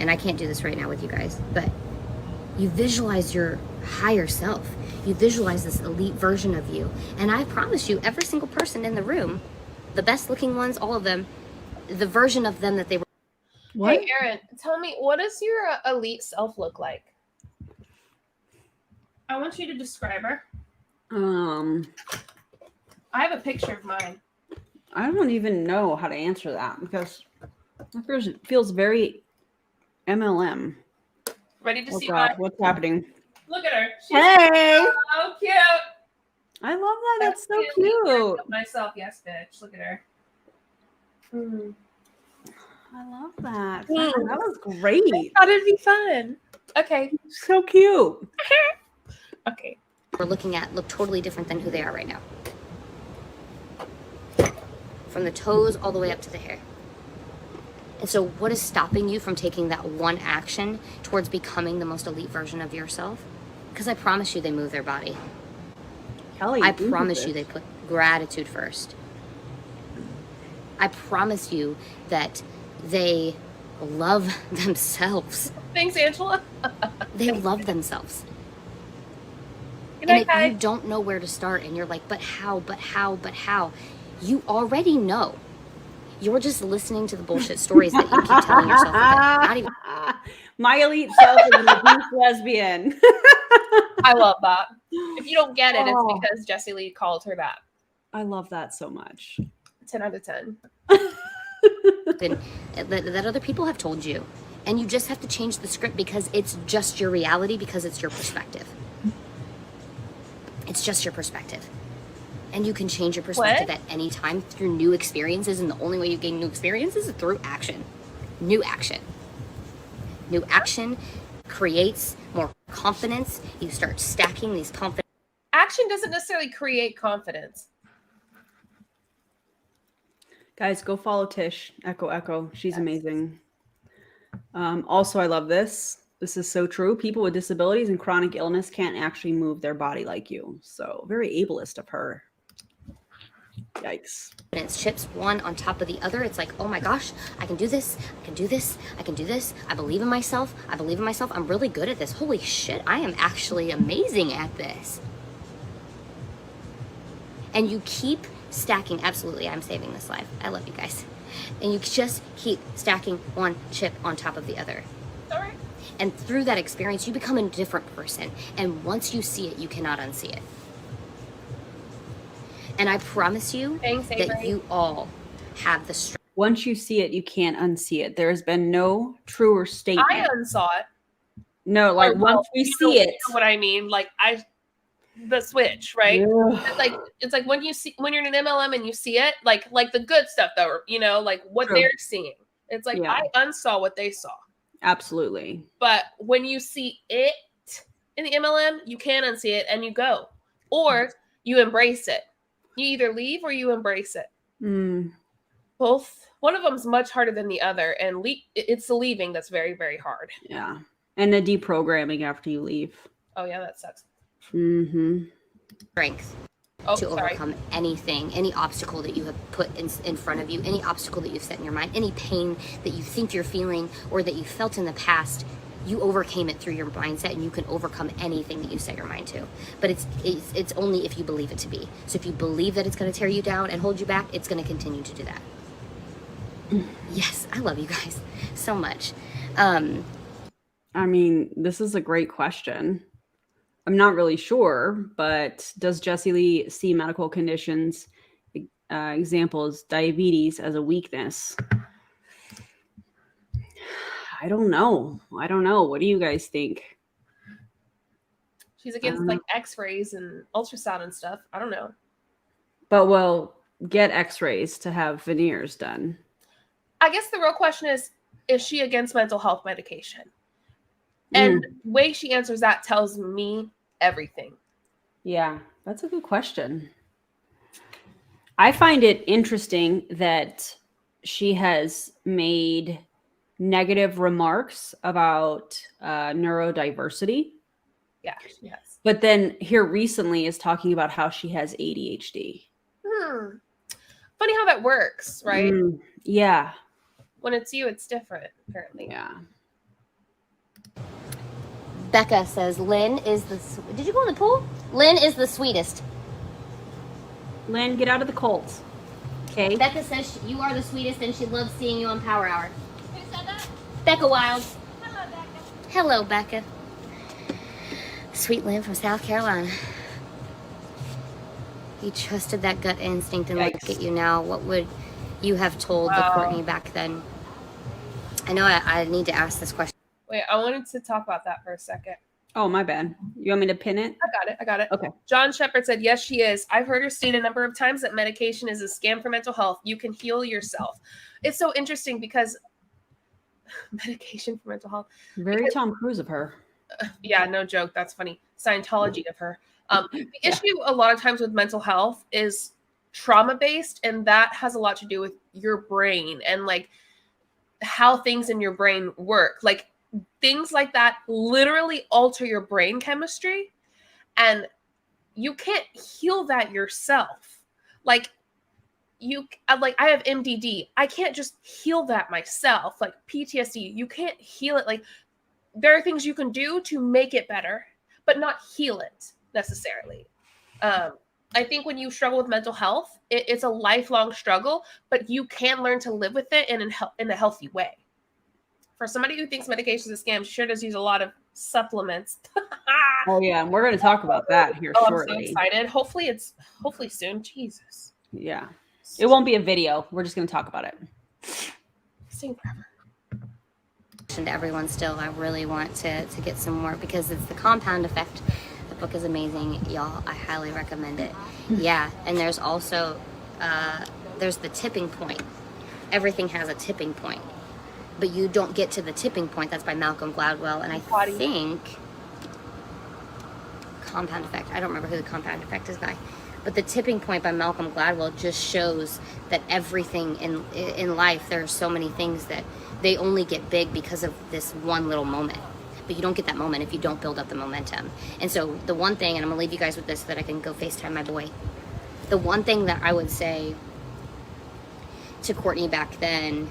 and I can't do this right now with you guys, but you visualize your higher self. You visualize this elite version of you. And I promise you, every single person in the room, the best looking ones, all of them, the version of them that they were. What? Hey, Erin, tell me, what does your elite self look like? I want you to describe her. I have a picture of mine. I don't even know how to answer that, because it feels very MLM. Ready to Oh see God, mine? what's happening? Look at her. She's Hey! so cute. I love that. That's so the elite version cute. of myself, yes, bitch. Look at her. I love that. Mm. That was great. Thought it'd be fun. Okay. So cute. Okay. We're looking at look totally different than who they are right now. From the toes all the way up to the hair. And so what is stopping you from taking that one action towards becoming the most elite version of yourself? Because I promise you they move their body. Kelly, I promise you they put gratitude first. I promise you that they love themselves. Thanks, Angela. They love themselves. Good And night, if guys. you don't know where to start and you're like, but how, you already know. You're just listening to the bullshit stories that you keep telling yourself. Not even. My elite self is an abused lesbian. I love that. If you don't get it, Oh. it's because Jessie Lee called her that. I love that so much. 10 out of 10. That other people have told you. And you just have to change the script, because it's just your reality, because it's your perspective. It's just your perspective. And you can change your perspective at any time through new experiences. And the only way you gain new experiences is through action. New action. New action creates more confidence. You start stacking these confidence. Action doesn't necessarily create confidence. Guys, go follow Tish. Echo. She's amazing. Also, I love this. This is so true. People with disabilities and chronic illness can't actually move their body like you. So very ableist of her. Yikes. Chips one on top of the other. It's like, oh my gosh, I can do this. I can do this. I can do this. I believe in myself. I believe in myself. I'm really good at this. Holy shit, I am actually amazing at this. And you keep stacking. Absolutely, I'm saving this live. I love you guys. And you just keep stacking one chip on top of the other. All right. And through that experience, you become a different person. And once you see it, you cannot unsee it. And I promise you Thanks, that Avery. you all have the strength. Once you see it, you can't unsee it. There has been no truer statement. I unsaw it. No, like Or, well, once we you see it. know what I mean? Like the switch, right? Ugh. It's like when you're in an MLM and you see it, like the good stuff though, like what True. they're seeing. It's like Yeah. I unsaw what they saw. Absolutely. But when you see it in the MLM, you can unsee it and you go. Or you embrace it. You either leave or you embrace it. Both. One of them's much harder than the other, and it's the leaving that's very, very hard. Yeah. And the deprogramming after you leave. Oh yeah, that sucks. Mm-hmm. Strength. to overcome anything, any obstacle that you have put in front of you, any obstacle that you've set in your mind, any pain that you think you're feeling or that you felt in the past. You overcame it through your mindset, and you can overcome anything that you set your mind to. But it's only if you believe it to be. So if you believe that it's going to tear you down and hold you back, it's going to continue to do that. Yes, I love you guys so much. I mean, this is a great question. I'm not really sure, but does Jessie Lee see medical conditions, examples, diabetes, as a weakness? I don't know. What do you guys think? She's against like x-rays and ultrasound and stuff. I don't know. But well, get x-rays to have veneers done. I guess the real question is she against mental health medication? And the way she answers that tells me everything. Yeah, that's a good question. I find it interesting that she has made negative remarks about neurodiversity. Yeah, she has. But then here recently is talking about how she has ADHD. Funny how that works, right? Yeah. When it's you, it's different, apparently. Yeah. Becca says, Lynn is the... Did you go in the pool? Lynn is the sweetest. Lynn, get out of the Colts. Okay. Becca says you are the sweetest and she loves seeing you on Power Hour. Who said that? Becca Wilds. Hello, Becca. Hello, Becca. Sweet Lynn from South Carolina. You trusted that gut instinct, and look at you now. What would you have told the Courtney back then? I know I need to ask this question. Wait, I wanted to talk about that for a second. Oh, my bad. You want me to pin it? I got it. Okay. John Shepard said, yes, she is. I've heard her state a number of times that medication is a scam for mental health. You can heal yourself. It's so interesting because medication for mental health. Very Tom Cruise of her. Yeah, no joke. That's funny. Scientology of her. The issue a lot of times with mental health is trauma-based, and that has a lot to do with your brain and like how things in your brain work. Like things like that literally alter your brain chemistry, and you can't heal that yourself. Like I have MDD. I can't just heal that myself. Like PTSD, you can't heal it. Like there are things you can do to make it better, but not heal it necessarily. I think when you struggle with mental health, it's a lifelong struggle, but you can learn to live with it in a healthy way. For somebody who thinks medication is a scam, she sure does use a lot of supplements. Oh yeah, and we're going to talk about that here shortly. I'm so excited. Hopefully soon. Jesus. Yeah. It won't be a video. We're just going to talk about it. Sing forever. To everyone still, I really want to get some more because it's the compound effect. The book is amazing, y'all. I highly recommend it. Yeah, and there's also there's the tipping point. Everything has a tipping point, but you don't get to the tipping point. That's by Malcolm Gladwell, and I think Compound Effect. I don't remember who the Compound Effect is by, but the tipping point by Malcolm Gladwell just shows that everything in life, there are so many things that they only get big because of this one little moment. But you don't get that moment if you don't build up the momentum. And so the one thing, and I'm gonna leave you guys with this so that I can go FaceTime my boy. The one thing that I would say to Courtney back then,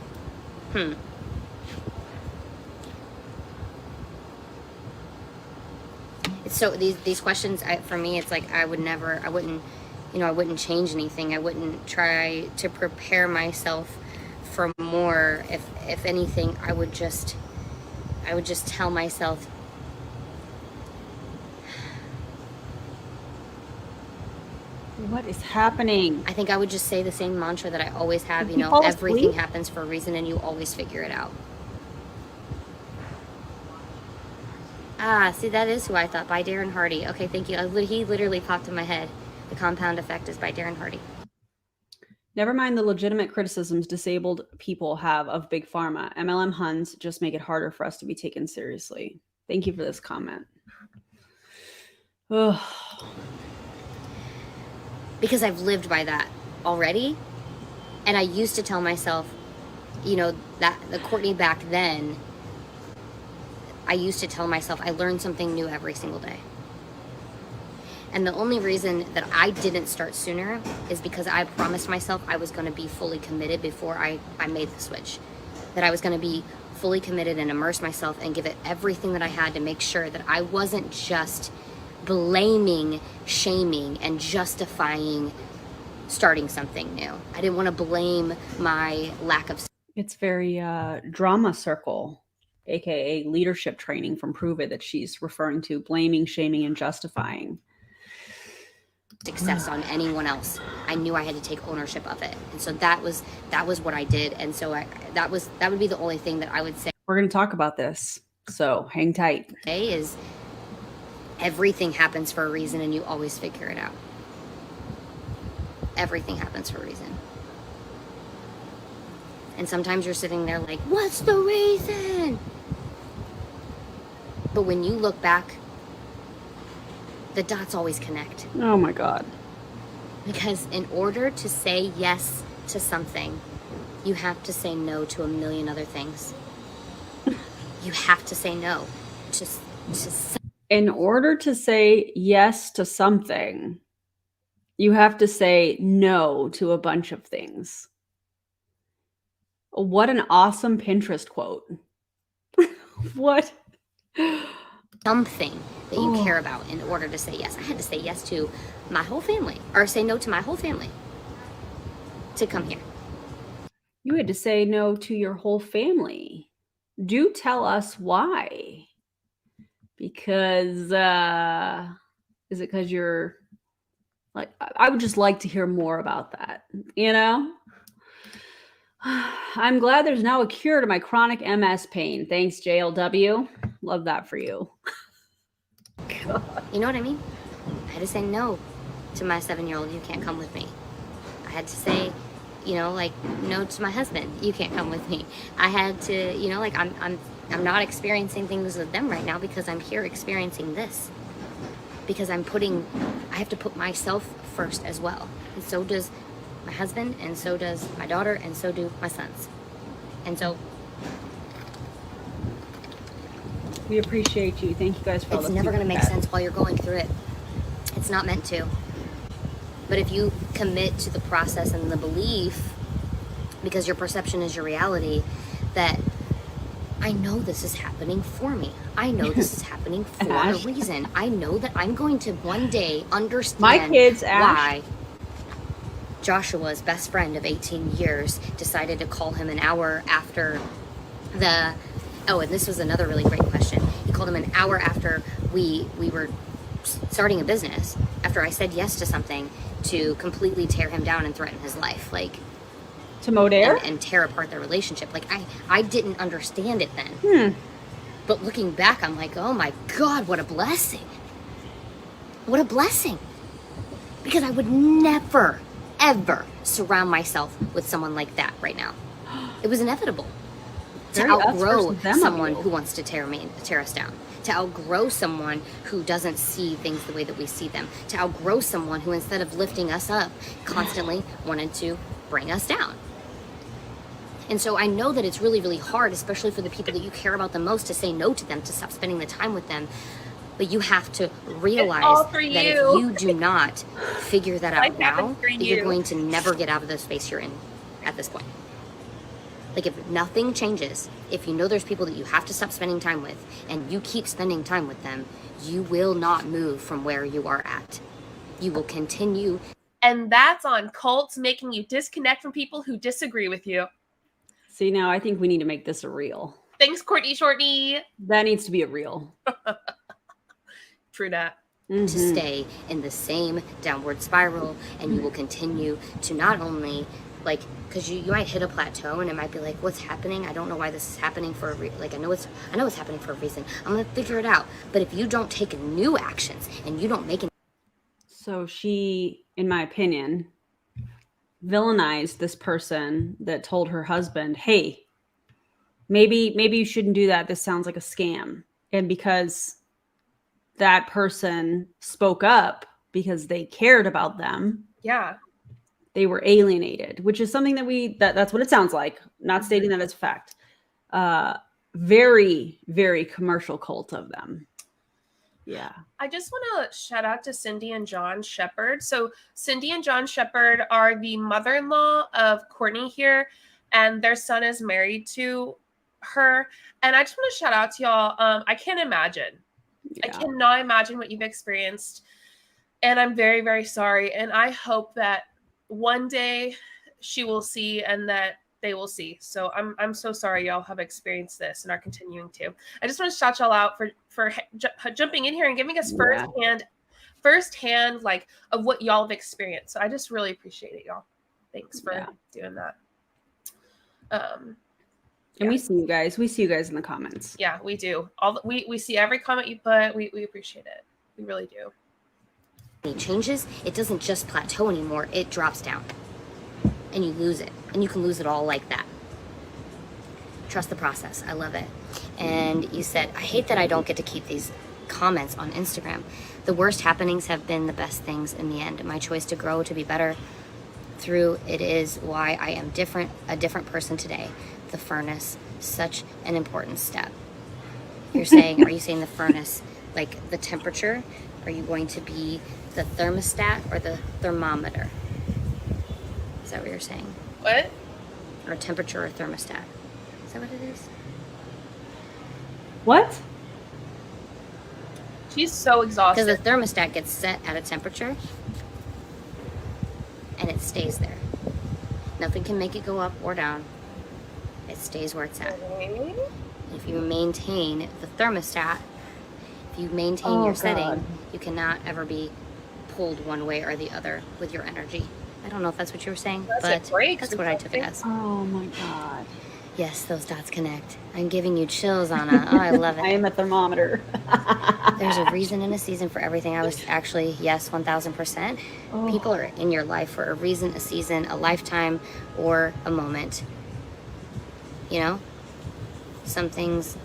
It's so these questions, for me, it's like I wouldn't change anything. I wouldn't try to prepare myself for more. If anything, I would just tell myself, what is happening? I think I would just say the same mantra that I always have, everything happens for a reason and you always figure it out. See, that is who I thought, by Darren Hardy. Okay, thank you. He literally popped in my head. The Compound Effect is by Darren Hardy. Never mind the legitimate criticisms disabled people have of Big Pharma. MLM Huns just make it harder for us to be taken seriously. Thank you for this comment. Ugh. Because I've lived by that already. And I used to tell myself, that the Courtney back then, I used to tell myself I learned something new every single day. And the only reason that I didn't start sooner is because I promised myself I was going to be fully committed before I made the switch. That I was going to be fully committed and immerse myself and give it everything that I had to make sure that I wasn't just blaming, shaming, and justifying starting something new. I didn't want to blame my lack of It's very drama circle, aka leadership training from Prove It, that she's referring to, blaming, shaming, and justifying success on anyone else. I knew I had to take ownership of it, and so that was what I did. And so that would be the only thing that I would say. We're going to talk about this, so hang tight. Is everything happens for a reason, and you always figure it out. Everything happens for a reason. And sometimes you're sitting there like, what's the reason? But when you look back, the dots always connect. Oh my God. Because in order to say yes to something, you have to say no to a million other things. You have to say no. In order to say yes to something, you have to say no to a bunch of things. What an awesome Pinterest quote. What? Something that you care about in order to say yes. I had to say yes to my whole family, or say no to my whole family to come here. You had to say no to your whole family. Do tell us why. Because, is it because you're like, I would just like to hear more about that, you know? I'm glad there's now a cure to my chronic MS pain. Thanks, JLW. Love that for you. God. You know what I mean? I had to say no to my 7-year-old. You can't come with me. I had to say, you know, like, no to my husband. You can't come with me. I had to, you know, like, I'm not experiencing things with them right now because I'm here experiencing this. Because I have to put myself first as well. And so does my husband, and so does my daughter, and so do my sons. And so we appreciate you. Thank you guys for all it's never going to make sense while you're going through it. It's not meant to. But if you commit to the process and the belief, because your perception is your reality, that I know this is happening for me. I know this is happening for a reason. I know that I'm going to one day understand my kids, why Joshua's best friend of 18 years decided to call him an hour after the... Oh, and this was another really great question. He called him an hour after we were starting a business, after I said yes to something, to completely tear him down and threaten his life. Like... To Modair? And tear apart their relationship. Like, I didn't understand it then. But looking back, I'm like, oh my God, what a blessing. What a blessing. Because I would never, ever surround myself with someone like that right now. It was inevitable. To outgrow someone who wants to tear us down. To outgrow someone who doesn't see things the way that we see them. To outgrow someone who, instead of lifting us up, constantly wanted to bring us down. And so I know that it's really, really hard, especially for the people that you care about the most, to say no to them, to stop spending the time with them. But you have to realize that if you do not figure that out now, that you're going to never get out of the space you're in at this point. Like, if nothing changes, if you know there's people that you have to stop spending time with, and you keep spending time with them, you will not move from where you are at. You will continue. And that's on cults making you disconnect from people who disagree with you. See, now I think we need to make this a reel. Thanks, Courtney Shortney. That needs to be a reel. True that. To stay in the same downward spiral, and you will continue to not only, like, because you might hit a plateau and it might be like, what's happening? I don't know why this is happening for a reason. Like, I know it's happening for a reason. I'm gonna figure it out. But if you don't take new actions and you don't make So she, in my opinion, villainized this person that told her husband, hey, maybe you shouldn't do that. This sounds like a scam. And because that person spoke up because they cared about them, yeah, they were alienated, which is something that's what it sounds like. Not stating that it's a fact. Very, very commercial cult of them. Yeah. I just want to shout out to Cindy and John Shepherd. So Cindy and John Shepherd are the mother-in-law of Courtney here, and their son is married to her. And I just want to shout out to y'all. I can't imagine. I Yeah. cannot imagine what you've experienced. And I'm very, very sorry. And I hope that one day she will see and that they will see. So I'm so sorry y'all have experienced this and are continuing to. I just want to shout y'all out for jumping in here and giving us firsthand like of what y'all have experienced. So I just really appreciate it, y'all. Thanks for doing that. And we see you guys. We see you guys in the comments. Yeah, we do. We see every comment you put. We appreciate it. We really do. It changes, it doesn't just plateau anymore, it drops down. And you lose it. And you can lose it all like that. Trust the process. I love it. And you said, I hate that I don't get to keep these comments on Instagram. The worst happenings have been the best things in the end. My choice to grow, to be better through it is why I am a different person today. The furnace, such an important step. Are you saying the furnace, like the temperature? Are you going to be the thermostat or the thermometer? Is that what you're saying? What? Or temperature or thermostat? Is that what it is? What? She's so exhausted. Because the thermostat gets set at a temperature and it stays there. Nothing can make it go up or down. It stays where it's at. If you maintain the thermostat, if you maintain your setting, you cannot ever be pulled one way or the other with your energy. I don't know if that's what you were saying, but that's what I took it as. Oh my God. Yes, those dots connect. I'm giving you chills, Anna. Oh, I love it. I am a thermometer. There's a reason and a season for everything. I was actually, yes, 1000%. People are in your life for a reason, a season, a lifetime, or a moment. You know? Some things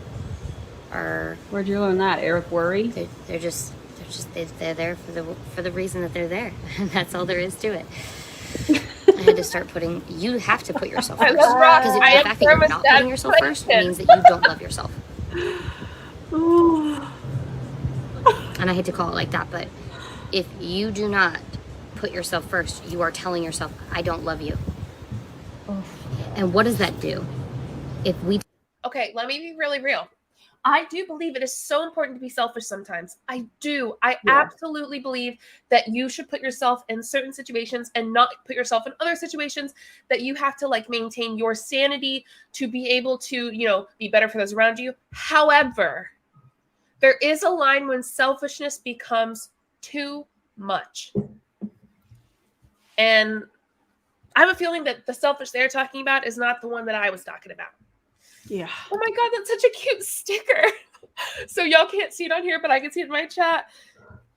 are... Where'd you learn that? Eric Worre? They're there for the reason that they're there. And that's all there is to it. I had to start you have to put yourself first. Because the fact that you're not putting yourself first means that you don't love yourself. And I hate to call it like that, but if you do not put yourself first, you are telling yourself, I don't love you. And what does that do? Okay, let me be really real. I do believe it is so important to be selfish sometimes. I do. I absolutely believe that you should put yourself in certain situations and not put yourself in other situations, that you have to like maintain your sanity to be able to, be better for those around you. However, there is a line when selfishness becomes too much. And I have a feeling that the selfish they're talking about is not the one that I was talking about. Yeah. Oh my God, that's such a cute sticker. So y'all can't see it on here, but I can see it in my chat.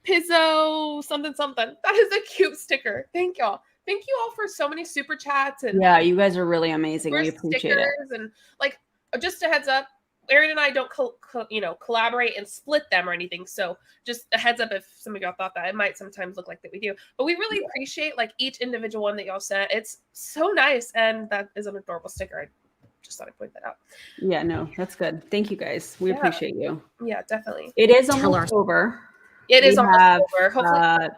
Pizzo something. That is a cute sticker. Thank y'all. Thank you all for so many super chats and you guys are really amazing. We appreciate it. And like, just a heads up, Erin and I don't collaborate and split them or anything. So just a heads up if some of y'all thought that. It might sometimes look like that we do, but we really appreciate like each individual one that y'all sent. It's so nice, and that is an adorable sticker. I just thought I'd point that out. Yeah, no, that's good. Thank you guys. We appreciate you. Yeah, definitely. It is almost over. It is almost over. Hopefully,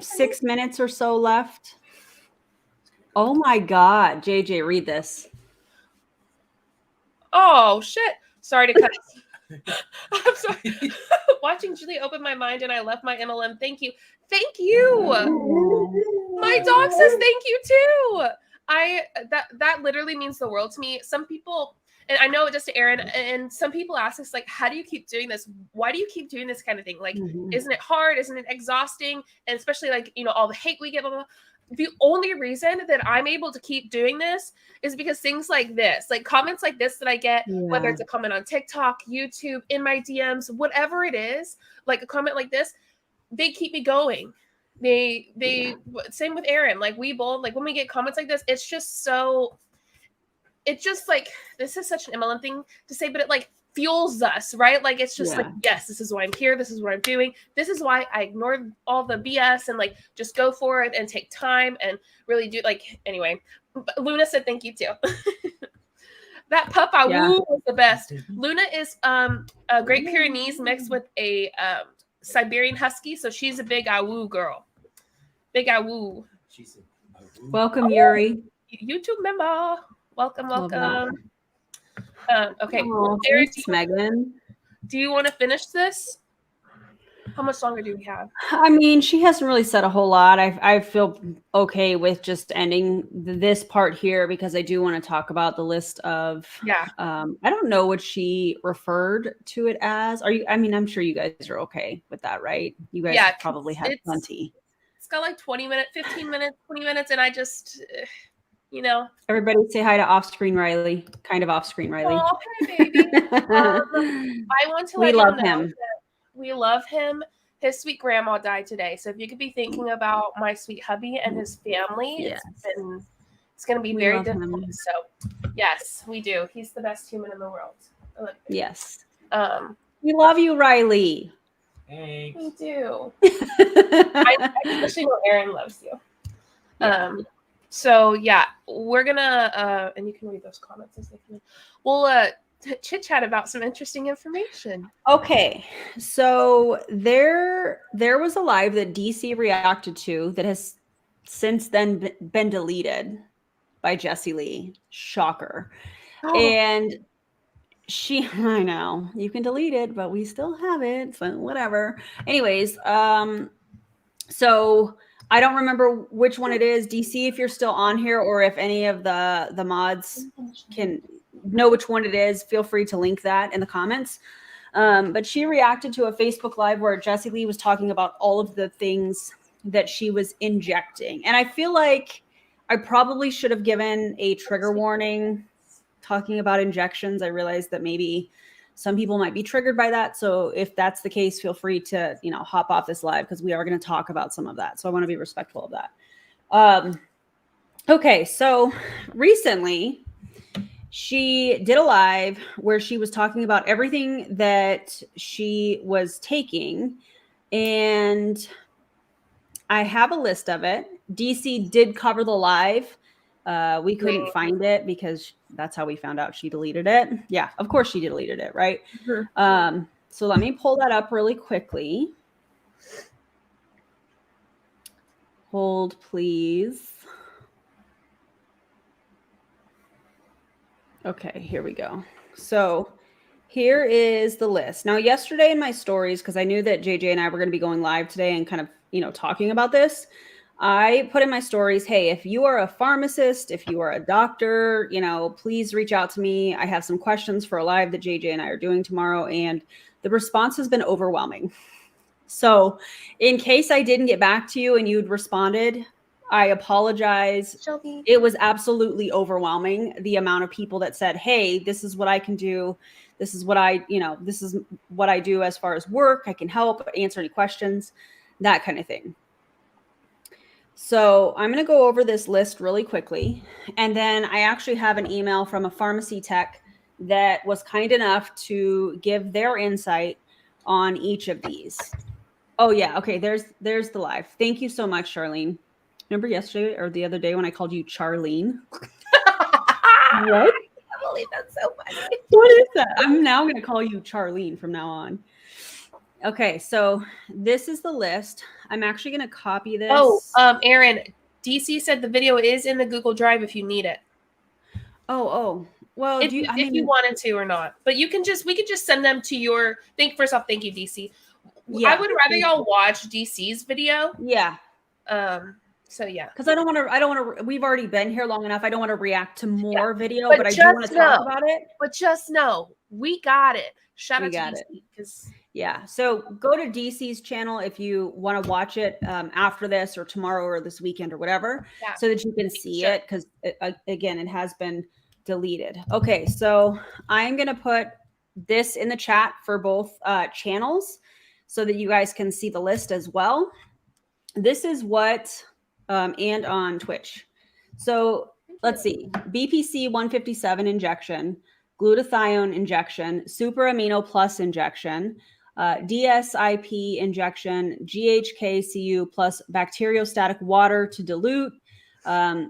6 minutes or so left. Oh my God, JJ, read this. Oh shit! Sorry to cut. I'm sorry. Watching Julie open my mind, and I left my MLM. Thank you. Thank you. My dog says thank you too. That literally means the world to me. Some people, and I know it just to Erin, and some people ask us like, how do you keep doing this? Why do you keep doing this kind of thing? Like, isn't it hard? Isn't it exhausting? And especially like, all the hate we get, blah, blah, blah. The only reason that I'm able to keep doing this is because things like this, like comments like this that I get, whether it's a comment on TikTok, YouTube, in my DMs, whatever it is, like a comment like this, they keep me going. They same with Erin. Like we both, like when we get comments like this, it's just like, this is such an MLM thing to say, but it like fuels us, right? Like it's just like, yes, this is why I'm here. This is what I'm doing. This is why I ignored all the BS and like just go for it and take time and really do like, anyway. Luna said thank you too. That Papa Woo was the best. Luna is a Great Pyrenees mixed with a Siberian Husky, so she's a big awoo girl. Big awoo. Welcome, Yuri. YouTube member. Welcome, Love that. welcome. Okay. Oh, Erin, thanks, Megan. do you want to finish this? How much longer do we have? I mean, she hasn't really said a whole lot. I feel okay with just ending this part here because I do want to talk about the list of. Yeah. I don't know what she referred to it as. Are you? I mean, I'm sure you guys are okay with that, right? You guys Yeah, probably have plenty. It's got like 20 minutes, 15 minutes, 20 minutes, and I just, you know. Everybody say hi to off-screen Riley. Kind of off-screen Riley. Oh, hey, baby. I want to let we love you know him. that we love him. His sweet grandma died today. So if you could be thinking about my sweet hubby and his family, Yes. it's going to be We very love difficult. him. So, yes, we do. He's the best human in the world. I love him. Yes. We love you, Riley. Thanks. We do. I especially know Erin loves you. Yeah. So yeah, we're gonna and you can read those comments as they come in. We'll chit chat about some interesting information. Okay, so there was a live that DC reacted to that has since then been deleted by Jessie Lee. Shocker. And I know you can delete it, but we still have it, so whatever. Anyways, so I don't remember which one it is. DC, if you're still on here, or if any of the mods can know which one it is, feel free to link that in the comments. But she reacted to a Facebook Live where Jessie Lee was talking about all of the things that she was injecting. And I feel like I probably should have given a trigger warning talking about injections. I realized that maybe some people might be triggered by that. So if that's the case, feel free to, hop off this live because we are going to talk about some of that. So I want to be respectful of that. Okay, so recently she did a live where she was talking about everything that she was taking. And I have a list of it. DC did cover the live. We couldn't find it because that's how we found out she deleted it. Yeah, of course she deleted it, right? Mm-hmm. So let me pull that up really quickly. Hold, please. Okay, here we go. So here is the list. Now, yesterday in my stories, because I knew that JJ and I were going to be going live today and kind of, talking about this, I put in my stories, hey, if you are a pharmacist, if you are a doctor, please reach out to me. I have some questions for a live that JJ and I are doing tomorrow. And the response has been overwhelming. So in case I didn't get back to you and you'd responded, I apologize. Shelby. It was absolutely overwhelming. The amount of people that said, hey, this is what I can do. This is what this is what I do as far as work. I can help answer any questions, that kind of thing. So I'm going to go over this list really quickly. And then I actually have an email from a pharmacy tech that was kind enough to give their insight on each of these. Oh yeah. Okay. There's the live. Thank you so much, Charlene. Remember yesterday or the other day when I called you Charlene? What? I believe that's so funny. What is that? I'm now going to call you Charlene from now on. Okay, so this is the list. I'm actually going to copy this. Oh, Erin, DC said the video is in the Google Drive if you need it. Oh. Well, if you wanted to or not, but we could just send them to your. Thank you, DC. Yeah, I would rather y'all watch DC's video. Yeah. So yeah, because I don't want to. We've already been here long enough. I don't want to react to more video, but I do want to talk about it. But just know, we got it. Shout out to DC because. Yeah. So go to DC's channel if you want to watch it after this or tomorrow or this weekend or whatever, so that you can see it. Because again, it has been deleted. Okay. So I'm going to put this in the chat for both channels so that you guys can see the list as well. This is what, and on Twitch. So let's see, BPC 157 injection, glutathione injection, super amino plus injection, DSIP injection, GHKCU plus bacteriostatic water to dilute. I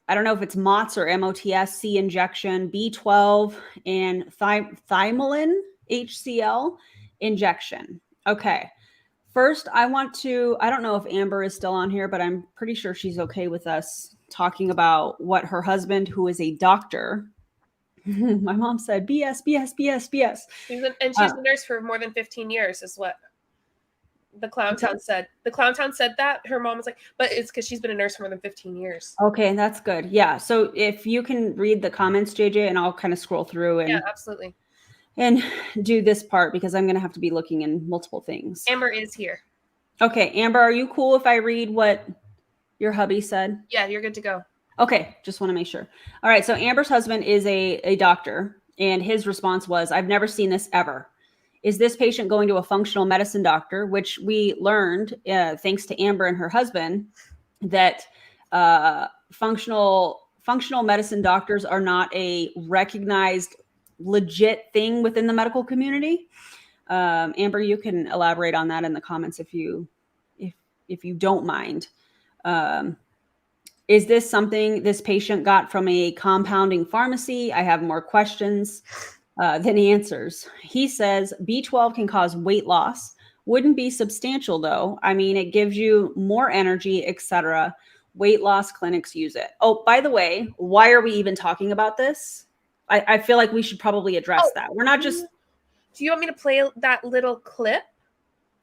don't know if it's MOTS or MOTS-C injection, B12, and thymolin HCl injection. Okay. first, I don't know if Amber is still on here, but I'm pretty sure she's okay with us talking about what her husband, who is a doctor, my mom said, BS, BS, BS, BS. She's a nurse for more than 15 years, is what the Clowntown said. The Clowntown said that. Her mom was like, but it's because she's been a nurse for more than 15 years. Okay, that's good. Yeah. So if you can read the comments, JJ, and I'll kind of scroll through and Yeah, absolutely. And do this part because I'm going to have to be looking in multiple things. Amber is here. Okay, Amber, are you cool if I read what your hubby said? Yeah, you're good to go. Okay, just want to make sure. All right, so Amber's husband is a doctor, and his response was, I've never seen this ever. Is this patient going to a functional medicine doctor? Which we learned, thanks to Amber and her husband, that functional medicine doctors are not a recognized legit thing within the medical community. Amber, you can elaborate on that in the comments if you don't mind. Is this something this patient got from a compounding pharmacy? I have more questions than answers. He says B12 can cause weight loss. Wouldn't be substantial though. I mean, it gives you more energy, etc. Weight loss clinics use it. Oh, by the way, why are we even talking about this? I feel like we should probably address that. We're not just. Do you want me to play that little clip?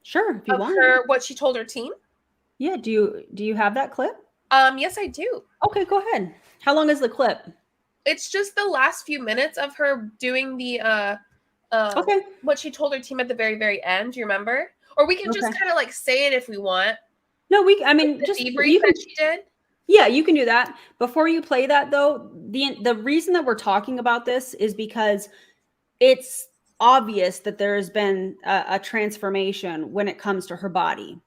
Sure, if you want. Her, what she told her team? Yeah. Do you have that clip? Yes, I do. Okay, go ahead. How long is the clip? It's just the last few minutes of her doing the okay. What she told her team at the very, very end. Do you remember? Or we can just kind of like say it if we want. No, I mean, the just debrief that she did. Yeah, you can do that. Before you play that, though, the reason that we're talking about this is because it's obvious that there has been a transformation when it comes to her body.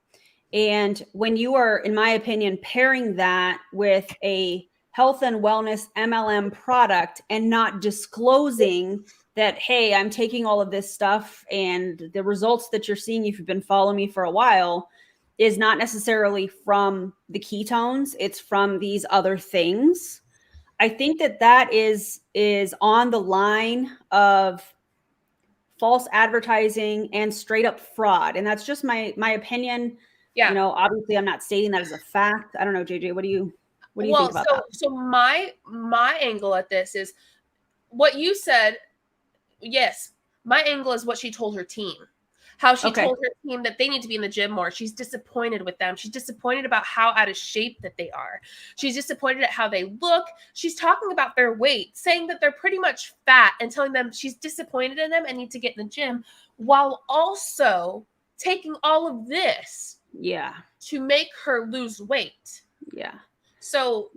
And when you are, in my opinion, pairing that with a health and wellness MLM product and not disclosing that, hey, I'm taking all of this stuff and the results that you're seeing, if you've been following me for a while, is not necessarily from the ketones, it's from these other things. I think that is on the line of false advertising and straight up fraud. And that's just my opinion. Yeah. You know, obviously I'm not stating that as a fact. I don't know, JJ, what do you think about that? So my angle at this is what you said. Yes, my angle is what she told her team. How she told her team that they need to be in the gym more. She's disappointed with them. She's disappointed about how out of shape that they are. She's disappointed at how they look. She's talking about their weight, saying that they're pretty much fat and telling them she's disappointed in them and need to get in the gym, while also taking all of this to make her lose weight. Yeah. So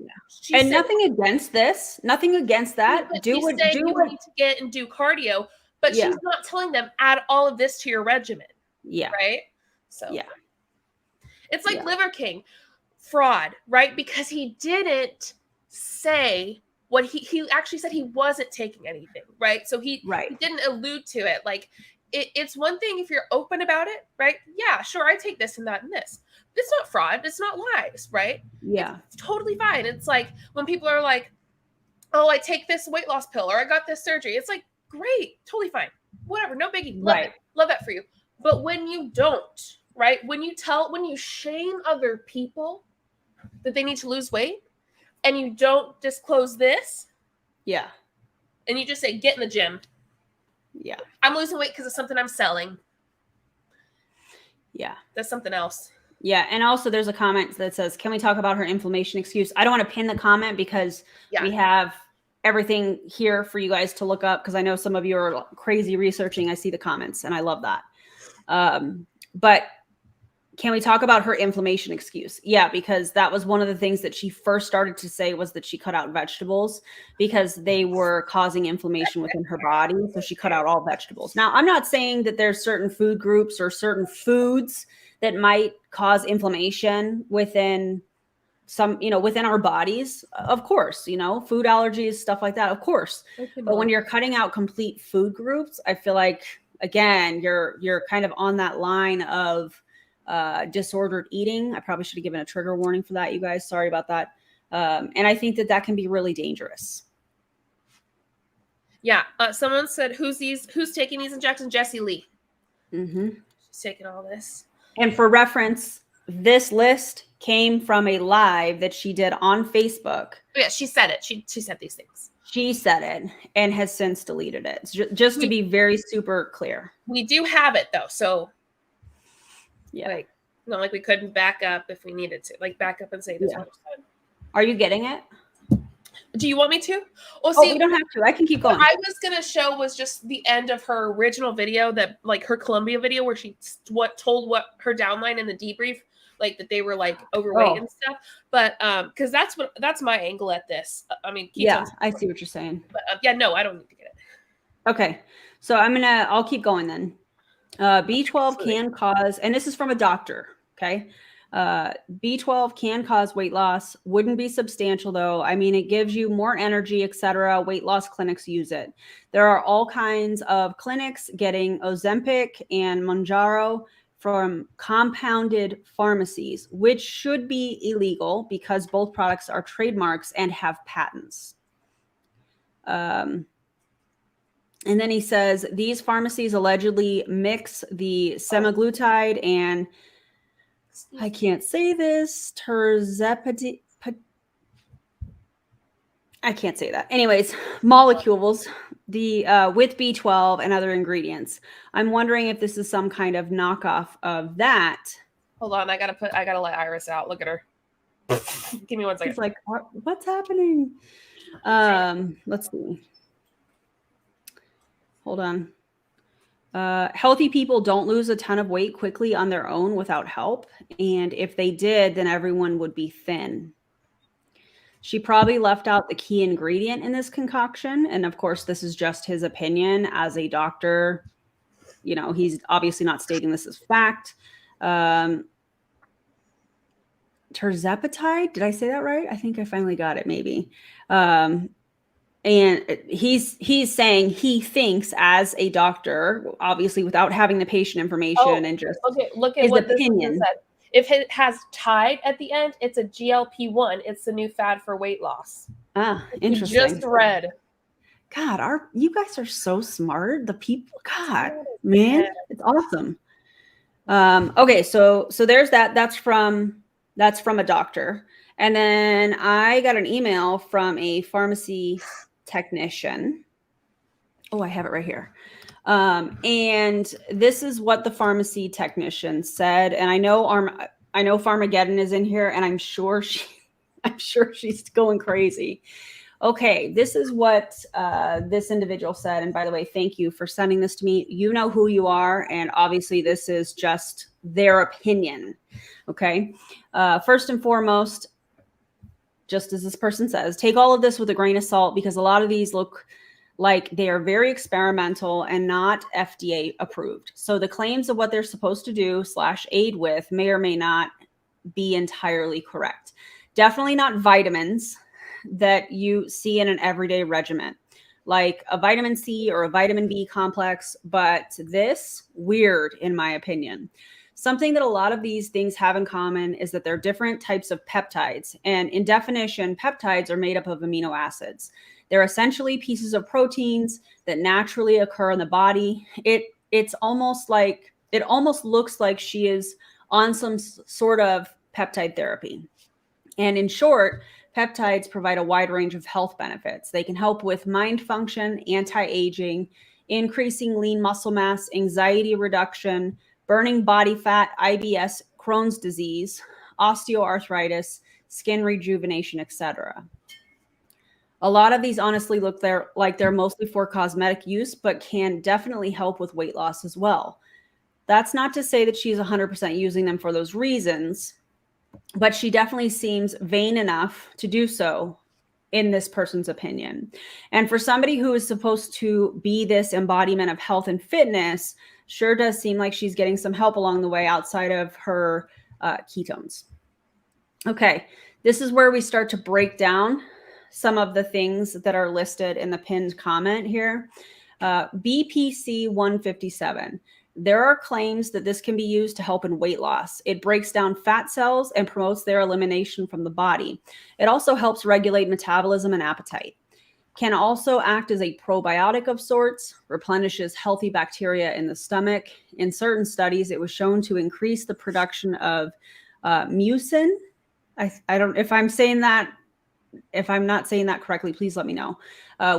and nothing against this, nothing against that. You need to get and do cardio. But she's not telling them add all of this to your regimen. Yeah. Right? So it's like Liver King. Fraud, right? Because he didn't say what he actually said he wasn't taking anything, right? So he didn't allude to it. Like it's one thing if you're open about it, right? Yeah, sure, I take this and that and this. It's not fraud, it's not lies, right? Yeah. It's totally fine. It's like when people are like, oh, I take this weight loss pill or I got this surgery. It's like, great, totally fine, whatever, no biggie, love that for you. But when you don't, right, when you shame other people that they need to lose weight and you don't disclose this, and you just say get in the gym, I'm losing weight because of something I'm selling, that's something else. And also there's a comment that says, can we talk about her inflammation excuse? I don't want to pin the comment because we have everything here for you guys to look up, because I know some of you are crazy researching. I see the comments and I love that. But can we talk about her inflammation excuse? Yeah, because that was one of the things that she first started to say, was that she cut out vegetables because they were causing inflammation within her body. So she cut out all vegetables. Now, I'm not saying that there's certain food groups or certain foods that might cause inflammation within within our bodies, of course, food allergies, stuff like that, of course. But when you're cutting out complete food groups, I feel like, again, you're kind of on that line of disordered eating. I probably should have given a trigger warning for that, you guys. Sorry about that. And I think that can be really dangerous. Yeah. Someone said, who's taking these injections? Jessie Lee. Mm-hmm. She's taking all this. And for reference, this list came from a live that she did on Facebook. Yeah, she said it. She said these things. She said it and has since deleted it. Just to be very super clear. We do have it though, so yeah, like not like we couldn't back up if we needed to, like back up and say this. Yeah. Are you getting it? Do you want me to? Well, Oh, see, you don't have to. I can keep going. What I was gonna show was just the end of her original video, that like her Columbia video, where she told what her downline in the debrief, like that they were like overweight and stuff. But because that's my angle at this. I mean, yeah, I see what you're saying. But yeah, no, I don't need to get it. Okay, so I'll keep going then. B12 can cause, and this is from a doctor. Okay. B12 can cause weight loss, wouldn't be substantial though. I mean, it gives you more energy, etc. Weight loss clinics use it. There are all kinds of clinics getting Ozempic and Mounjaro from compounded pharmacies, which should be illegal because both products are trademarks and have patents. And then he says, these pharmacies allegedly mix the semaglutide and I can't say this. Terzepatide. I can't say that. Anyways, molecules with B12 and other ingredients. I'm wondering if this is some kind of knockoff of that. Hold on, I gotta let Iris out. Look at her. Give me 1 second. It's like, what's happening? Let's see. Hold on. Healthy people don't lose a ton of weight quickly on their own without help. And if they did, then everyone would be thin. She probably left out the key ingredient in this concoction. And of course, this is just his opinion as a doctor. You know, he's obviously not stating this as fact. Terzepatide, did I say that right? I think I finally got it, maybe. And he's saying he thinks as a doctor, obviously without having the patient information and just look at his what opinion. This said. If it has Tide at the end, it's a GLP-1. It's the new fad for weight loss. Ah, interesting. Just read. God, you guys are so smart. The people, God, man, it's awesome. Okay, so there's that. That's from a doctor. And then I got an email from a pharmacy technician. Oh, I have it right here. And this is what the pharmacy technician said. And I know Pharmageddon is in here, and I'm sure she's going crazy. Okay, this is what this individual said. And by the way, thank you for sending this to me. You know who you are, and obviously this is just their opinion. Okay, first and foremost, just as this person says, take all of this with a grain of salt, because a lot of these look like they are very experimental and not FDA approved. So the claims of what they're supposed to do / aid with may or may not be entirely correct. Definitely not vitamins that you see in an everyday regimen, like a vitamin C or a vitamin B complex, but this, weird in my opinion. Something that a lot of these things have in common is that they're different types of peptides. And in definition, peptides are made up of amino acids. They're essentially pieces of proteins that naturally occur in the body. It almost looks like she is on some sort of peptide therapy. And in short, peptides provide a wide range of health benefits. They can help with mind function, anti-aging, increasing lean muscle mass, anxiety reduction, burning body fat, IBS, Crohn's disease, osteoarthritis, skin rejuvenation, etc. A lot of these honestly look like they're mostly for cosmetic use, but can definitely help with weight loss as well. That's not to say that she's 100% using them for those reasons, but she definitely seems vain enough to do so in this person's opinion. And for somebody who is supposed to be this embodiment of health and fitness, sure does seem like she's getting some help along the way outside of her ketones. Okay, this is where we start to break down some of the things that are listed in the pinned comment here. BPC 157. There are claims that this can be used to help in weight loss. It breaks down fat cells and promotes their elimination from the body. It also helps regulate metabolism and appetite. Can also act as a probiotic of sorts, replenishes healthy bacteria in the stomach. In certain studies, it was shown to increase the production of mucin. I don't, if I'm saying that, if I'm not saying that correctly, please let me know,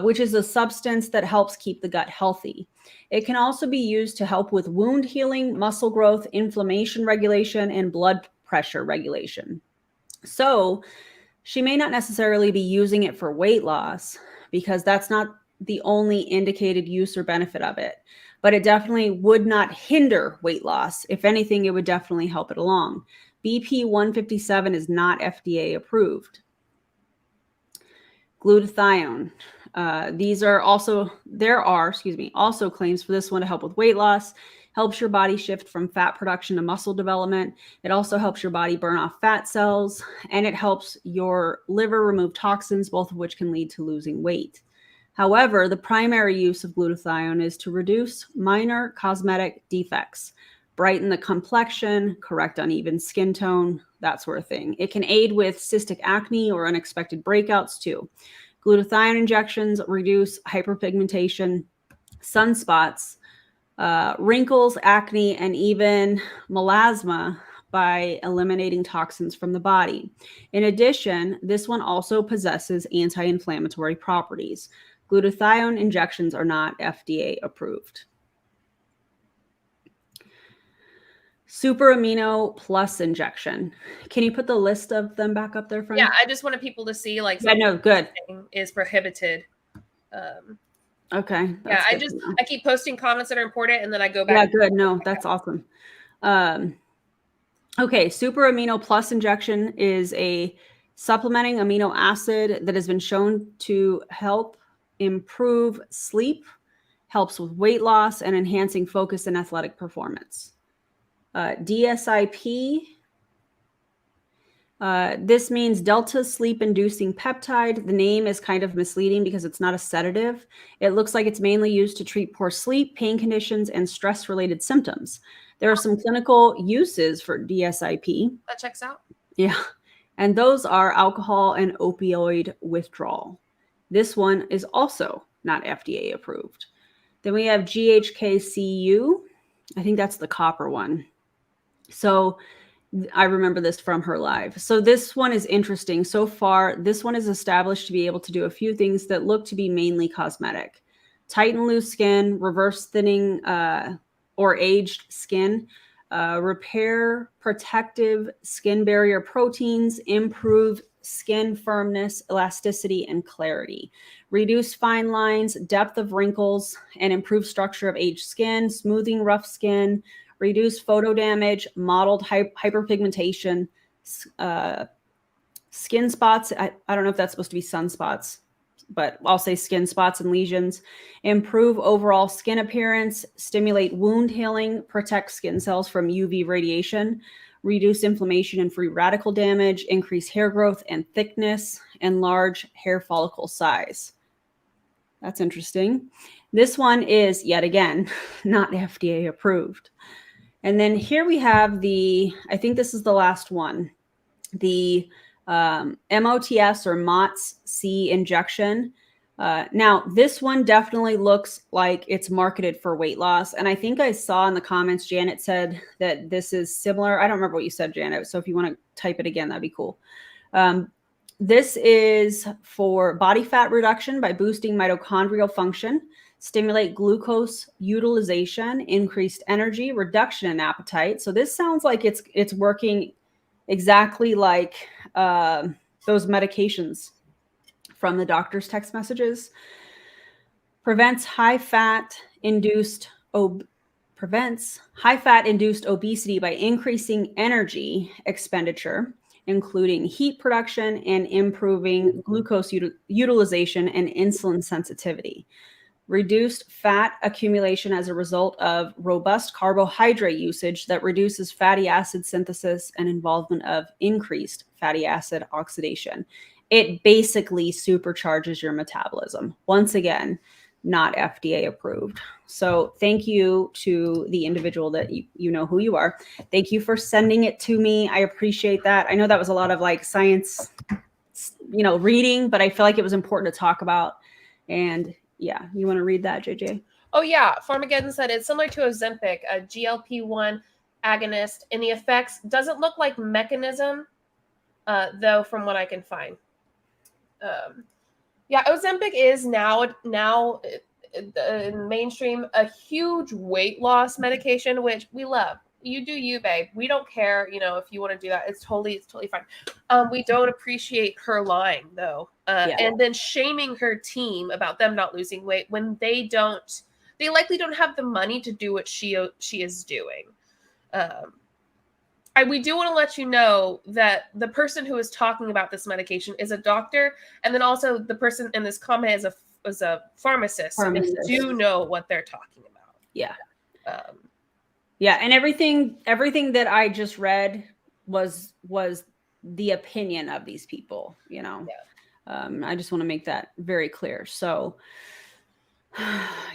which is a substance that helps keep the gut healthy. It can also be used to help with wound healing, muscle growth, inflammation regulation, and blood pressure regulation. So she may not necessarily be using it for weight loss because that's not the only indicated use or benefit of it, but it definitely would not hinder weight loss. If anything, it would definitely help it along. BP 157 is not FDA approved. Glutathione. There are also claims for this one to help with weight loss, helps your body shift from fat production to muscle development. It also helps your body burn off fat cells, and it helps your liver remove toxins, both of which can lead to losing weight. However, the primary use of glutathione is to reduce minor cosmetic defects, brighten the complexion, correct uneven skin tone, that sort of thing. It can aid with cystic acne or unexpected breakouts too. Glutathione injections reduce hyperpigmentation, sunspots, wrinkles, acne, and even melasma by eliminating toxins from the body. In addition, this one also possesses anti-inflammatory properties. Glutathione injections are not FDA approved. Super Amino Plus injection. Can you put the list of them back up there, friend? Yeah, I just wanted people to see like Yeah, no, good. Is prohibited. Okay. Yeah, I keep posting comments that are important, and then I go back. Yeah, good. No, that's awesome. Okay, Super Amino Plus injection is a supplementing amino acid that has been shown to help improve sleep, helps with weight loss, and enhancing focus and athletic performance. DSIP. This means delta sleep-inducing peptide. The name is kind of misleading because it's not a sedative. It looks like it's mainly used to treat poor sleep, pain conditions, and stress-related symptoms. There are some clinical uses for DSIP. That checks out. Yeah. And those are alcohol and opioid withdrawal. This one is also not FDA approved. Then we have GHKCU. I think that's the copper one. So I remember this from her live. So this one is interesting. So far, this one is established to be able to do a few things that look to be mainly cosmetic. Tighten loose skin, reverse thinning or aged skin, repair protective skin barrier proteins, improve skin firmness, elasticity, and clarity, reduce fine lines, depth of wrinkles, and improve structure of aged skin, smoothing rough skin, reduce photo damage, mottled hyperpigmentation, skin spots. I don't know if that's supposed to be sunspots, but I'll say skin spots and lesions, improve overall skin appearance, stimulate wound healing, protect skin cells from UV radiation, reduce inflammation and free radical damage, increase hair growth and thickness, enlarge hair follicle size. That's interesting. This one is, yet again, not FDA approved. And then here we have I think this is the last one, the MOTS or MOTS-C injection. Now, this one definitely looks like it's marketed for weight loss. And I think I saw in the comments, Janet said that this is similar. I don't remember what you said, Janet. So if you want to type it again, that'd be cool. This is for body fat reduction by boosting mitochondrial function, stimulate glucose utilization, increased energy, reduction in appetite. So this sounds like it's working exactly like those medications from the doctor's text messages. Prevents high fat induced obesity by increasing energy expenditure, including heat production and improving glucose utilization and insulin sensitivity. Reduced fat accumulation as a result of robust carbohydrate usage that reduces fatty acid synthesis and involvement of increased fatty acid oxidation. It basically supercharges your metabolism. Once again, not FDA approved. So thank you to the individual that you know who you are. Thank you for sending it to me. I appreciate that. I know that was a lot of like science, reading, but I feel like it was important to talk about. And yeah, you want to read that, JJ? Oh yeah, Farmageddon said it's similar to Ozempic, a GLP-1 agonist, and the effects doesn't look like mechanism, though, from what I can find. Yeah, Ozempic is now in mainstream a huge weight loss medication, which we love. You do you, babe. We don't care, if you want to do that. It's totally fine. We don't appreciate her lying though, and then shaming her team about them not losing weight when they don't. They likely don't have the money to do what she is doing. We do want to let you know that the person who is talking about this medication is a doctor, and then also the person in this comment is a pharmacist. So they do know what they're talking about. Yeah. Yeah, and everything that I just read was the opinion of these people. Yeah. I just want to make that very clear. So,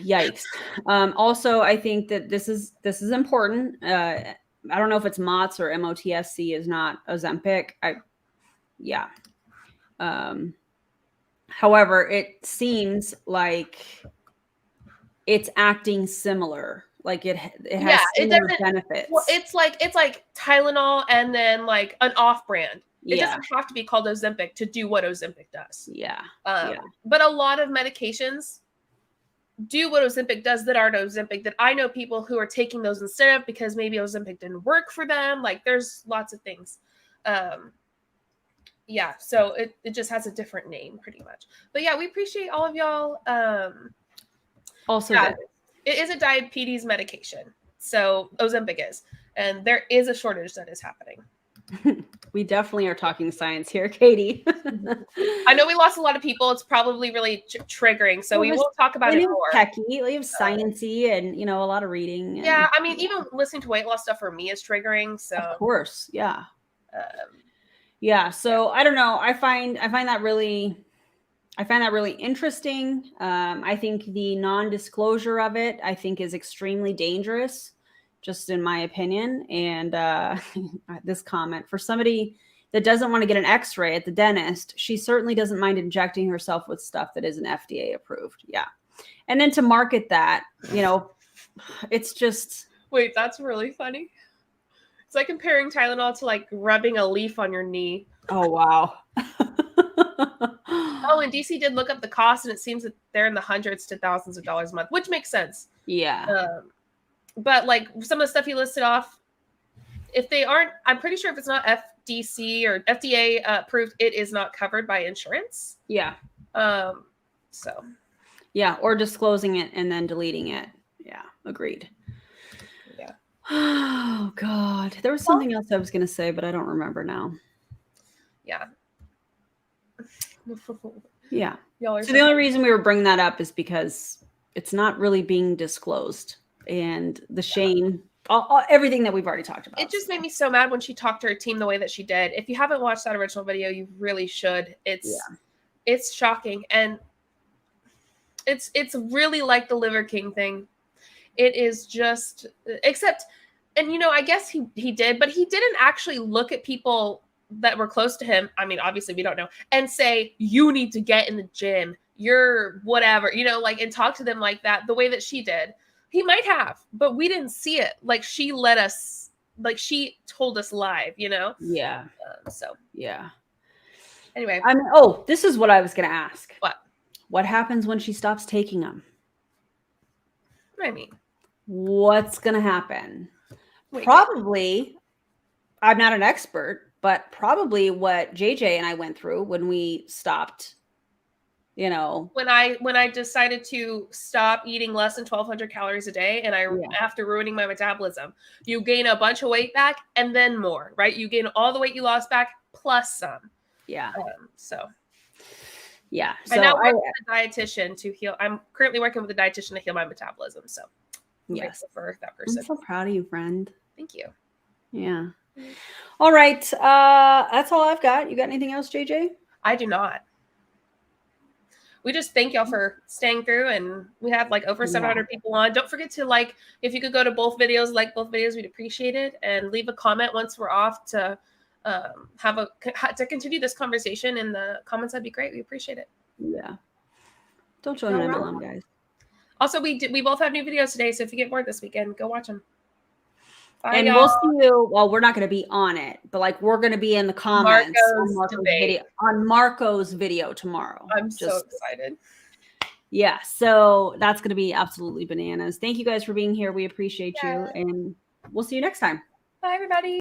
yikes. Also, I think that this is important. I don't know if it's MOTS or MOTSC is not Ozempic. However, it seems like it's acting similar. Like it has similar benefits. Well, it's like Tylenol and then like an off-brand. It doesn't have to be called Ozempic to do what Ozempic does. Yeah. But a lot of medications do what Ozempic does that aren't Ozempic, that I know people who are taking those instead of because maybe Ozempic didn't work for them. Like there's lots of things. Yeah, so it just has a different name pretty much. But yeah, we appreciate all of y'all. Also, it is a diabetes medication. So Ozempic is. And there is a shortage that is happening. We definitely are talking science here, Katie. I know we lost a lot of people. It's probably really triggering, so we won't talk about it more. Techy, we have sciencey, and a lot of reading. Yeah, I mean, even listening to weight loss stuff for me is triggering. So of course, yeah, yeah. So I don't know. I find that really interesting. I think the non-disclosure of it, I think, is extremely dangerous, just in my opinion. And this comment for somebody that doesn't want to get an x-ray at the dentist, she certainly doesn't mind injecting herself with stuff that isn't FDA approved. Yeah. And then to market that, it's just. Wait, that's really funny. It's like comparing Tylenol to like rubbing a leaf on your knee. Oh, wow. Oh, and DC did look up the cost, and it seems that they're in the hundreds to thousands of dollars a month, which makes sense. Yeah. But like some of the stuff he listed off, if they aren't, I'm pretty sure if it's not FDC or FDA approved, it is not covered by insurance. Yeah. So. Yeah, or disclosing it and then deleting it. Yeah, agreed. Yeah. Oh God, there was something else I was going to say, but I don't remember now. Yeah. Yeah. So the only reason we were bringing that up is because it's not really being disclosed, and the shame, everything that we've already talked about. It just made me so mad when she talked to her team the way that she did. If you haven't watched that original video, you really should. It's shocking, and it's really like the Liver King thing. It is just, except, and I guess he did, but he didn't actually look at people that were close to him. I mean, obviously we don't know, and say, you need to get in the gym, you're whatever, and talk to them like that, the way that she did. He might have, but we didn't see it. Like she let us, like she told us live, Yeah. So yeah. Anyway. This is what I was going to ask. What happens when she stops taking them? I mean, what's going to happen? Probably, I'm not an expert, but probably what JJ and I went through when we stopped, when I decided to stop eating less than 1,200 calories a day, and after ruining my metabolism, you gain a bunch of weight back and then more, right? You gain all the weight you lost back plus some. Yeah. Yeah. So I now work with a dietitian to heal. I'm currently working with a dietitian to heal my metabolism. So yes, for that person. I'm so proud of you, friend. Thank you. Yeah. All right. That's all I've got. You got anything else, JJ? I do not. We just thank y'all for staying through, and we have like over 700 people on. Don't forget to if you could go to both videos, we'd appreciate it, and leave a comment once we're off to to continue this conversation in the comments. That'd be great. We appreciate it. Yeah. Don't join MLM, guys. Also, we both have new videos today, so if you get bored this weekend, go watch them. Bye, And y'all. we'll see you. Well, we're not going to be on it, but like we're going to be in the comments on Marco's video tomorrow. I'm so excited. Yeah, so that's going to be absolutely bananas. Thank you guys for being here. We appreciate you, and we'll see you next time. Bye, everybody.